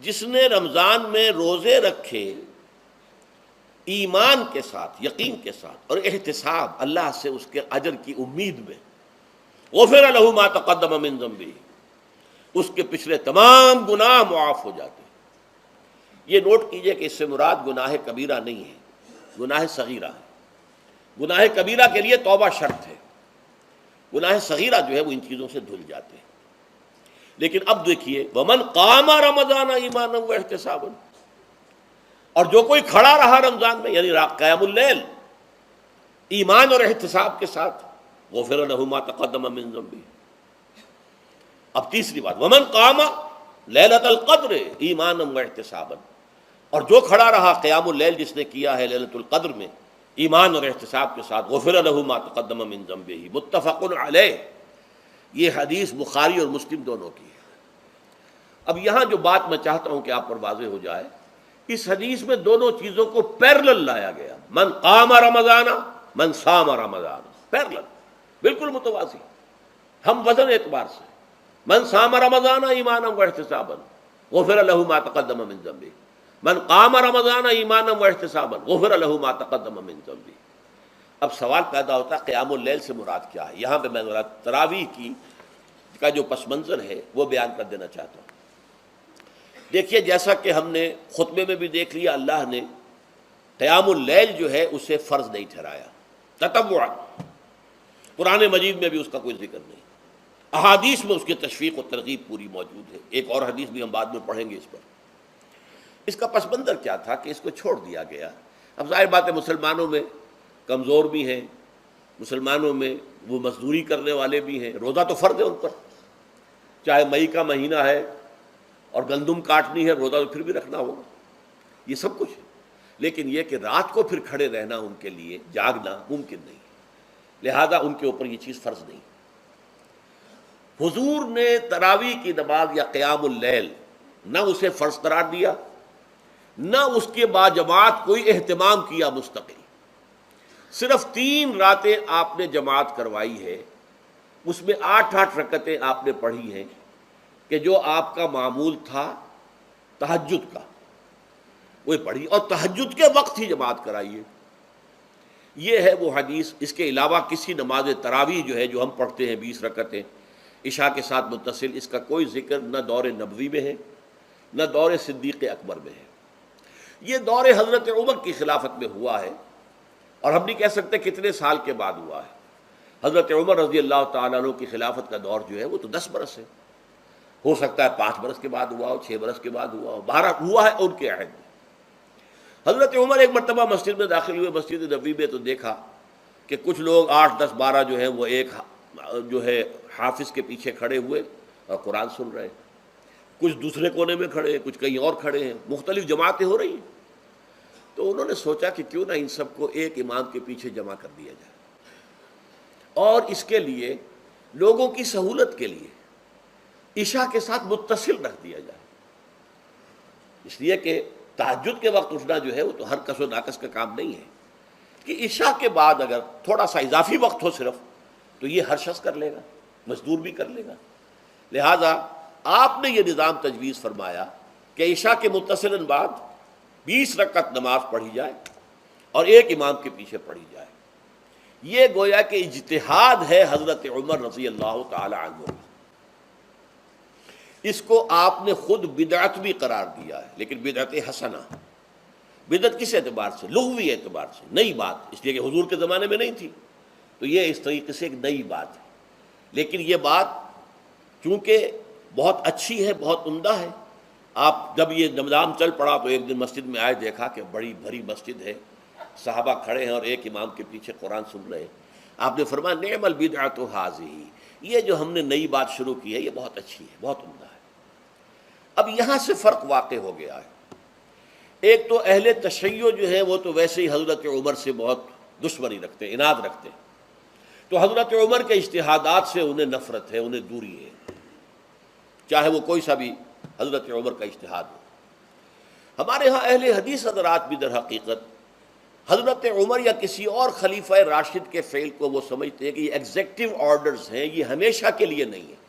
جس نے رمضان میں روزے رکھے ایمان کے ساتھ، یقین کے ساتھ، اور احتساب، اللہ سے اس کے اجر کی امید میں، غفر له ما تقدم من ذنبہ، اس کے پچھلے تمام گناہ معاف ہو جاتے ہیں۔ یہ نوٹ کیجئے کہ اس سے مراد گناہ کبیرہ نہیں ہے، گناہ صغیرہ ہے۔ گناہ کبیرہ کے لیے توبہ شرط ہے، گناہ صغیرہ جو ہے وہ ان چیزوں سے دھل جاتے ہیں۔ لیکن اب دیکھیے، ومن قام رمضان ایمانا و احتسابا، اور جو کوئی کھڑا رہا رمضان میں، یعنی قیام اللیل، ایمان اور احتساب کے ساتھ، غفر له ما تقدم من ذنبہ۔ اب تیسری بات، ومن قام لیلۃ القدر ایمانا و احتسابا، اور جو کھڑا رہا قیام اللیل جس نے کیا ہے لیلۃ القدر میں ایمان اور احتساب کے ساتھ، غفر له ما تقدم من ذنبہ، متفق علیہ۔ یہ حدیث بخاری اور مسلم دونوں کی ہے۔ اب یہاں جو بات میں چاہتا ہوں کہ آپ پر واضح ہو جائے، اس حدیث میں دونوں چیزوں کو پیرلل لایا گیا، من قام رمضان من صام رمضان، پیرلل، بالکل متوازی، ہم وزن اعتبار سے، من صام رمضان ایمانا و احتسابا غفر له ما تقدم من ذنبہ، من قام رمضان ایمانا و احتسابا غفر له ما تقدم من ذنبہ۔ اب سوال پیدا ہوتا ہے قیام اللیل سے مراد کیا ہے؟ یہاں پہ میں ذرا تراویح کا جو پس منظر ہے وہ بیان کر دینا چاہتا ہوں۔ دیکھیے جیسا کہ ہم نے خطبے میں بھی دیکھ لیا، اللہ نے قیام اللیل جو ہے اسے فرض نہیں ٹھہرایا، تطوعا، قرآن مجید میں بھی اس کا کوئی ذکر نہیں، احادیث میں اس کی تشویق و ترغیب پوری موجود ہے، ایک اور حدیث بھی ہم بعد میں پڑھیں گے اس پر۔ اس کا پس منظر کیا تھا کہ اس کو چھوڑ دیا گیا۔ اب ظاہر بات ہے مسلمانوں میں کمزور بھی ہیں، مسلمانوں میں وہ مزدوری کرنے والے بھی ہیں، روزہ تو فرض ہے ان پر، چاہے مئی کا مہینہ ہے اور گندم کاٹنی ہے، روزہ تو پھر بھی رکھنا ہوگا، یہ سب کچھ ہے، لیکن یہ کہ رات کو پھر کھڑے رہنا ان کے لیے، جاگنا ممکن نہیں، لہذا ان کے اوپر یہ چیز فرض نہیں۔ حضور نے تراویح کی نماز یا قیام اللیل نہ اسے فرض قرار دیا، نہ اس کے بعد جماعت کوئی اہتمام کیا مستقل، صرف 3 راتیں آپ نے جماعت کروائی ہے، اس میں 8 رکعتیں آپ نے پڑھی ہیں کہ جو آپ کا معمول تھا تہجد کا وہ پڑھی، اور تہجد کے وقت ہی جماعت کرائی ہے۔ یہ ہے وہ حدیث، اس کے علاوہ کسی نماز تراویح جو ہے جو ہم پڑھتے ہیں 20 رکعتیں عشاء کے ساتھ متصل، اس کا کوئی ذکر نہ دور نبوی میں ہے نہ دور صدیق اکبر میں ہے۔ یہ دور حضرت عمر کی خلافت میں ہوا ہے، اور ہم نہیں کہہ سکتے کتنے سال کے بعد ہوا ہے۔ حضرت عمر رضی اللہ تعالیٰ عنہ کی خلافت کا دور جو ہے وہ تو 10 برس ہے، ہو سکتا ہے 5 برس کے بعد ہوا ہو، 6 برس کے بعد ہوا ہو، 12 ہوا ہے ان کے عہد میں۔ حضرت عمر ایک مرتبہ مسجد میں داخل ہوئے، مسجد نبوی میں، تو دیکھا کہ کچھ لوگ 8 10 12 جو ہے وہ ایک جو ہے حافظ کے پیچھے کھڑے ہوئے اور قرآن سن رہے ہیں، کچھ دوسرے کونے میں کھڑے ہیں، کچھ کہیں اور کھڑے ہیں، مختلف جماعتیں ہو رہی ہیں۔ تو انہوں نے سوچا کہ کیوں نہ ان سب کو ایک امام کے پیچھے جمع کر دیا جائے، اور اس کے لیے لوگوں کی سہولت کے لیے عشاء کے ساتھ متصل رکھ دیا جائے، اس لیے کہ تہجد کے وقت اٹھنا جو ہے وہ تو ہر کس و ناقص کا کام نہیں ہے، کہ عشاء کے بعد اگر تھوڑا سا اضافی وقت ہو صرف تو یہ ہر شخص کر لے گا، مزدور بھی کر لے گا۔ لہذا آپ نے یہ نظام تجویز فرمایا کہ عشاء کے متصلاً بعد 20 رکعت نماز پڑھی جائے اور ایک امام کے پیچھے پڑھی جائے۔ یہ گویا کہ اجتہاد ہے حضرت عمر رضی اللہ تعالی عنہ، اس کو آپ نے خود بدعت بھی قرار دیا ہے، لیکن بدعت حسنہ۔ بدعت کس اعتبار سے؟ لغوی اعتبار سے، نئی بات، اس لیے کہ حضور کے زمانے میں نہیں تھی، تو یہ اس طریقے سے ایک نئی بات ہے۔ لیکن یہ بات چونکہ بہت اچھی ہے، بہت عمدہ ہے، آپ جب یہ نظام چل پڑا تو ایک دن مسجد میں آئے، دیکھا کہ بڑی بھری مسجد ہے، صحابہ کھڑے ہیں اور ایک امام کے پیچھے قرآن سن رہے ہیں۔ آپ نے فرمایا نعم البدعۃ ھذہ، یہ جو ہم نے نئی بات شروع کی ہے یہ بہت اچھی ہے، بہت عمدہ ہے۔ اب یہاں سے فرق واقع ہو گیا ہے۔ ایک تو اہل تشیع جو ہے وہ تو ویسے ہی حضرت عمر سے بہت دشمنی رکھتے ہیں، عناد رکھتے ہیں، تو حضرت عمر کے اجتہادات سے انہیں نفرت ہے، انہیں دوری ہے، چاہے وہ کوئی سا بھی حضرت عمر کا اجتہاد ہو۔ ہمارے ہاں اہل حدیث حضرات بھی در حقیقت حضرت عمر یا کسی اور خلیفہ راشد کے فعل کو وہ سمجھتے ہیں کہ یہ ایگزیکٹو آرڈرز ہیں، یہ ہمیشہ کے لیے نہیں ہے۔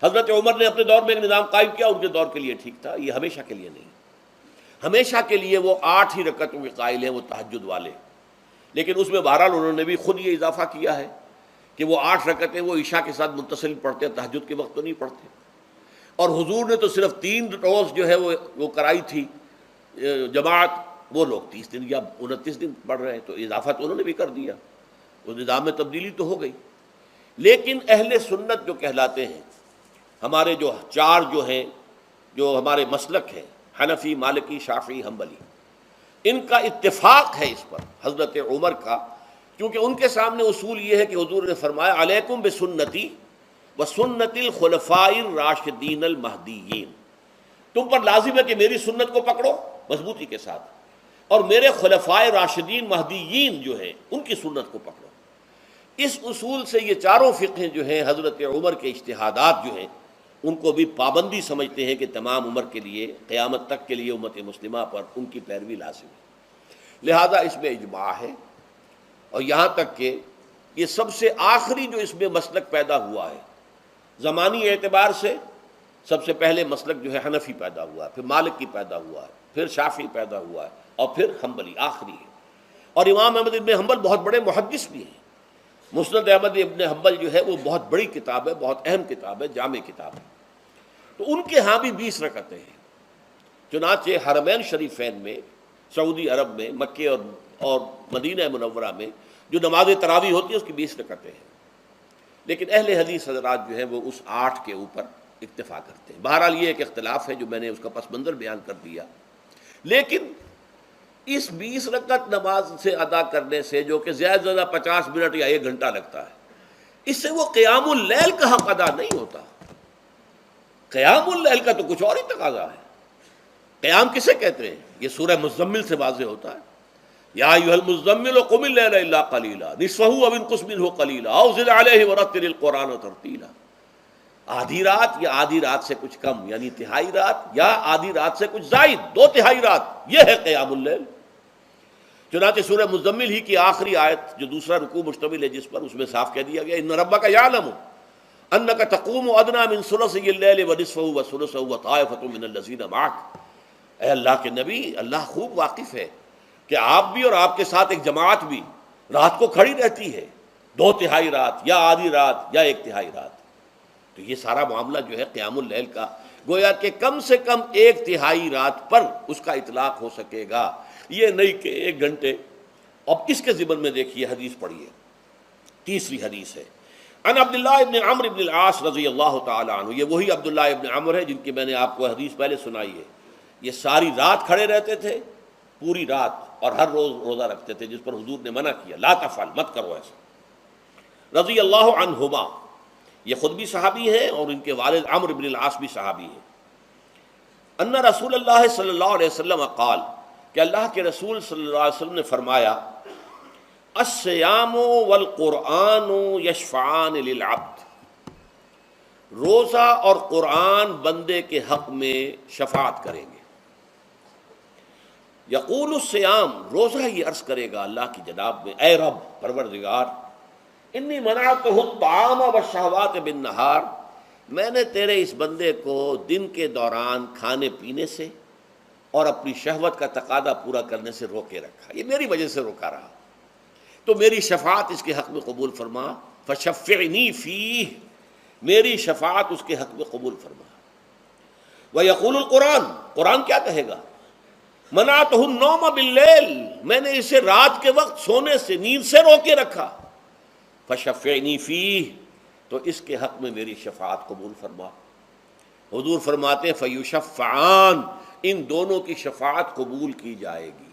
حضرت عمر نے اپنے دور میں ایک نظام قائم کیا، ان کے دور کے لیے ٹھیک تھا، یہ ہمیشہ کے لیے نہیں۔ ہمیشہ کے لیے وہ 8 ہی رکعتوں کے قائل ہیں، وہ تہجد والے، لیکن اس میں بہرحال انہوں نے بھی خود یہ اضافہ کیا ہے کہ وہ 8 رکعتیں وہ عشاء کے ساتھ متصل پڑھتے ہیں، تہجد کے وقت تو نہیں پڑھتے۔ اور حضور نے تو صرف 3 روز جو ہے وہ کرائی تھی جماعت، وہ لوگ 30 دن یا 29 دن پڑھ رہے ہیں، تو اضافہ تو انہوں نے بھی کر دیا، اس نظام میں تبدیلی تو ہو گئی۔ لیکن اہل سنت جو کہلاتے ہیں، ہمارے جو 4 جو ہیں، جو ہمارے مسلک ہیں، حنفی، مالکی، شافعی، حنبلی، ان کا اتفاق ہے اس پر حضرت عمر کا، کیونکہ ان کے سامنے اصول یہ ہے کہ حضور نے فرمایا علیکم بسنتی وسنت الخلفاء الراشدین المہدیین، تم پر لازم ہے کہ میری سنت کو پکڑو مضبوطی کے ساتھ، اور میرے خلفائے راشدین مہدیین جو ہیں ان کی سنت کو پکڑو۔ اس اصول سے یہ چاروں فقہیں جو ہیں حضرت عمر کے اجتہادات جو ہیں ان کو بھی پابندی سمجھتے ہیں کہ تمام عمر کے لیے قیامت تک کے لیے امت مسلمہ پر ان کی پیروی لازم ہے، لہذا اس میں اجماع ہے۔ اور یہاں تک کہ یہ سب سے آخری جو اس میں مسلک پیدا ہوا ہے زمانی اعتبار سے، سب سے پہلے مسلک جو ہے حنفی پیدا ہوا ہے، پھر مالکی پیدا ہوا ہے، پھر شافعی پیدا ہوا ہے، اور پھر حنبلی آخری ہے۔ اور امام احمد ابن حنبل بہت بڑے محدث بھی ہیں، مسند احمد ابن حنبل جو ہے وہ بہت بڑی کتاب ہے، بہت اہم کتاب ہے، جامع کتاب ہے، تو ان کے ہاں بھی 20 رکعتیں ہیں۔ چنانچہ حرمین شریفین میں، سعودی عرب میں، مکے اور مدینہ منورہ میں جو نماز تراویح ہوتی ہے اس کی 20 رکعتیں ہیں، لیکن اہل حدیث حضرات جو ہیں وہ اس 8 کے اوپر اکتفا کرتے ہیں۔ بہرحال یہ ایک اختلاف ہے جو میں نے اس کا پس منظر بیان کر دیا، لیکن اس 20 رکعت نماز سے ادا کرنے سے، جو کہ زیادہ سے زیادہ 50 منٹ یا 1 گھنٹہ لگتا ہے، اس سے وہ قیام اللیل کا حق ادا نہیں ہوتا۔ قیام اللیل کا تو کچھ اور ہی تقاضا ہے۔ قیام کسے کہتے ہیں؟ یہ سورہ مزمل سے واضح ہوتا ہے، یا ایھا المزمل قم اللیل الا قلیلا نصفہ او انقص منہ قلیلا او زد علیہ ورتل القرآن ترتیلا۔ آدھی رات یا آدھی رات سے کچھ کم، یعنی تہائی رات، یا آدھی رات سے کچھ زائد، 2/3 رات، یہ ہے قیام اللیل۔ چنانچہ سورہ مزمل ہی کی آخری آیت جو دوسرا رکوع مشتمل ہے جس پر، اس میں صاف کہہ دیا گیا ان ربک یعلم انک تقوم ادنی من ثلثی اللیل ونصفہ وثلثہ وطائفۃ من الذین معک۔ اے اللہ کے نبی، اللہ خوب واقف ہے کہ آپ بھی اور آپ کے ساتھ ایک جماعت بھی رات کو کھڑی رہتی ہے، 2/3 رات یا آدھی رات یا 1/3 رات۔ تو یہ سارا معاملہ جو ہے قیام اللیل کا، گویا کہ کم سے کم 1/3 رات پر اس کا اطلاق ہو سکے گا، یہ نہیں کہ 1 گھنٹے۔ اب اس کے ضمن میں دیکھیے حدیث پڑھیے، تیسری حدیث ہے ان عبداللہ ابن عمرو ابن العاص رضی اللہ تعالی عنہ۔ یہ وہی عبداللہ ابن عمرو ہے جن کی میں نے آپ کو حدیث پہلے سنائی ہے۔ یہ ساری رات کھڑے رہتے تھے پوری رات اور ہر روز روزہ رکھتے تھے، جس پر حضور نے منع کیا، لا تفعل، مت کرو ایسا۔ رضی اللہ عنہما، یہ خود بھی صحابی ہیں اور ان کے والد عمرو بن العاص بھی صحابی ہیں۔ ان رسول اللہ صلی اللہ علیہ وسلم قال، کہ اللہ کے رسول صلی اللہ علیہ وسلم نے فرمایا، الصیام والقرآن یشفعان للعبد، روزہ اور قرآن بندے کے حق میں شفاعت کریں گے۔ یقول الصیام، روزہ یہ عرض کرے گا اللہ کی جناب میں، اے رب پروردگار، انی منعتہ الطعام والشہوات بالنہار، میں نے تیرے اس بندے کو دن کے دوران کھانے پینے سے اور اپنی شہوت کا تقاضا پورا کرنے سے روکے رکھا، یہ میری وجہ سے روکا رہا، تو میری شفاعت اس کے حق میں قبول فرما، فشفعنی فیہ، میری شفاعت اس کے حق میں قبول فرما۔ ویقول القرآن، قرآن کیا کہے گا، منعتہ النوم باللیل، میں نے اسے رات کے وقت سونے سے، نیند سے روکے رکھا، فشفعنی فیہ، تو اس کے حق میں میری شفاعت قبول فرما۔ حضور فرماتے ہیں فیشفعان، ان دونوں کی شفاعت قبول کی جائے گی۔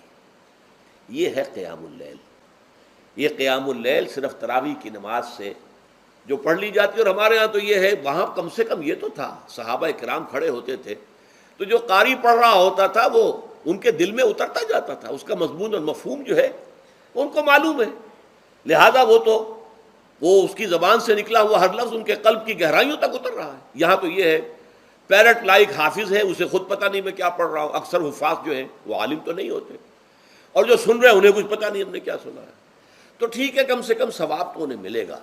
یہ ہے قیام اللیل۔ یہ قیام اللیل صرف تراویح کی نماز سے جو پڑھ لی جاتی ہے، اور ہمارے ہاں تو یہ ہے، وہاں کم سے کم یہ تو تھا، صحابہ کرام کھڑے ہوتے تھے تو جو قاری پڑھ رہا ہوتا تھا وہ ان کے دل میں اترتا جاتا تھا، اس کا مضمون اور مفہوم جو ہے ان کو معلوم ہے، لہذا وہ اس کی زبان سے نکلا ہوا ہر لفظ ان کے قلب کی گہرائیوں تک اتر رہا ہے۔ یہاں تو یہ ہے، پیرٹ لائک حافظ ہے، اسے خود پتہ نہیں میں کیا پڑھ رہا ہوں، اکثر حفاظ جو ہیں وہ عالم تو نہیں ہوتے، اور جو سن رہے ہیں انہیں کچھ پتہ نہیں ہم نے کیا سنا ہے، تو ٹھیک ہے، کم سے کم ثواب تو انہیں ملے گا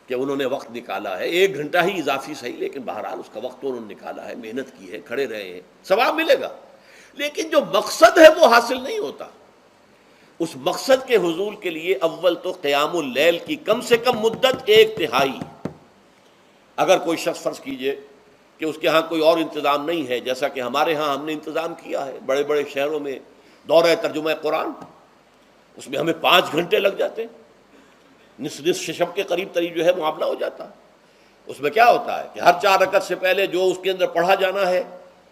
کہ انہوں نے وقت نکالا ہے، 1 گھنٹہ ہی اضافی صحیح، لیکن بہرحال اس کا وقت تو انہوں نے نکالا ہے، محنت کی ہے، کھڑے رہے ہیں، ثواب ملے گا۔ لیکن جو مقصد ہے وہ حاصل نہیں ہوتا۔ اس مقصد کے حصول کے لیے اول تو قیام اللیل کی کم سے کم مدت 1/3۔ اگر کوئی شخص فرض کیجئے کہ اس کے ہاں کوئی اور انتظام نہیں ہے، جیسا کہ ہمارے ہاں ہم نے انتظام کیا ہے، بڑے بڑے شہروں میں دورہ ترجمہ قرآن، اس میں ہمیں 5 گھنٹے لگ جاتے ہیں، نصف شب کے قریب ترین جو ہے معاملہ ہو جاتا ہے۔ اس میں کیا ہوتا ہے کہ ہر 4 رکعت سے پہلے جو اس کے اندر پڑھا جانا ہے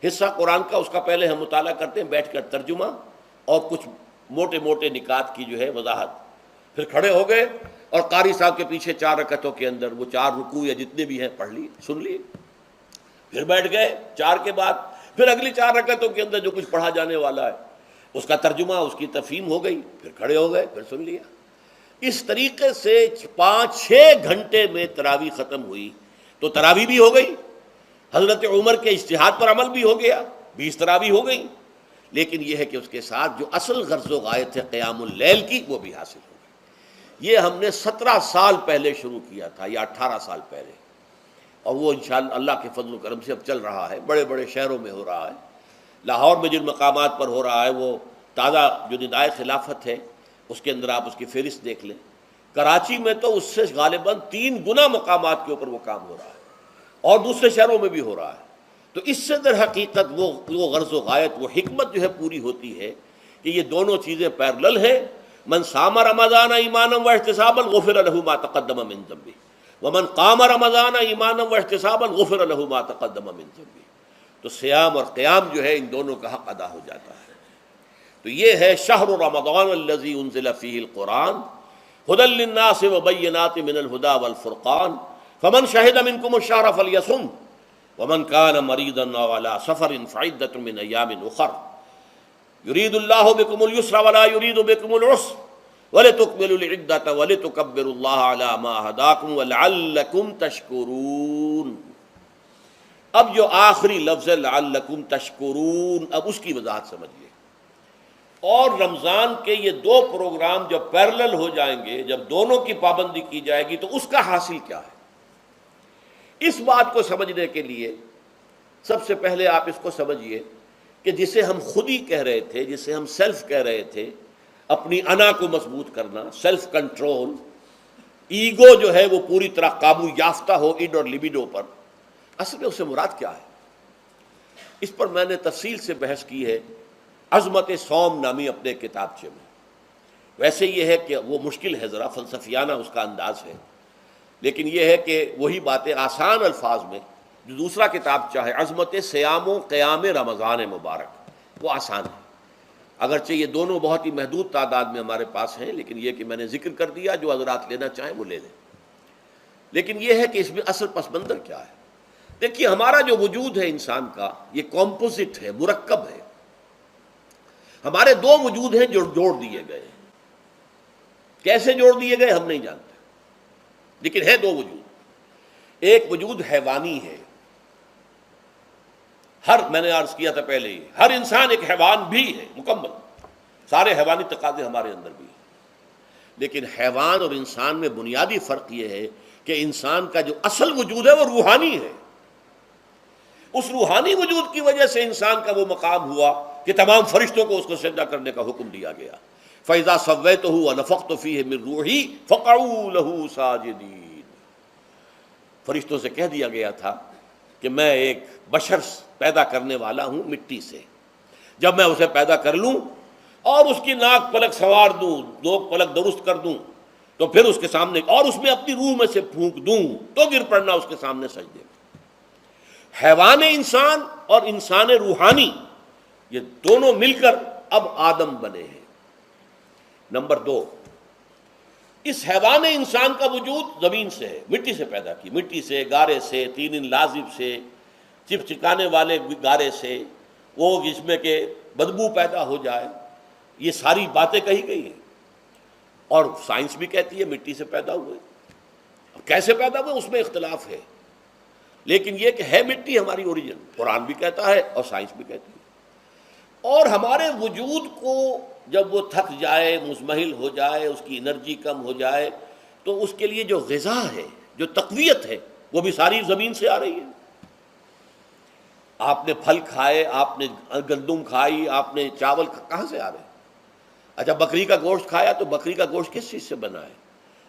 حصہ قرآن کا، اس کا پہلے ہم مطالعہ کرتے ہیں بیٹھ کر، ترجمہ اور کچھ موٹے موٹے نکات کی جو ہے وضاحت، پھر کھڑے ہو گئے اور قاری صاحب کے پیچھے 4 رکعتوں کے اندر وہ 4 رکوع یا جتنے بھی ہیں پڑھ لی، سن لی، پھر بیٹھ گئے 4 کے بعد، پھر اگلی 4 رکعتوں کے اندر جو کچھ پڑھا جانے والا ہے اس کا ترجمہ، اس کی تفہیم ہو گئی، پھر کھڑے ہو گئے، پھر سن لیا۔ اس طریقے سے 5-6 گھنٹے میں تراویح ختم ہوئی، تو تراویح بھی ہو گئی، حضرت عمر کے اجتہاد پر عمل بھی ہو گیا، 20 تراویح ہو گئی، لیکن یہ ہے کہ اس کے ساتھ جو اصل غرض و غایت ہے قیام اللیل کی وہ بھی حاصل ہو گئی۔ یہ ہم نے 17 سال پہلے شروع کیا تھا یا 18 سال پہلے، اور وہ انشاءاللہ اللہ کے فضل و کرم سے اب چل رہا ہے، بڑے بڑے شہروں میں ہو رہا ہے، لاہور میں جن مقامات پر ہو رہا ہے وہ تازہ جو ندائے خلافت ہے اس کے اندر آپ اس کی فہرست دیکھ لیں، کراچی میں تو اس سے غالباً 3 گنا مقامات کے اوپر وہ کام ہو رہا ہے، اور دوسرے شہروں میں بھی ہو رہا ہے۔ تو اس سے در حقیقت وہ غرض و غایت، وہ حکمت جو ہے پوری ہوتی ہے کہ یہ دونوں چیزیں پیرلل ہیں۔ من صام رمضان ایمانا واحتسابا غفر له ما تقدم من ذنبه ومن قام رمضان ایمانا واحتسابا غفر له ما تقدم من ذنبه، تو صیام اور قیام جو ہے ان دونوں کا حق ادا ہو جاتا ہے۔ تو یہ ہے شہر رمضان الذی انزل فیہ القرآن ھدی للناس وبینات من الھدی والفرقان فمن شہد منکم الشہر فلیصم ومن کان مریضا او علی سفر فعدۃ من ایام اخر یرید اللہ بکم اليسر ولا یرید بکم العسر ولتکملوا العدۃ ولتکبروا اللہ علی ما ھداکم ولعلکم تشکرون۔ اب جو آخری لفظ ہے لعلکم تشکرون، اب اس کی وضاحت سمجھیے۔ اور رمضان کے یہ 2 پروگرام جب پیرلل ہو جائیں گے، جب دونوں کی پابندی کی جائے گی، تو اس کا حاصل کیا ہے؟ اس بات کو سمجھنے کے لیے سب سے پہلے آپ اس کو سمجھیے کہ جسے ہم خود ہی کہہ رہے تھے، جسے ہم سیلف کہہ رہے تھے، اپنی انا کو مضبوط کرنا، سیلف کنٹرول، ایگو جو ہے وہ پوری طرح قابو یافتہ ہو ایڈ اور لیبیڈو پر، اصل میں اس سے مراد کیا ہے؟ اس پر میں نے تفصیل سے بحث کی ہے عظمت صوم نامی اپنے کتابچے میں۔ ویسے یہ ہے کہ وہ مشکل ہے، ذرا فلسفیانہ اس کا انداز ہے، لیکن یہ ہے کہ وہی باتیں آسان الفاظ میں، جو دوسرا کتابچہ ہے عظمت صیام و قیام رمضان مبارک، وہ آسان ہے۔ اگرچہ یہ دونوں بہت ہی محدود تعداد میں ہمارے پاس ہیں، لیکن یہ کہ میں نے ذکر کر دیا، جو حضرات لینا چاہیں وہ لے لیں۔ لیکن یہ ہے کہ اس میں اصل پس منظر کیا ہے؟ دیکھیے، ہمارا جو وجود ہے انسان کا، یہ کمپوزٹ ہے، مرکب ہے۔ ہمارے دو وجود ہیں جو جوڑ دیے گئے ہیں۔ کیسے جوڑ دیے گئے ہم نہیں جانتے، لیکن ہے دو وجود۔ ایک وجود حیوانی ہے، میں نے عرض کیا تھا پہلے ہی، ہر انسان ایک حیوان بھی ہے مکمل، سارے حیوانی تقاضے ہمارے اندر بھی ہیں۔ لیکن حیوان اور انسان میں بنیادی فرق یہ ہے کہ انسان کا جو اصل وجود ہے وہ روحانی ہے۔ اس روحانی وجود کی وجہ سے انسان کا وہ مقام ہوا کہ تمام فرشتوں کو اس کو سجدہ کرنے کا حکم دیا گیا۔ فَإِذَا سَوَّيْتُهُ وَنَفَخْتُ فِيهِ مِن رُوحِي فَقَعُوا لَهُ سَاجِدِينَ۔ فرشتوں سے کہہ دیا گیا تھا کہ میں ایک بشر پیدا کرنے والا ہوں مٹی سے، جب میں اسے پیدا کر لوں اور اس کی ناک پلک سنوار دوں، نوک پلک درست کر دوں، تو پھر اس کے سامنے اور اس میں اپنی روح میں سے پھونک دوں تو گر پڑنا اس کے سامنے سجدے میں۔ حیوان انسان اور انسان روحانی، یہ دونوں مل کر اب آدم بنے ہیں۔ نمبر دو، اس حیوان انسان کا وجود زمین سے ہے، مٹی سے پیدا کی، مٹی سے، گارے سے، طین لازب سے، چپچکانے والے گارے سے، وہ جس میں کہ بدبو پیدا ہو جائے، یہ ساری باتیں کہی گئی ہیں۔ اور سائنس بھی کہتی ہے مٹی سے پیدا ہوئے، کیسے پیدا ہوئے اس میں اختلاف ہے، لیکن یہ کہ ہے مٹی ہماری اوریجن، قرآن بھی کہتا ہے اور سائنس بھی کہتی ہے۔ اور ہمارے وجود کو جب وہ تھک جائے، مزمحل ہو جائے، اس کی انرجی کم ہو جائے، تو اس کے لیے جو غذا ہے، جو تقویت ہے، وہ بھی ساری زمین سے آ رہی ہے۔ آپ نے پھل کھائے، آپ نے گندم کھائی، آپ نے چاول کہاں سے آ رہے ہیں؟ اچھا، بکری کا گوشت کھایا تو بکری کا گوشت کس چیز سے بنا ہے؟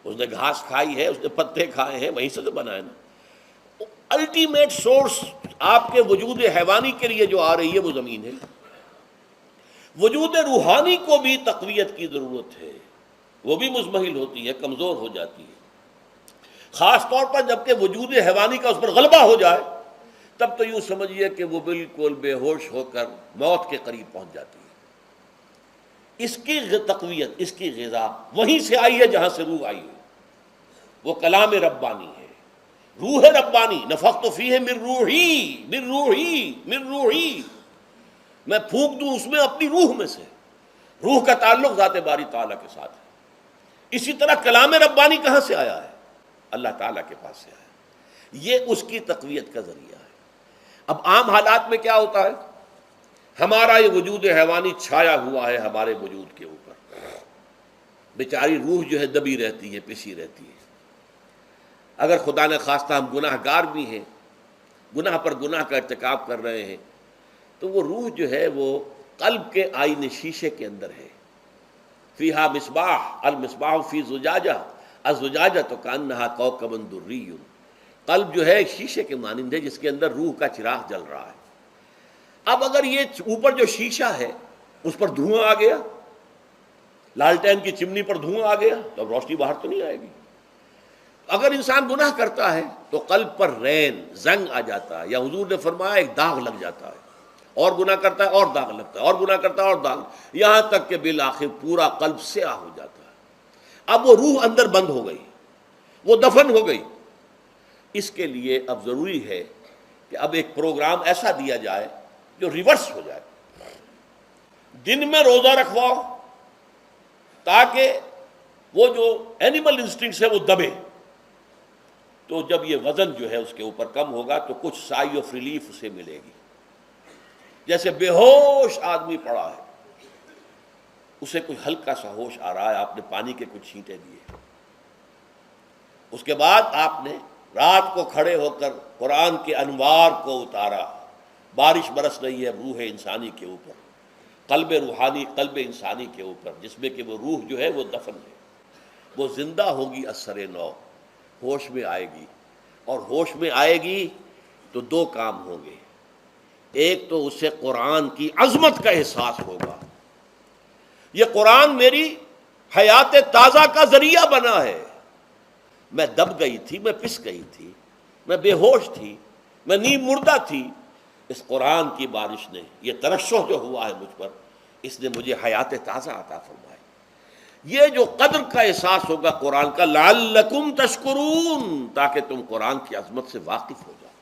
اس نے گھاس کھائی ہے، اس نے پتے کھائے ہیں، وہیں سے تو بنا ہے نا۔ الٹیمیٹ سورس آپ کے وجود حیوانی کے لیے جو آ رہی ہے وہ زمین ہے۔ وجود روحانی کو بھی تقویت کی ضرورت ہے، وہ بھی مزمحل ہوتی ہے، کمزور ہو جاتی ہے، خاص طور پر جب کہ وجود حیوانی کا اس پر غلبہ ہو جائے، تب تو یوں سمجھیے کہ وہ بالکل بے ہوش ہو کر موت کے قریب پہنچ جاتی ہے۔ اس کی تقویت، اس کی غذا وہیں سے آئی ہے جہاں سے روح آئی ہے، وہ کلام ربانی ہے، روح ربانی۔ نفخت فیہ من روحی، من روحی، من روحی، میں پھونک دوں اس میں اپنی روح میں سے۔ روح کا تعلق ذات باری تعالیٰ کے ساتھ ہے۔ اسی طرح کلام ربانی کہاں سے آیا ہے؟ اللہ تعالیٰ کے پاس سے آیا ہے، یہ اس کی تقویت کا ذریعہ ہے۔ اب عام حالات میں کیا ہوتا ہے؟ ہمارا یہ وجود حیوانی چھایا ہوا ہے ہمارے وجود کے اوپر، بیچاری روح جو ہے دبی رہتی ہے، پسی رہتی ہے۔ اگر خدا نے خواستہ ہم گناہ گار بھی ہیں، گناہ پر گناہ کا ارتکاب کر رہے ہیں، تو وہ روح جو ہے وہ قلب کے آئینے شیشے کے اندر ہے۔ فیہا مصباح، المصباح فی زجاجہ، الزجاجۃ کأنہا کوکب دری۔ قلب جو ہے شیشے کے مانند ہے جس کے اندر روح کا چراغ جل رہا ہے۔ اب اگر یہ اوپر جو شیشہ ہے اس پر دھواں آ گیا، لالٹین کی چمنی پر دھواں آ گیا، تو اب روشنی باہر تو نہیں آئے گی۔ اگر انسان گناہ کرتا ہے تو قلب پر رین، زنگ آ جاتا ہے، یا حضور نے فرمایا ایک داغ لگ جاتا ہے، اور گناہ کرتا ہے اور داغ لگتا ہے، اور گناہ کرتا ہے اور داغ، یہاں تک کہ بالآخر پورا قلب سیاہ ہو جاتا ہے۔ اب وہ روح اندر بند ہو گئی، وہ دفن ہو گئی۔ اس کے لیے اب ضروری ہے کہ اب ایک پروگرام ایسا دیا جائے جو ریورس ہو جائے۔ دن میں روزہ رکھواؤ تاکہ وہ جو اینیمل انسٹنکٹس ہے وہ دبے، تو جب یہ وزن جو ہے اس کے اوپر کم ہوگا تو کچھ سائی آف ریلیف اسے ملے گی۔ جیسے بے ہوش آدمی پڑا ہے، اسے کوئی ہلکا سا ہوش آ رہا ہے، آپ نے پانی کے کچھ چھینٹے دیے، اس کے بعد آپ نے رات کو کھڑے ہو کر قرآن کے انوار کو اتارا، بارش برس رہی ہے روح انسانی کے اوپر، قلب روحانی، قلب انسانی کے اوپر، جس میں کہ وہ روح جو ہے وہ دفن ہے، وہ زندہ ہوگی اثر نو، ہوش میں آئے گی۔ اور ہوش میں آئے گی تو دو کام ہوں گے، ایک تو اسے قرآن کی عظمت کا احساس ہوگا، یہ قرآن میری حیات تازہ کا ذریعہ بنا ہے، میں دب گئی تھی، میں پس گئی تھی، میں بے ہوش تھی، میں نیم مردہ تھی، اس قرآن کی بارش نے، یہ ترشح جو ہوا ہے مجھ پر، اس نے مجھے حیات تازہ عطا فرمائی۔ یہ جو قدر کا احساس ہوگا قرآن کا، لعلکم تشکرون، تاکہ تم قرآن کی عظمت سے واقف ہو جاؤ۔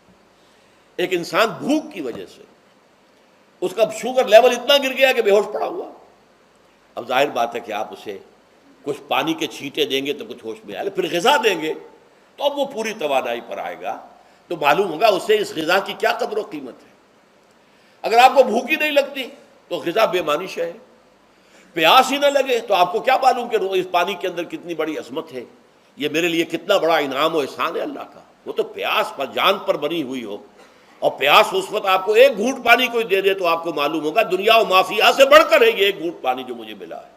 ایک انسان بھوک کی وجہ سے اس کا شوگر لیول اتنا گر گیا کہ بے ہوش پڑا ہوا، اب ظاہر بات ہے کہ آپ اسے کچھ پانی کے چھینٹے دیں گے تو کچھ ہوش میں آئے گا، پھر غذا دیں گے تو اب وہ پوری توانائی پر آئے گا، تو معلوم ہوگا اسے اس غذا کی کیا قدر و قیمت ہے۔ اگر آپ کو بھوک ہی نہیں لگتی تو غذا بے معنی شے ہے، پیاس ہی نہ لگے تو آپ کو کیا معلوم کہ اس پانی کے اندر کتنی بڑی عظمت ہے، یہ میرے لیے کتنا بڑا انعام و احسان ہے اللہ کا۔ وہ تو پیاس پر جان پر بنی ہوئی ہو، اور پیاس اس وقت آپ کو ایک گھونٹ پانی کوئی دے دے تو آپ کو معلوم ہوگا دنیا و مافیہ سے بڑھ کر ہے یہ ایک گھونٹ پانی جو مجھے ملا ہے۔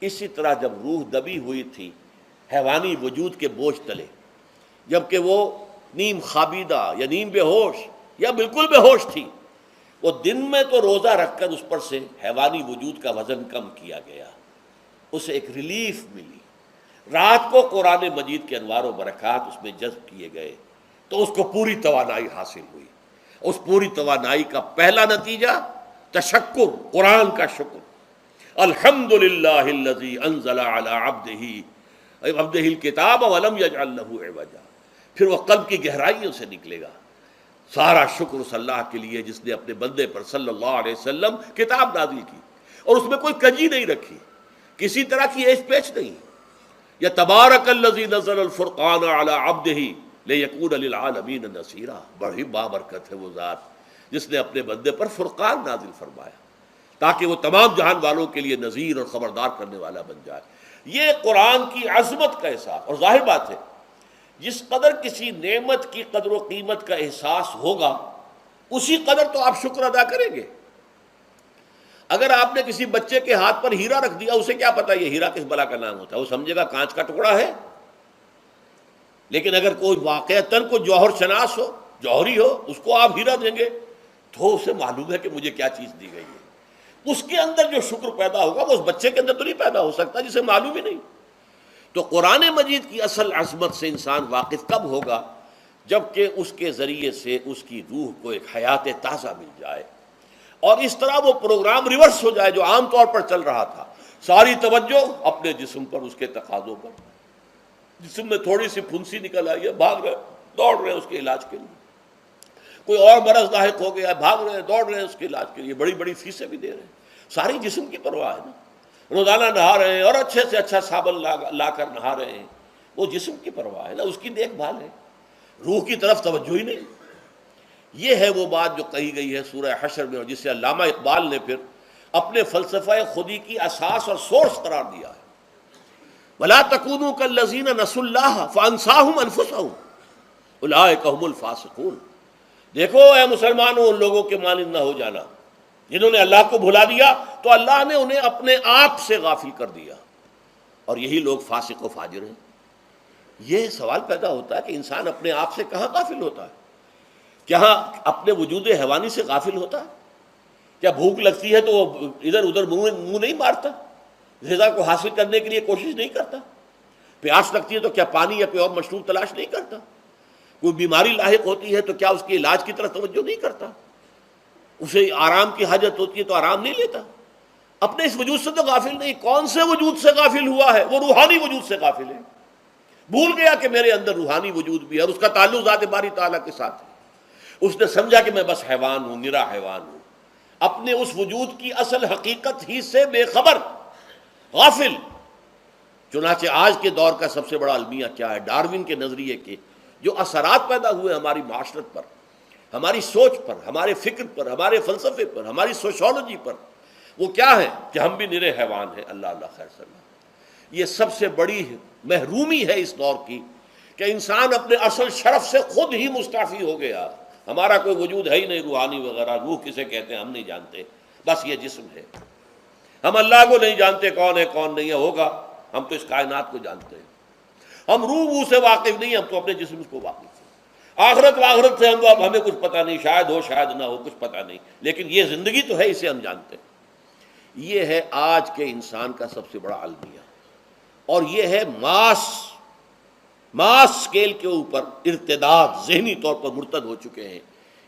اسی طرح جب روح دبی ہوئی تھی حیوانی وجود کے بوجھ تلے، جبکہ وہ نیم خوابیدہ یا نیم بے ہوش یا بالکل بے ہوش تھی، وہ دن میں تو روزہ رکھ کر اس پر سے حیوانی وجود کا وزن کم کیا گیا، اسے ایک ریلیف ملی۔ رات کو قرآن مجید کے انوار و برکات اس میں جذب کیے گئے تو اس کو پوری توانائی حاصل ہوئی۔ اس پوری توانائی کا پہلا نتیجہ تشکر، قرآن کا شکر۔ الحمدللہ الذی انزل علی عبدہ الکتاب ولم یجعل لہ عوجا، پھر وہ قلب کی گہرائیوں سے نکلے گا۔ سارا شکر اس اللہ کے لیے جس نے اپنے بندے پر صلی اللہ علیہ وسلم کتاب نازل کی اور اس میں کوئی کجی نہیں رکھی، کسی طرح کی ایش پیچ نہیں۔ یا تبارک الذی نزل الفرقان علی عبدہ لیکون للعالمین نصیرا، بڑی بابرکت ہے وہ ذات جس نے اپنے بندے پر فرقان نازل فرمایا تاکہ وہ تمام جہان والوں کے لیے نذیر اور خبردار کرنے والا بن جائے۔ یہ قرآن کی عظمت کا احساس، اور ظاہر بات ہے جس قدر کسی نعمت کی قدر و قیمت کا احساس ہوگا اسی قدر تو آپ شکر ادا کریں گے۔ اگر آپ نے کسی بچے کے ہاتھ پر ہیرا رکھ دیا، اسے کیا پتا یہ ہیرا کس بلا کا نام ہوتا ہے، وہ سمجھے گا کانچ کا ٹکڑا ہے۔ لیکن اگر کوئی واقعتاً کو جوہر شناس ہو، جوہری ہو، اس کو آپ ہیرا دیں گے تو اسے معلوم ہے کہ مجھے کیا چیز دی گئی ہے۔ اس کے اندر جو شکر پیدا ہوگا وہ اس بچے کے اندر تو نہیں پیدا ہو سکتا جسے معلوم ہی نہیں۔ تو قرآن مجید کی اصل عظمت سے انسان واقف کب ہوگا؟ جبکہ اس کے ذریعے سے اس کی روح کو ایک حیات تازہ مل جائے اور اس طرح وہ پروگرام ریورس ہو جائے جو عام طور پر چل رہا تھا، ساری توجہ اپنے جسم پر، اس کے تقاضوں پر۔ جسم میں تھوڑی سی پھنسی نکل آئی ہے، بھاگ رہے دوڑ رہے ہیں اس کے علاج کے لیے۔ کوئی اور مرض لاحق ہو گیا ہے، بھاگ رہے ہیں دوڑ رہے ہیں اس کے علاج کے لیے، بڑی بڑی فیسیں بھی دے رہے ہیں۔ ساری جسم کی پرواہ ہے نا، روزانہ نہا رہے ہیں اور اچھے سے اچھا صابن لا کر نہا رہے ہیں، وہ جسم کی پرواہ ہے نا، اس کی دیکھ بھال ہے، روح کی طرف توجہ ہی نہیں۔ یہ ہے وہ بات جو کہی گئی ہے سورہ حشر میں، اور جسے علامہ اقبال نے پھر اپنے فلسفہ خودی کی اساس اور سورس قرار دیا ہے۔ وَلَا تَكُونُوا كَالَّذِينَ نَسُوا اللَّهَ فَأَنسَاهُمْ أَنفُسَهُمْ أُولَٰئِكَ هُمُ الْفَاسِقُونَ۔ دیکھو اے مسلمانوں، ان لوگوں کے مانند نہ ہو جانا جنہوں نے اللہ کو بھلا دیا تو اللہ نے انہیں اپنے آپ سے غافل کر دیا، اور یہی لوگ فاسق و فاجر ہیں۔ یہ سوال پیدا ہوتا ہے کہ انسان اپنے آپ سے کہاں غافل ہوتا ہے؟ کیا اپنے وجود حیوانی سے غافل ہوتا ہے؟ کیا بھوک لگتی ہے تو وہ ادھر ادھر منہ نہیں مارتا، غذا کو حاصل کرنے کے لیے کوشش نہیں کرتا؟ پیاس لگتی ہے تو کیا پانی یا کوئی اور مشروب تلاش نہیں کرتا؟ کوئی بیماری لاحق ہوتی ہے تو کیا اس کے علاج کی طرف توجہ نہیں کرتا؟ اسے آرام کی حاجت ہوتی ہے تو آرام نہیں لیتا؟ اپنے اس وجود سے تو غافل نہیں۔ کون سے وجود سے غافل ہوا ہے؟ وہ روحانی وجود سے غافل ہے۔ بھول گیا کہ میرے اندر روحانی وجود بھی ہے اور اس کا تعلق ذات باری تعالیٰ کے ساتھ ہے۔ اس نے سمجھا کہ میں بس حیوان ہوں، نرا حیوان ہوں، اپنے اس وجود کی اصل حقیقت ہی سے بے خبر، غافل۔ چنانچہ آج کے دور کا سب سے بڑا المیہ کیا ہے؟ ڈاروین کے نظریے کے جو اثرات پیدا ہوئے ہماری معاشرت پر، ہماری سوچ پر، ہمارے فکر پر، ہمارے فلسفے پر، ہماری سوشولوجی پر، وہ کیا ہے کہ ہم بھی نرے حیوان ہیں۔ اللہ اللہ خیر سلام۔ یہ سب سے بڑی محرومی ہے اس دور کی کہ انسان اپنے اصل شرف سے خود ہی مستعفی ہو گیا۔ ہمارا کوئی وجود ہے ہی نہیں روحانی وغیرہ، روح کسے کہتے ہیں ہم نہیں جانتے، بس یہ جسم ہے۔ ہم اللہ کو نہیں جانتے کون ہے کون نہیں ہے، ہوگا ہم تو اس کائنات کو جانتے ہیں۔ ہم روح سے واقف نہیں، ہم تو اپنے جسم کو واقف ہیں۔ آخرت واخرت سے ہمیں کچھ پتہ نہیں، شاید ہو شاید نہ ہو، کچھ پتہ نہیں، لیکن یہ زندگی تو ہے، اسے ہم جانتے ہیں۔ یہ ہے آج کے انسان کا سب سے بڑا المیہ، اور یہ ہے ماس اسکیل کے اوپر ارتداد، ذہنی طور پر مرتد ہو چکے ہیں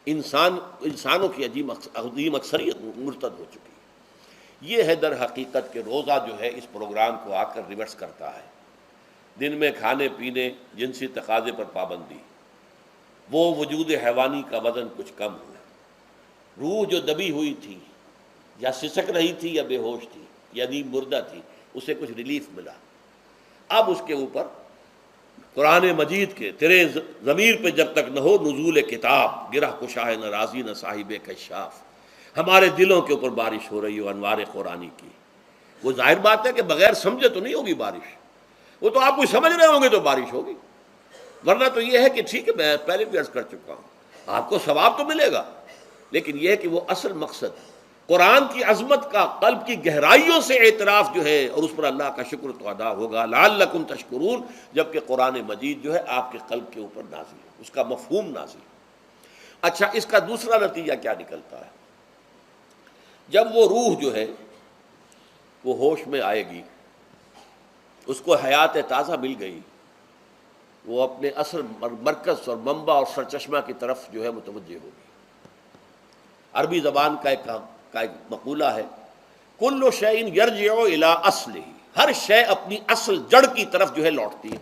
انسانوں کی عظیم اکثریت مرتد ہو چکی ہے۔ یہ ہے در حقیقت کہ روزہ جو ہے اس پروگرام کو آ کر ریورس کرتا ہے۔ دن میں کھانے پینے، جنسی تقاضے پر پابندی، وہ وجود حیوانی کا وزن کچھ کم ہوا، روح جو دبی ہوئی تھی یا سسک رہی تھی یا بے ہوش تھی یا نیم مردہ تھی، اسے کچھ ریلیف ملا۔ اب اس کے اوپر قرآن مجید کے تیرے ضمیر پہ جب تک نہ ہو نزول کتاب، گرہ کشاہ نہ رازی نہ صاحب کشاف، ہمارے دلوں کے اوپر بارش ہو رہی ہو انوار قرآنی کی۔ وہ ظاہر بات ہے کہ بغیر سمجھے تو نہیں ہوگی بارش، وہ تو آپ کچھ سمجھ رہے ہوں گے تو بارش ہوگی، ورنہ تو یہ ہے کہ ٹھیک ہے میں پہلے بھی عرض کر چکا ہوں آپ کو ثواب تو ملے گا، لیکن یہ ہے کہ وہ اصل مقصد قرآن کی عظمت کا قلب کی گہرائیوں سے اعتراف جو ہے، اور اس پر اللہ کا شکر تو ادا ہوگا لعلکم تشکرون، جبکہ قرآن مجید جو ہے آپ کے قلب کے اوپر نازل ہے، اس کا مفہوم نازل ہے۔ اچھا، اس کا دوسرا نتیجہ کیا نکلتا ہے؟ جب وہ روح جو ہے وہ ہوش میں آئے گی، اس کو حیات تازہ مل گئی، وہ اپنے اصل مرکز اور منبع اور سرچشمہ کی طرف جو ہے متوجہ ہوگی۔ عربی زبان کا ایک مقولہ ہے، کل شیء یرجع الی اصلہ، ہر شے اپنی اصل جڑ کی طرف جو ہے لوٹتی ہے۔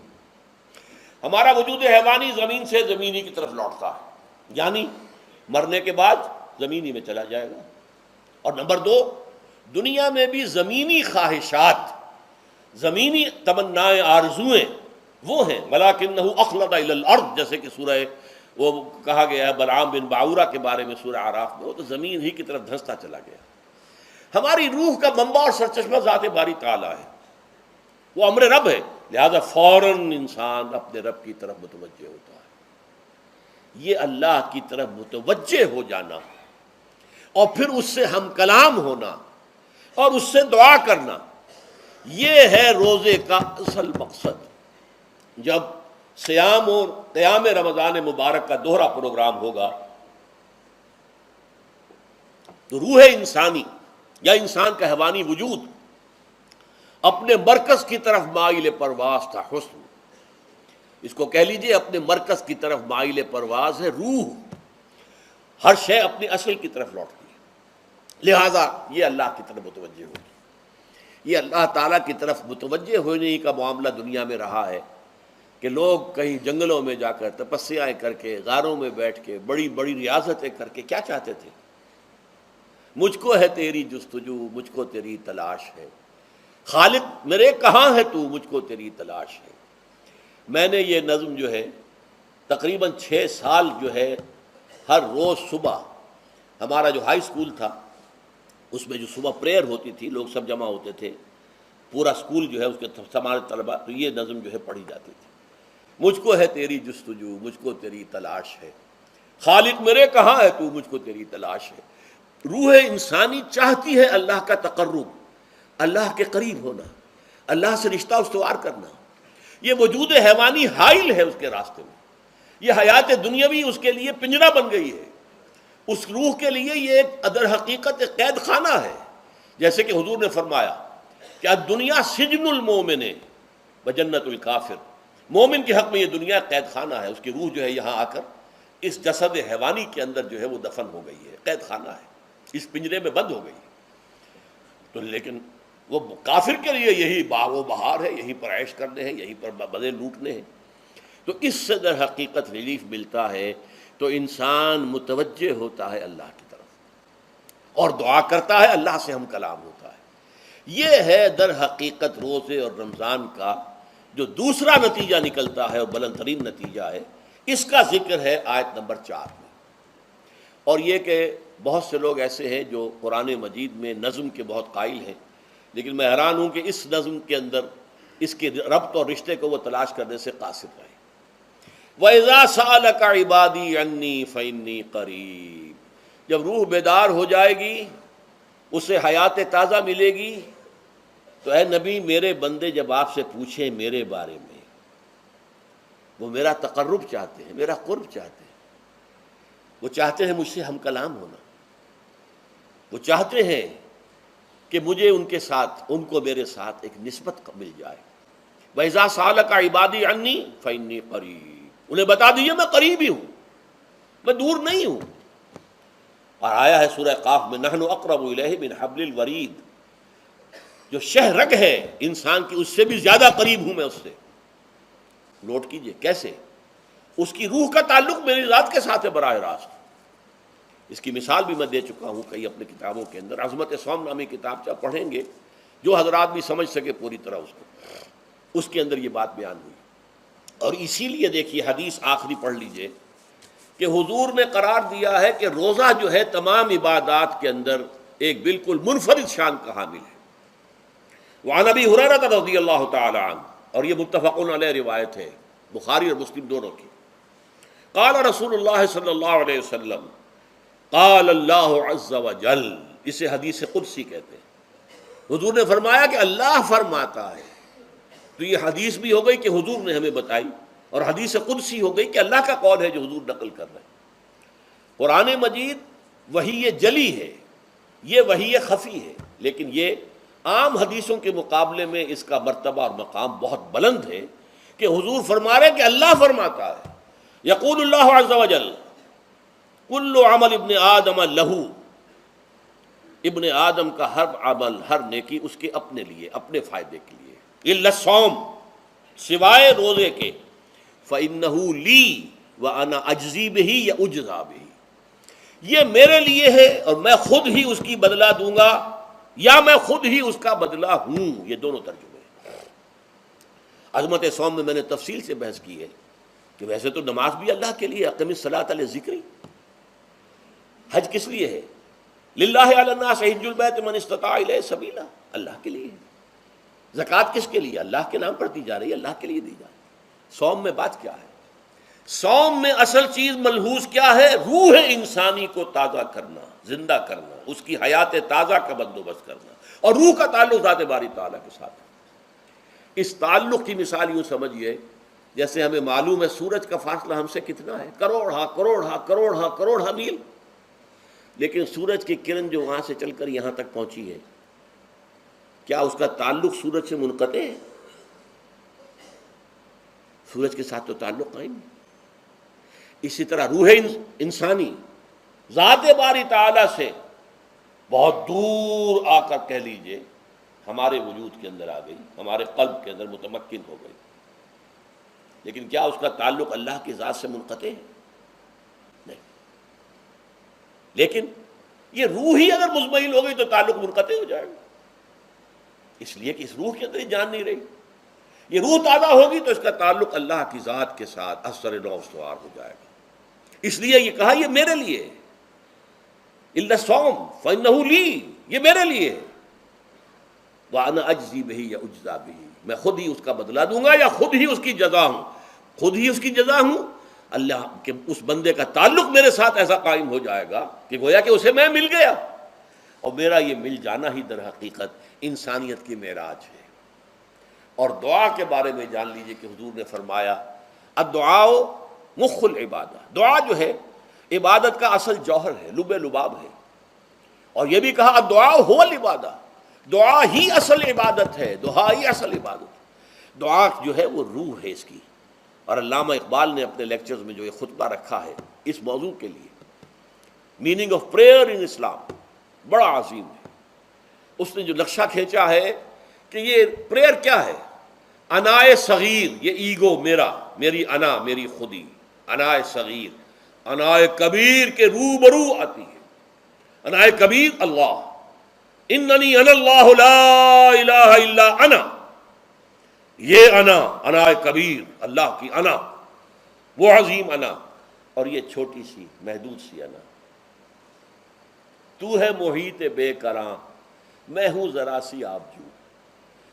ہمارا وجود حیوانی زمین سے زمینی کی طرف لوٹتا ہے، یعنی مرنے کے بعد زمینی میں چلا جائے گا۔ اور نمبر دو، دنیا میں بھی زمینی خواہشات، زمینی تمنائیں، آرزویں وہ ہیں، وَلَٰكِنَّهُ أَخْلَدَ إِلَى الْأَرْضِ، جیسے کہ سورہ وہ کہا گیا ہے بلعام بن باعورہ کے بارے میں سورہ اعراف میں، وہ تو زمین ہی کی طرف دھنستا چلا گیا۔ ہماری روح کا منبع اور سرچشمہ ذات باری تعالیٰ ہے، وہ امر رب ہے، لہذا فوراً انسان اپنے رب کی طرف متوجہ ہوتا ہے۔ یہ اللہ کی طرف متوجہ ہو جانا اور پھر اس سے ہم کلام ہونا اور اس سے دعا کرنا، یہ ہے روزے کا اصل مقصد۔ جب سیام اور قیام رمضان مبارک کا دوہرا پروگرام ہوگا تو روح انسانی یا انسان کا حیوانی وجود اپنے مرکز کی طرف مائل پرواز تھا، حسن، اس کو کہہ لیجئے اپنے مرکز کی طرف مائل پرواز ہے روح، ہر شے اپنی اصل کی طرف لوٹتی ہے، لہذا یہ اللہ کی طرف متوجہ ہوگی۔ یہ اللہ تعالیٰ کی طرف متوجہ ہونے کا معاملہ دنیا میں رہا ہے کہ لوگ کہیں جنگلوں میں جا کر تپسیائیں کر کے، غاروں میں بیٹھ کے، بڑی بڑی ریاضتیں کر کے کیا چاہتے تھے؟ مجھ کو ہے تیری جستجو، مجھ کو تیری تلاش ہے، خالق میرے کہاں ہے تو، مجھ کو تیری تلاش ہے۔ میں نے یہ نظم جو ہے تقریباً 6 سال جو ہے ہر روز صبح، ہمارا جو ہائی اسکول تھا اس میں جو صبح پریئر ہوتی تھی، لوگ سب جمع ہوتے تھے، پورا اسکول جو ہے اس کے ہمارے طلباء، تو یہ نظم جو ہے پڑھی جاتی تھی، مجھ کو ہے تیری جستجو، مجھ کو تیری تلاش ہے، خالق میرے کہاں ہے تو، مجھ کو تیری تلاش ہے۔ روح انسانی چاہتی ہے اللہ کا تقرب، اللہ کے قریب ہونا، اللہ سے رشتہ استوار کرنا۔ یہ وجود حیوانی حائل ہے اس کے راستے میں، یہ حیات دنیاوی اس کے لیے پنجرہ بن گئی ہے، اس روح کے لیے یہ ایک در حقیقت ایک قید خانہ ہے، جیسے کہ حضور نے فرمایا کہ الدنیا سجن المومن وجنت الکافر، مومن کے حق میں یہ دنیا قید خانہ ہے، اس کی روح جو ہے یہاں آ کر اس جسد حیوانی کے اندر جو ہے وہ دفن ہو گئی ہے، قید خانہ ہے، اس پنجرے میں بند ہو گئی ہے۔ تو لیکن وہ کافر کے لیے یہی باغ و بہار ہے، یہیں پر عیش کرنے ہیں، یہیں پر مزے لوٹنے ہیں۔ تو اس سے در حقیقت ریلیف ملتا ہے، تو انسان متوجہ ہوتا ہے اللہ کی طرف اور دعا کرتا ہے، اللہ سے ہم کلام ہوتا ہے۔ یہ ہے در حقیقت روزے اور رمضان کا جو دوسرا نتیجہ نکلتا ہے اور بلند ترین نتیجہ ہے، اس کا ذکر ہے آیت نمبر 4 میں۔ اور یہ کہ بہت سے لوگ ایسے ہیں جو قرآن مجید میں نظم کے بہت قائل ہیں، لیکن میں حیران ہوں کہ اس نظم کے اندر اس کے ربط اور رشتے کو وہ تلاش کرنے سے قاصر رہے۔ وَإِذَا سَأَلَكَ عِبَادِي عَنِّي فَإِنِّي قَرِيبٌ، جب روح بیدار ہو جائے گی، اسے حیات تازہ ملے گی، تو اے نبی میرے بندے جب آپ سے پوچھیں میرے بارے میں، وہ میرا تقرب چاہتے ہیں، میرا قرب چاہتے ہیں، وہ چاہتے ہیں مجھ سے ہم کلام ہونا، وہ چاہتے ہیں کہ مجھے ان کے ساتھ، ان کو میرے ساتھ ایک نسبت مل جائے۔ وَإِذَا سَأَلَكَ عِبَادِي عَنِّي فَإِنِّي قَرِيبٌ، انہیں بتا دیجیے میں قریب ہی ہوں، میں دور نہیں ہوں۔ اور آیا ہے سورہ قاف میں نحن اقرب الیہ من حبل الورید، جو شہ رگ ہے انسان کی اس سے بھی زیادہ قریب ہوں میں اس سے. نوٹ کیجئے کیسے اس کی روح کا تعلق میری ذات کے ساتھ ہے براہ راست. اس کی مثال بھی میں دے چکا ہوں کئی اپنے کتابوں کے اندر. عظمت صوم نامی کتاب سے پڑھیں گے جو حضرات بھی سمجھ سکے پوری طرح اس کو، اس کے اندر یہ بات بیان ہوئی. اور اسی لیے دیکھیے حدیث آخری پڑھ لیجئے کہ حضور نے قرار دیا ہے کہ روزہ جو ہے تمام عبادات کے اندر ایک بالکل منفرد شان کا حامل ہے. وعن ابی ہریرہ رضی اللہ تعالی عنہ، اور یہ متفق علیہ روایت ہے بخاری اور مسلم دونوں کی. قال رسول اللہ صلی اللہ علیہ وسلم قال اللہ عز وجل، اسے حدیث قدسی کہتے ہیں. حضور نے فرمایا کہ اللہ فرماتا ہے. تو یہ حدیث بھی ہو گئی کہ حضور نے ہمیں بتائی، اور حدیث قدسی ہو گئی کہ اللہ کا قول ہے جو حضور نقل کر رہے ہیں. قرآن مجید وحی جلی ہے، یہ وحی خفی ہے، لیکن یہ عام حدیثوں کے مقابلے میں اس کا مرتبہ اور مقام بہت بلند ہے کہ حضور فرما رہے کہ اللہ فرماتا ہے. یقول اللہ عز وجل کل عمل ابن آدم لہو، ابن آدم کا ہر عمل ہر نیکی اس کے اپنے لیے، اپنے فائدے کے لیے. الا الصوم، سوائے روزے کے. فإنہ لی وأنا اجزی بہ یا اجزا بہ، یہ میرے لیے ہے اور میں خود ہی اس کی بدلہ دوں گا یا میں خود ہی اس کا بدلہ ہوں. یہ دونوں ترجمے ہیں. عظمت صوم میں میں نے تفصیل سے بحث کی ہے کہ ویسے تو نماز بھی اللہ کے لیے، اقم الصلاۃ لذکری. حج کس لیے ہے؟ للہ علی الناس حج البیت من استطاع الیہ سبیلا، اللہ کے لیے. زکوٰۃ کس کے لیے؟ اللہ کے نام پر دی جا رہی ہے، اللہ کے لیے دی جا رہی ہے. صوم میں بات کیا ہے؟ صوم میں اصل چیز ملحوظ کیا ہے؟ روح انسانی کو تازہ کرنا، زندہ کرنا، اس کی حیات تازہ کا بندوبست کرنا، اور روح کا تعلق ذات باری تعالیٰ کے ساتھ ہے. اس تعلق کی مثال یوں سمجھیے جیسے ہمیں معلوم ہے سورج کا فاصلہ ہم سے کتنا ہے، کروڑ میل. لیکن سورج کی کرن جو وہاں سے چل کر یہاں تک پہنچی ہے، کیا اس کا تعلق سورج سے منقطع ہے؟ سورج کے ساتھ تو تعلق قائم ہے. اسی طرح روح انسانی ذات باری تعالیٰ سے بہت دور آ کر کہہ لیجئے ہمارے وجود کے اندر آ گئی، ہمارے قلب کے اندر متمکن ہو گئی. لیکن کیا اس کا تعلق اللہ کی ذات سے منقطع ہے؟ نہیں. لیکن یہ روح ہی اگر مزمحل ہو گئی تو تعلق منقطع ہو جائے گا، اس لیے کہ اس روح کے اندر ہی جان نہیں رہی. یہ روح تازہ ہوگی تو اس کا تعلق اللہ کی ذات کے ساتھ اثر نو استوار ہو جائے گا. اس لیے یہ کہا یہ میرے لیے، الا الصوم فإنہ لی، یہ میرے لیے. وأنا اجزی بہ یا اجزا بہ، میں خود ہی اس کا بدلہ دوں گا یا خود ہی اس کی جزا ہوں. خود ہی اس کی جزا ہوں. اللہ کے اس بندے کا تعلق میرے ساتھ ایسا قائم ہو جائے گا کہ گویا کہ اسے میں مل گیا. اور میرا یہ مل جانا ہی در حقیقت انسانیت کی معراج ہے. اور دعا کے بارے میں جان لیجئے کہ حضور نے فرمایا الدعاء مخ العبادہ، دعا جو ہے عبادت کا اصل جوہر ہے، لب لباب ہے. اور یہ بھی کہا الدعاء هو العبادہ، دعا ہی اصل عبادت ہے، دعا ہی اصل عبادت. دعا جو ہے وہ روح ہے اس کی. اور علامہ اقبال نے اپنے لیکچرز میں جو یہ خطبہ رکھا ہے اس موضوع کے لیے، میننگ آف پریئر ان اسلام، بڑا عظیم ہے. اس نے جو نقشہ کھینچا ہے کہ یہ پریئر کیا ہے؟ انائے صغیر، یہ ایگو میرا، میری انا، میری خودی، انائے صغیر انائے کبیر کے روبرو آتی ہے. انائے کبیر اللہ، اننی انا اللہ لا الہ الا انا. یہ انا، انائے کبیر اللہ کی انا، وہ عظیم انا، اور یہ چھوٹی سی محدود سی انا. تو ہے محیط بے کراں، میں ہوں ذرا سی آبجو،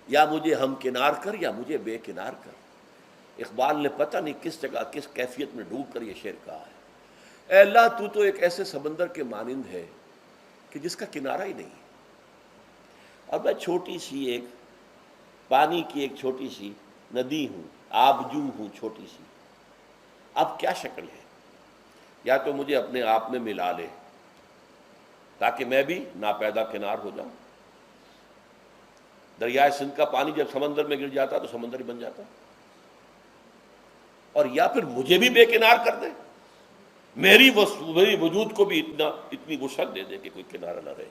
یا مجھے ہم کنار کر یا مجھے بے کنار کر. اقبال نے پتہ نہیں کس جگہ کس کیفیت میں ڈوب کر یہ شعر کہا ہے. اے اللہ تو تو ایک ایسے سمندر کے مانند ہے کہ جس کا کنارہ ہی نہیں، اور میں چھوٹی سی ایک پانی کی ایک چھوٹی سی ندی ہوں، آبجو ہوں چھوٹی سی. اب کیا شکل ہے؟ یا تو مجھے اپنے آپ میں ملا لے تاکہ میں بھی ناپیدا کنار ہو جاؤں. دریائے سندھ کا پانی جب سمندر میں گر جاتا تو سمندر ہی بن جاتا، اور یا پھر مجھے بھی بے کنار کر دے، میری وجود کو بھی اتنی وسعت دے دے کہ کوئی کنارہ نہ رہے.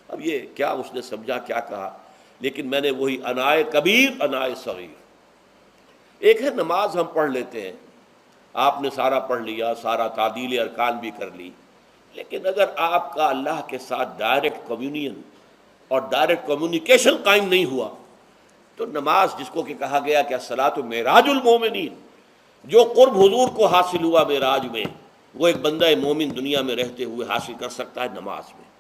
اب یہ کیا اس نے سمجھا، کیا کہا؟ لیکن میں نے وہی انائے کبیر انائے صغیر. ایک ہے نماز ہم پڑھ لیتے ہیں، آپ نے سارا پڑھ لیا، سارا تعدیل ارکان بھی کر لی، لیکن اگر آپ کا اللہ کے ساتھ ڈائریکٹ کمیونین اور ڈائریکٹ کمیونیکیشن قائم نہیں ہوا تو نماز، جس کو کہ کہا گیا کہ الصلاۃ معراج المومنین، جو قرب حضور کو حاصل ہوا معراج میں، وہ ایک بندہ مومن دنیا میں رہتے ہوئے حاصل کر سکتا ہے نماز میں.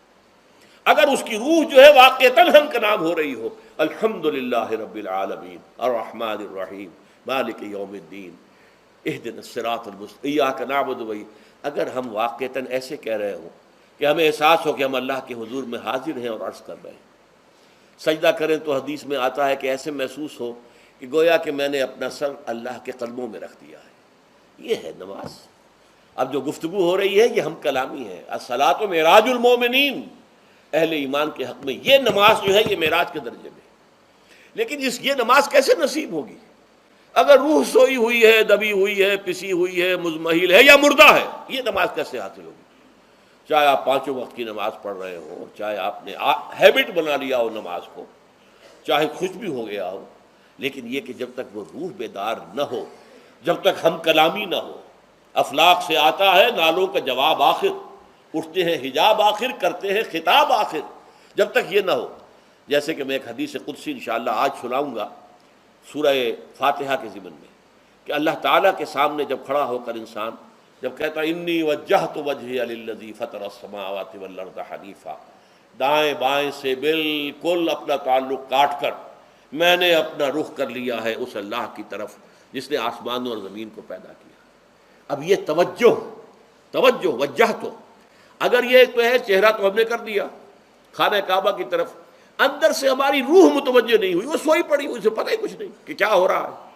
اگر اس کی روح جو ہے واقعتاً ہم کا نام ہو رہی ہو، الحمدللہ رب العالمین الرحمن الرحیم مالک یوم الدین اہدنا الصراط المستقیم ایاک نعبد و اگر ہم واقعتاً ایسے کہہ رہے ہوں کہ ہمیں احساس ہو کہ ہم اللہ کے حضور میں حاضر ہیں اور عرض کر رہے ہیں، سجدہ کریں تو حدیث میں آتا ہے کہ ایسے محسوس ہو کہ گویا کہ میں نے اپنا سر اللہ کے قدموں میں رکھ دیا ہے. یہ ہے نماز. اب جو گفتگو ہو رہی ہے یہ ہم کلامی ہے. الصلاۃ معراج المومنین، اہل ایمان کے حق میں یہ نماز جو ہے یہ معراج کے درجے میں. لیکن یہ نماز کیسے نصیب ہوگی اگر روح سوئی ہوئی ہے، دبی ہوئی ہے، پسی ہوئی ہے، مزمحل ہے یا مردہ ہے؟ یہ نماز کیسے حاصل ہوگی؟ چاہے آپ 5 وقت کی نماز پڑھ رہے ہو، چاہے آپ نے ہیبٹ بنا لیا ہو نماز کو، چاہے خوش بھی ہو گیا ہو، لیکن یہ کہ جب تک وہ روح بیدار نہ ہو، جب تک ہم کلامی نہ ہو. افلاق سے آتا ہے نالوں کا جواب آخر، اٹھتے ہیں حجاب آخر، کرتے ہیں خطاب آخر. جب تک یہ نہ ہو، جیسے کہ میں ایک حدیث قدسی انشاءاللہ آج سناؤں گا سورہ فاتحہ کے ضمن میں، کہ اللہ تعالیٰ کے سامنے جب کھڑا ہو کر انسان جب کہتا انی وجہت وجہی للذی فطر السماوات والارض حنیفا، دائیں بائیں سے بالکل اپنا تعلق کاٹ کر میں نے اپنا رخ کر لیا ہے اس اللہ کی طرف جس نے آسمانوں اور زمین کو پیدا کیا. اب یہ توجہ وجہت، اگر یہ تو ہے چہرہ تو ہم نے کر دیا خانہ کعبہ کی طرف، اندر سے ہماری روح متوجہ نہیں ہوئی، وہ سوئی پڑی ہوئی، اسے پتہ ہی کچھ نہیں کہ کیا ہو رہا ہے.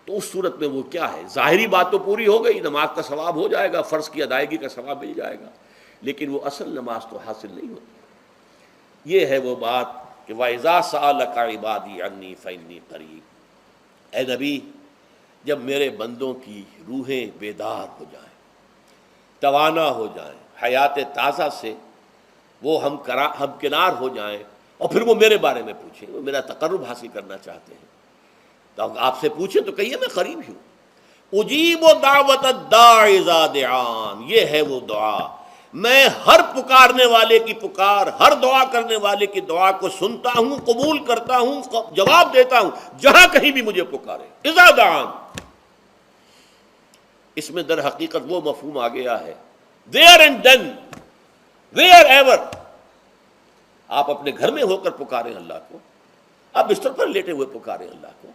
تو اس صورت میں وہ کیا ہے؟ ظاہری بات تو پوری ہو گئی، نماز کا ثواب ہو جائے گا، فرض کی ادائیگی کا ثواب مل جائے گا، لیکن وہ اصل نماز تو حاصل نہیں ہوتی. یہ ہے وہ بات کہ وَإِذَا سَأَلَكَ عِبَادِي عَنِّي فَإِنِّي قَرِيبٌ. اے نبی، جب میرے بندوں کی روحیں بیدار ہو جائیں، توانا ہو جائیں، حیات تازہ سے وہ ہم کنار ہو جائیں، اور پھر وہ میرے بارے میں پوچھیں، وہ میرا تقرب حاصل کرنا چاہتے ہیں، تو آپ سے پوچھیں تو کہیے میں قریب ہی ہوں. اجیب دعوت الداع اذا دعان، یہ ہے وہ دعا، میں ہر پکارنے والے کی پکار، ہر دعا کرنے والے کی دعا کو سنتا ہوں، قبول کرتا ہوں، جواب دیتا ہوں جہاں کہیں بھی مجھے پکارے. اذا دعان، اس میں در حقیقت وہ مفہوم آ گیا ہے there and then wherever. آپ اپنے گھر میں ہو کر پکاریں اللہ کو، آپ بستر پر لیٹے ہوئے پکاریں اللہ کو.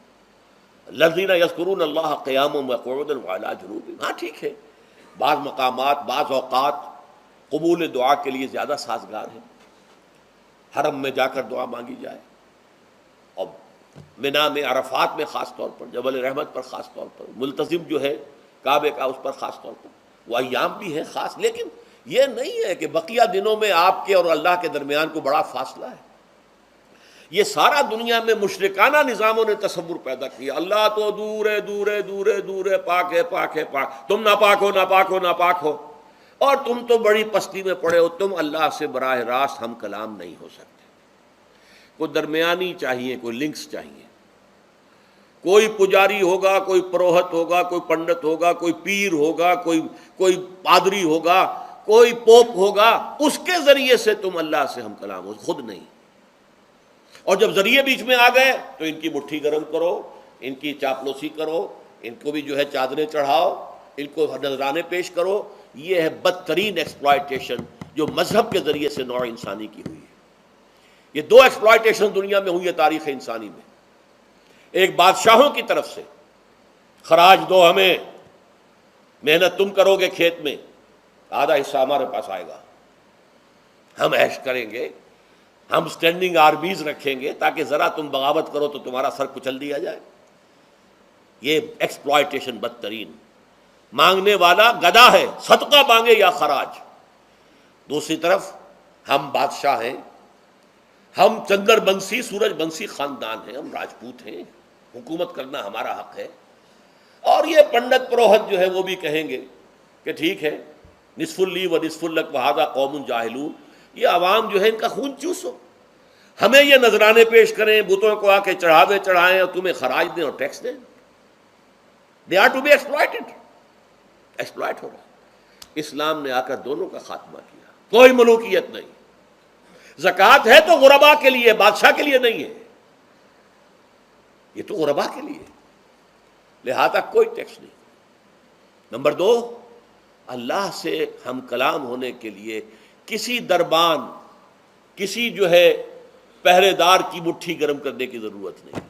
الذین یذکرون اللہ قیاما وقعودا وعلی جنوبہم. ہاں ٹھیک ہے، بعض مقامات بعض اوقات قبول دعا کے لیے زیادہ سازگار ہیں، حرم میں جا کر دعا مانگی جائے، اور منا میں، عرفات میں خاص طور پر، جبل رحمت پر خاص طور پر، ملتزم جو ہے کعبے کا اس پر خاص طور پر، وہ ایام بھی ہے خاص. لیکن یہ نہیں ہے کہ بقیہ دنوں میں آپ کے اور اللہ کے درمیان کو بڑا فاصلہ ہے. یہ سارا دنیا میں مشرکانہ نظاموں نے تصور پیدا کیا، اللہ تو دور ہے دور ہے دور ہے دور ہے، پاک ہے پاک ہے پاک، تم ناپاک ہو ناپاک ہو ناپاک ہو، اور تم تو بڑی پستی میں پڑے ہو، تم اللہ سے براہ راست ہم کلام نہیں ہو سکتے. کوئی درمیانی چاہیے، کوئی لنکس چاہیے، کوئی پجاری ہوگا، کوئی پروہت ہوگا، کوئی پنڈت ہوگا، کوئی پیر ہوگا، کوئی پادری ہوگا، کوئی پوپ ہوگا، اس کے ذریعے سے تم اللہ سے ہم کلام ہو، خود نہیں. اور جب ذریعے بیچ میں آ گئے تو ان کی مٹھی گرم کرو، ان کی چاپلوسی کرو، ان کو بھی جو ہے چادریں چڑھاؤ، ان کو نذرانے پیش کرو. یہ ہے بدترین ایکسپلائٹیشن جو مذہب کے ذریعے سے نوع انسانی کی ہوئی ہے. یہ 2 ایکسپلائٹیشن دنیا میں ہوئی ہے تاریخ انسانی میں. ایک بادشاہوں کی طرف سے خراج دو ہمیں، محنت تم کرو گے کھیت میں، آدھا حصہ ہمارے پاس آئے گا، ہم عیش کریں گے، ہم اسٹینڈنگ آرمیز رکھیں گے تاکہ ذرا تم بغاوت کرو تو تمہارا سر کچل دیا جائے. یہ ایکسپلائٹیشن بدترین. مانگنے والا گدا ہے، صدقہ مانگے یا خراج. دوسری طرف ہم بادشاہ ہیں، ہم چندر بنسی سورج بنسی خاندان ہیں، ہم راجپوت ہیں، حکومت کرنا ہمارا حق ہے. اور یہ پنڈت پروہت جو ہے وہ بھی کہیں گے کہ ٹھیک ہے، نصف لی و نصف لک وہذا قوم جاہلون، یہ عوام جو ہے ان کا خون چوسو، ہمیں یہ نذرانے پیش کریں، بتوں کو آ کے چڑھاوے چڑھائیں اور تمہیں خراج دیں اور ٹیکس دیں. They are to be exploited. Exploit ہو رہا. اسلام نے آ کر دونوں کا خاتمہ کیا. کوئی ملوکیت نہیں. زکوٰۃ ہے تو غربا کے لیے، بادشاہ کے لیے نہیں ہے. یہ تو غربا کے لیے، لہذا کوئی ٹیکس نہیں. نمبر 2، اللہ سے ہم کلام ہونے کے لیے کسی دربان، کسی جو ہے پہرے دار کی مٹھی گرم کرنے کی ضرورت نہیں.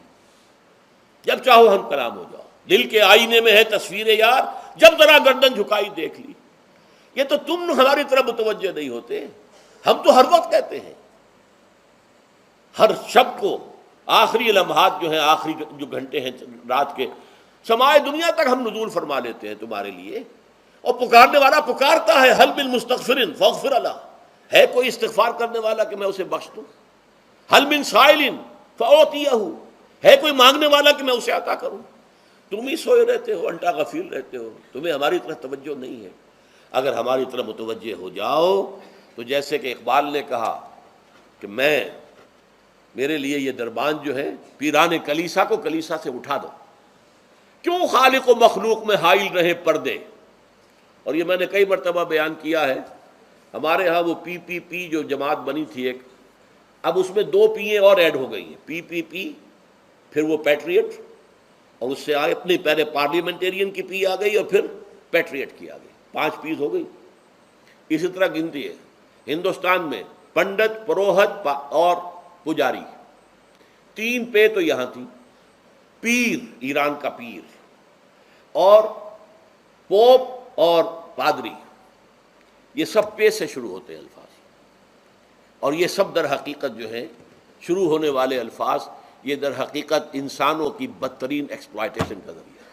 جب چاہو ہم کلام ہو جاؤ. دل کے آئینے میں ہے تصویر یار، جب ذرا گردن جھکائی دیکھ لی. یہ تو تم ہماری طرف متوجہ نہیں ہوتے. ہم تو ہر وقت کہتے ہیں، ہر شب کو آخری لمحات جو ہیں، آخری جو گھنٹے ہیں رات کے، سمائے دنیا تک ہم نزول فرما لیتے ہیں تمہارے لیے. اور پکارنے والا پکارتا ہے، حل من مستغفر فاغفر له. ہے کوئی استغفار کرنے والا کہ میں اسے بخش دوں؟ حل من سائل فاعطیہ. ہے کوئی مانگنے والا کہ میں اسے عطا کروں؟ تم ہی سوئے رہتے ہو، انٹا غفیر رہتے ہو، تمہیں ہماری طرف توجہ نہیں ہے. اگر ہماری طرف متوجہ ہو جاؤ تو جیسے کہ اقبال نے کہا کہ میرے لیے یہ دربان جو ہے، پیران کلیسا کو کلیسا سے اٹھا دو. کیوں خالق و مخلوق میں حائل رہے پردے. اور یہ میں نے کئی مرتبہ بیان کیا ہے. ہمارے ہاں وہ پی پی پی جو جماعت بنی تھی ایک، اب اس میں 2 پییں اور ایڈ ہو گئی ہیں. پی پی پی، پھر وہ پیٹریٹ، اور اس سے آگے اپنی پہلے پارلیمنٹیرین کی پی آ گئی اور پھر پیٹریٹ کی آ گئی. 5 پیز ہو گئی. اسی طرح گنتی ہے ہندوستان میں پنڈت، پروہت اور پجاری. 3 پے تو یہاں تھی. پیر، ایران کا پیر، اور پوپ اور پادری، یہ سب پے سے شروع ہوتے ہیں الفاظ. اور یہ سب در حقیقت جو ہے شروع ہونے والے الفاظ، یہ در حقیقت انسانوں کی بدترین ایکسپلائٹیشن کا ذریعہ ہے.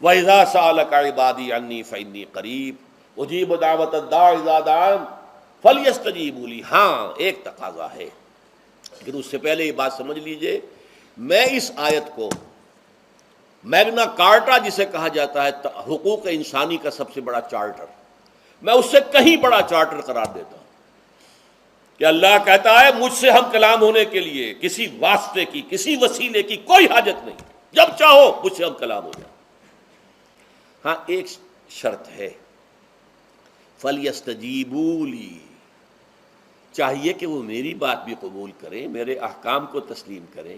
وَإِذَا سَأَلَكَ عِبَادِي عَنِّي فَإِنِّي قَرِيبٌ أُجِيبُ دَعْوَةَ الدَّاعِ إِذَا دَعَانِ فَلْيَسْتَجِيبُوا لِي. ہاں ایک تقاضا ہے، لیکن اس سے پہلے یہ بات سمجھ لیجئے، میں اس آیت کو میگنا کارٹا جسے کہا جاتا ہے حقوق انسانی کا سب سے بڑا چارٹر، میں اس سے کہیں بڑا چارٹر قرار دیتا ہوں. کہ اللہ کہتا ہے مجھ سے ہم کلام ہونے کے لیے کسی واسطے کی، کسی وسیلے کی کوئی حاجت نہیں. جب چاہو مجھ سے ہم کلام ہو جائے. ہاں ایک شرط ہے، فَلْيَسْتَجِيبُوا لِي. چاہیے کہ وہ میری بات بھی قبول کریں، میرے احکام کو تسلیم کریں،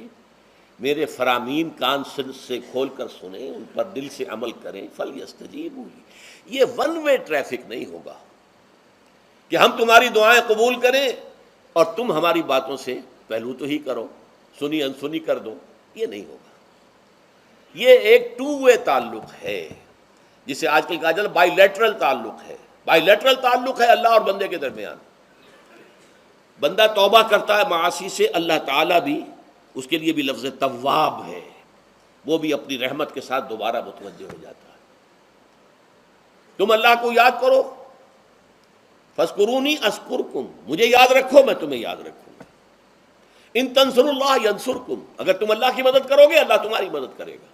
میرے فرامین کان سے کھول کر سنیں، ان پر دل سے عمل کریں. فَلْيَسْتَجِيبُوا لِي. یہ ون وے ٹریفک نہیں ہوگا کہ ہم تمہاری دعائیں قبول کریں اور تم ہماری باتوں سے پہلو تو ہی کرو، سنی انسنی کر دو. یہ نہیں ہوگا. یہ ایک 2 وے تعلق ہے، جسے آج کل کہا جاتا ہے بائی لیٹرل تعلق ہے. بائی لیٹرل تعلق ہے اللہ اور بندے کے درمیان. بندہ توبہ کرتا ہے معاصی سے، اللہ تعالیٰ بھی اس کے لیے بھی لفظ تواب ہے، وہ بھی اپنی رحمت کے ساتھ دوبارہ متوجہ ہو جاتا ہے. تم اللہ کو یاد کرو، فاذکرونی اذکرکم، مجھے یاد رکھو میں تمہیں یاد رکھوں گا. ان تنصروا اللہ ینصرکم، اگر تم اللہ کی مدد کرو گے اللہ تمہاری مدد کرے گا.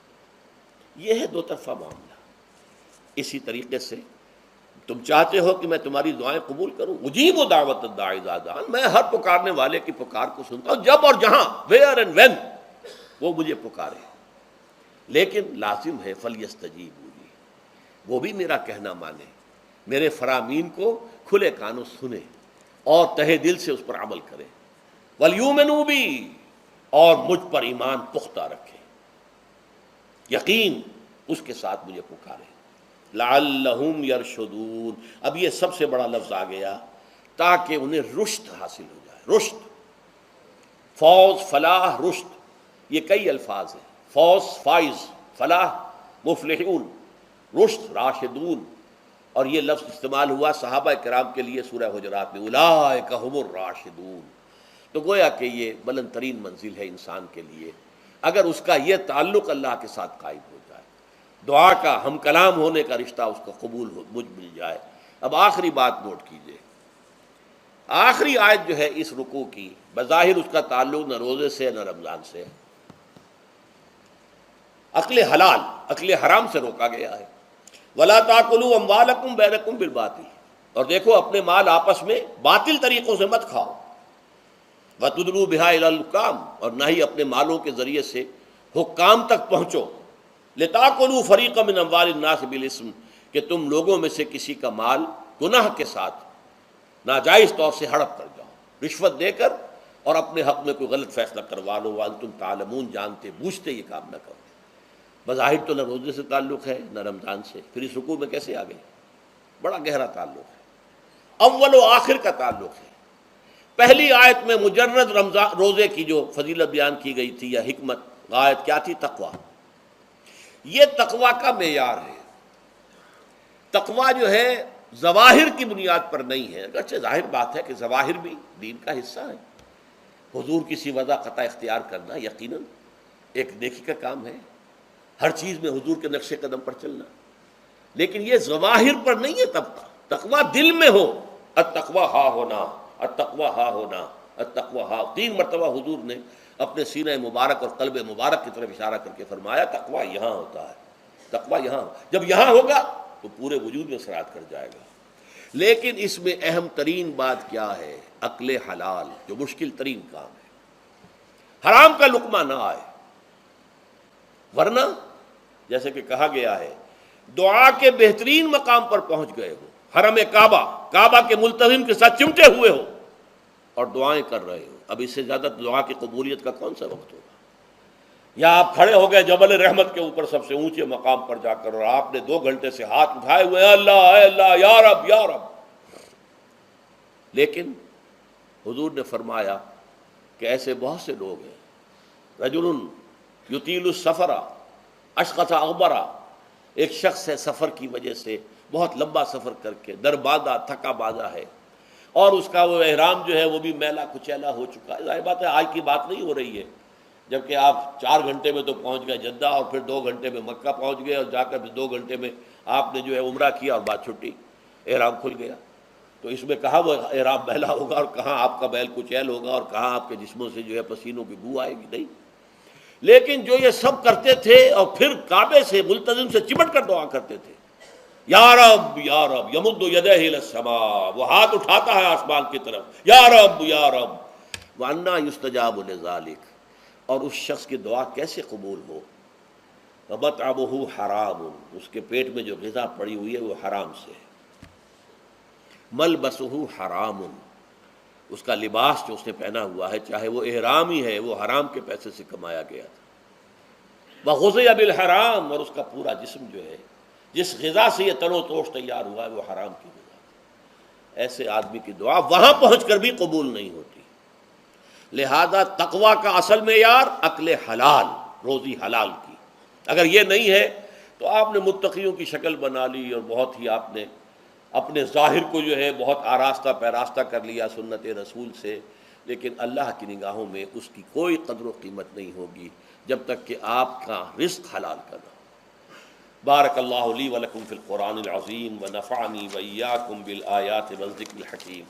یہ ہے 2 طرفہ معاملہ. اسی طریقے سے تم چاہتے ہو کہ میں تمہاری دعائیں قبول کروں، اجیب دعوت الداعی اذا دعان، میں ہر پکارنے والے کی پکار کو سنتا ہوں جب اور جہاں، ویئر اینڈ وین وہ مجھے پکارے. لیکن لازم ہے فلیستجیبوا لی، وہ بھی میرا کہنا مانے، میرے فرامین کو کھلے کانوں سنے اور تہہ دل سے اس پر عمل کرے. ولیؤمنوا بی، اور مجھ پر ایمان پختہ رکھے، یقین اس کے ساتھ مجھے پکارے. لعلہم یرشدون، اب یہ سب سے بڑا لفظ آ گیا، تاکہ انہیں رشد حاصل ہو جائے. رشد، فوز، فلاح، رشد، یہ کئی الفاظ ہیں. فوز فائز، فلاح مفلحون، رشد راشدون. اور یہ لفظ استعمال ہوا صحابہ کرام کے لیے سورہ حجرات میں، اولئک ھم الراشدون. تو گویا کہ یہ بلند ترین منزل ہے انسان کے لیے اگر اس کا یہ تعلق اللہ کے ساتھ قائم ہو جائے، دعا کا ہم کلام ہونے کا رشتہ اس کو قبول مل جائے. اب آخری بات نوٹ کیجئے، آخری آیت جو ہے اس رکوع کی، بظاہر اس کا تعلق نہ روزے سے نہ رمضان سے، اکل حلال اکل حرام سے روکا گیا ہے. وَلَا تَأْكُلُوا أَمْوَالَكُمْ بَيْنَكُمْ بِالْبَاطِلِ، اور دیکھو اپنے مال آپس میں باطل طریقوں سے مت کھاؤ. وَتُدْلُوا بِهَا إِلَى الْحُكَّامِ، اور نہ ہی اپنے مالوں کے ذریعے سے حکام تک پہنچو، لِتَأْكُلُوا فَرِيقًا مِنْ أَمْوَالِ النَّاسِ بِالْإِثْمِ، کہ تم لوگوں میں سے کسی کا مال گناہ کے ساتھ ناجائز طور سے ہڑپ کر جاؤ، رشوت دے کر اور اپنے حق میں کوئی غلط فیصلہ کروا لو، وَأَنْتُمْ تَعْلَمُونَ، جانتے بوجھتے یہ کام نہ کرو۔ بظاہر تو نہ روزے سے تعلق ہے نہ رمضان سے، پھر اس رکوع میں کیسے آ گئے؟ بڑا گہرا تعلق ہے، اول و آخر کا تعلق ہے۔ پہلی آیت میں مجرد رمضان روزے کی جو فضیلت بیان کی گئی تھی یا حکمت، آیت کیا تھی؟ تقویٰ۔ یہ تقویٰ کا معیار ہے۔ تقویٰ جو ہے ظواہر کی بنیاد پر نہیں ہے، اگرچہ ظاہر بات ہے کہ ظواہر بھی دین کا حصہ ہے، حضور کسی وضع قطع اختیار کرنا یقیناً ایک نیکی کا کام ہے، ہر چیز میں حضور کے نقش قدم پر چلنا، لیکن یہ ظواہر پر نہیں ہے۔ تقویٰ دل میں ہو، التقویٰ ہا ہونا، التقویٰ ہا ہونا، التقویٰ ہا، 3 مرتبہ حضور نے اپنے سینہ مبارک اور قلب مبارک کی طرف اشارہ کر کے فرمایا تقویٰ یہاں ہوتا ہے، تقویٰ یہاں، جب یہاں ہوگا تو پورے وجود میں اثرات کر جائے گا۔ لیکن اس میں اہم ترین بات کیا ہے؟ عقل حلال، جو مشکل ترین کام ہے، حرام کا لقمہ نہ آئے، ورنہ جیسے کہ کہا گیا ہے دعا کے بہترین مقام پر پہنچ گئے ہو، حرم کعبہ کے ملتزم کے ساتھ چمٹے ہوئے ہو اور دعائیں کر رہے ہو، اب اس سے زیادہ دعا کی قبولیت کا کون سا وقت ہوگا؟ یا آپ کھڑے ہو گئے جبل رحمت کے اوپر سب سے اونچے مقام پر جا کر، اور آپ نے 2 گھنٹے سے ہاتھ اٹھائے ہوئے ہیں، اللہ اے اللہ یا رب یا رب، لیکن حضور نے فرمایا کہ ایسے بہت سے لوگ ہیں، رجل یطیل السفر اشخص اغبرا، ایک شخص ہے سفر کی وجہ سے بہت لمبا سفر کر کے دربادہ تھکا بازا ہے، اور اس کا وہ احرام جو ہے وہ بھی میلا کچیلا ہو چکا ہے۔ ظاہر بات ہے آج کی بات نہیں ہو رہی ہے، جبکہ آپ 4 گھنٹے میں تو پہنچ گئے جدہ، اور پھر 2 گھنٹے میں مکہ پہنچ گئے، اور جا کر 2 گھنٹے میں آپ نے جو ہے عمرہ کیا اور بات چھٹی، احرام کھل گیا۔ تو اس میں کہاں وہ احرام میلا ہوگا اور کہاں آپ کا بیل کچیل ہوگا اور کہاں آپ کے جسموں سے جو ہے پسینوں کی بو آئے گی؟ نہیں۔ لیکن جو یہ سب کرتے تھے اور پھر کعبے سے ملتزم سے چمٹ کر دعا کرتے تھے، یا رب یا رب، یمد یدہ الی السماء، وہ ہاتھ اٹھاتا ہے آسمان کی طرف، یا رب یا رب، وَأَنَّىٰ يُسْتَجَابُ لِذَٰلِكَ، اور اس شخص کی دعا کیسے قبول ہو؟ وَمَطْعَمُهُ حَرَامٌ، اس کے پیٹ میں جو غذا پڑی ہوئی ہے وہ حرام سے ہے، ملبسہ حرام، اس کا لباس جو اس نے پہنا ہوا ہے چاہے وہ احرام ہی ہے وہ حرام کے پیسے سے کمایا گیا تھا، وغذی بالحرام، اور اس کا پورا جسم جو ہے جس غذا سے یہ تن و توش تیار ہوا ہے وہ حرام کی غذا، ایسے آدمی کی دعا وہاں پہنچ کر بھی قبول نہیں ہوتی۔ لہذا تقویٰ کا اصل معیار عقل حلال، روزی حلال کی، اگر یہ نہیں ہے تو آپ نے متقیوں کی شکل بنا لی اور بہت ہی آپ نے اپنے ظاہر کو جو ہے بہت آراستہ پیراستہ کر لیا سنت رسول سے، لیکن اللہ کی نگاہوں میں اس کی کوئی قدر و قیمت نہیں ہوگی جب تک کہ آپ کا رزق حلال کرنا۔ بارک اللہ لی ولکم فی القرآن العظیم ونفعنی وإیاکم بالآیات والذکر الحکیم۔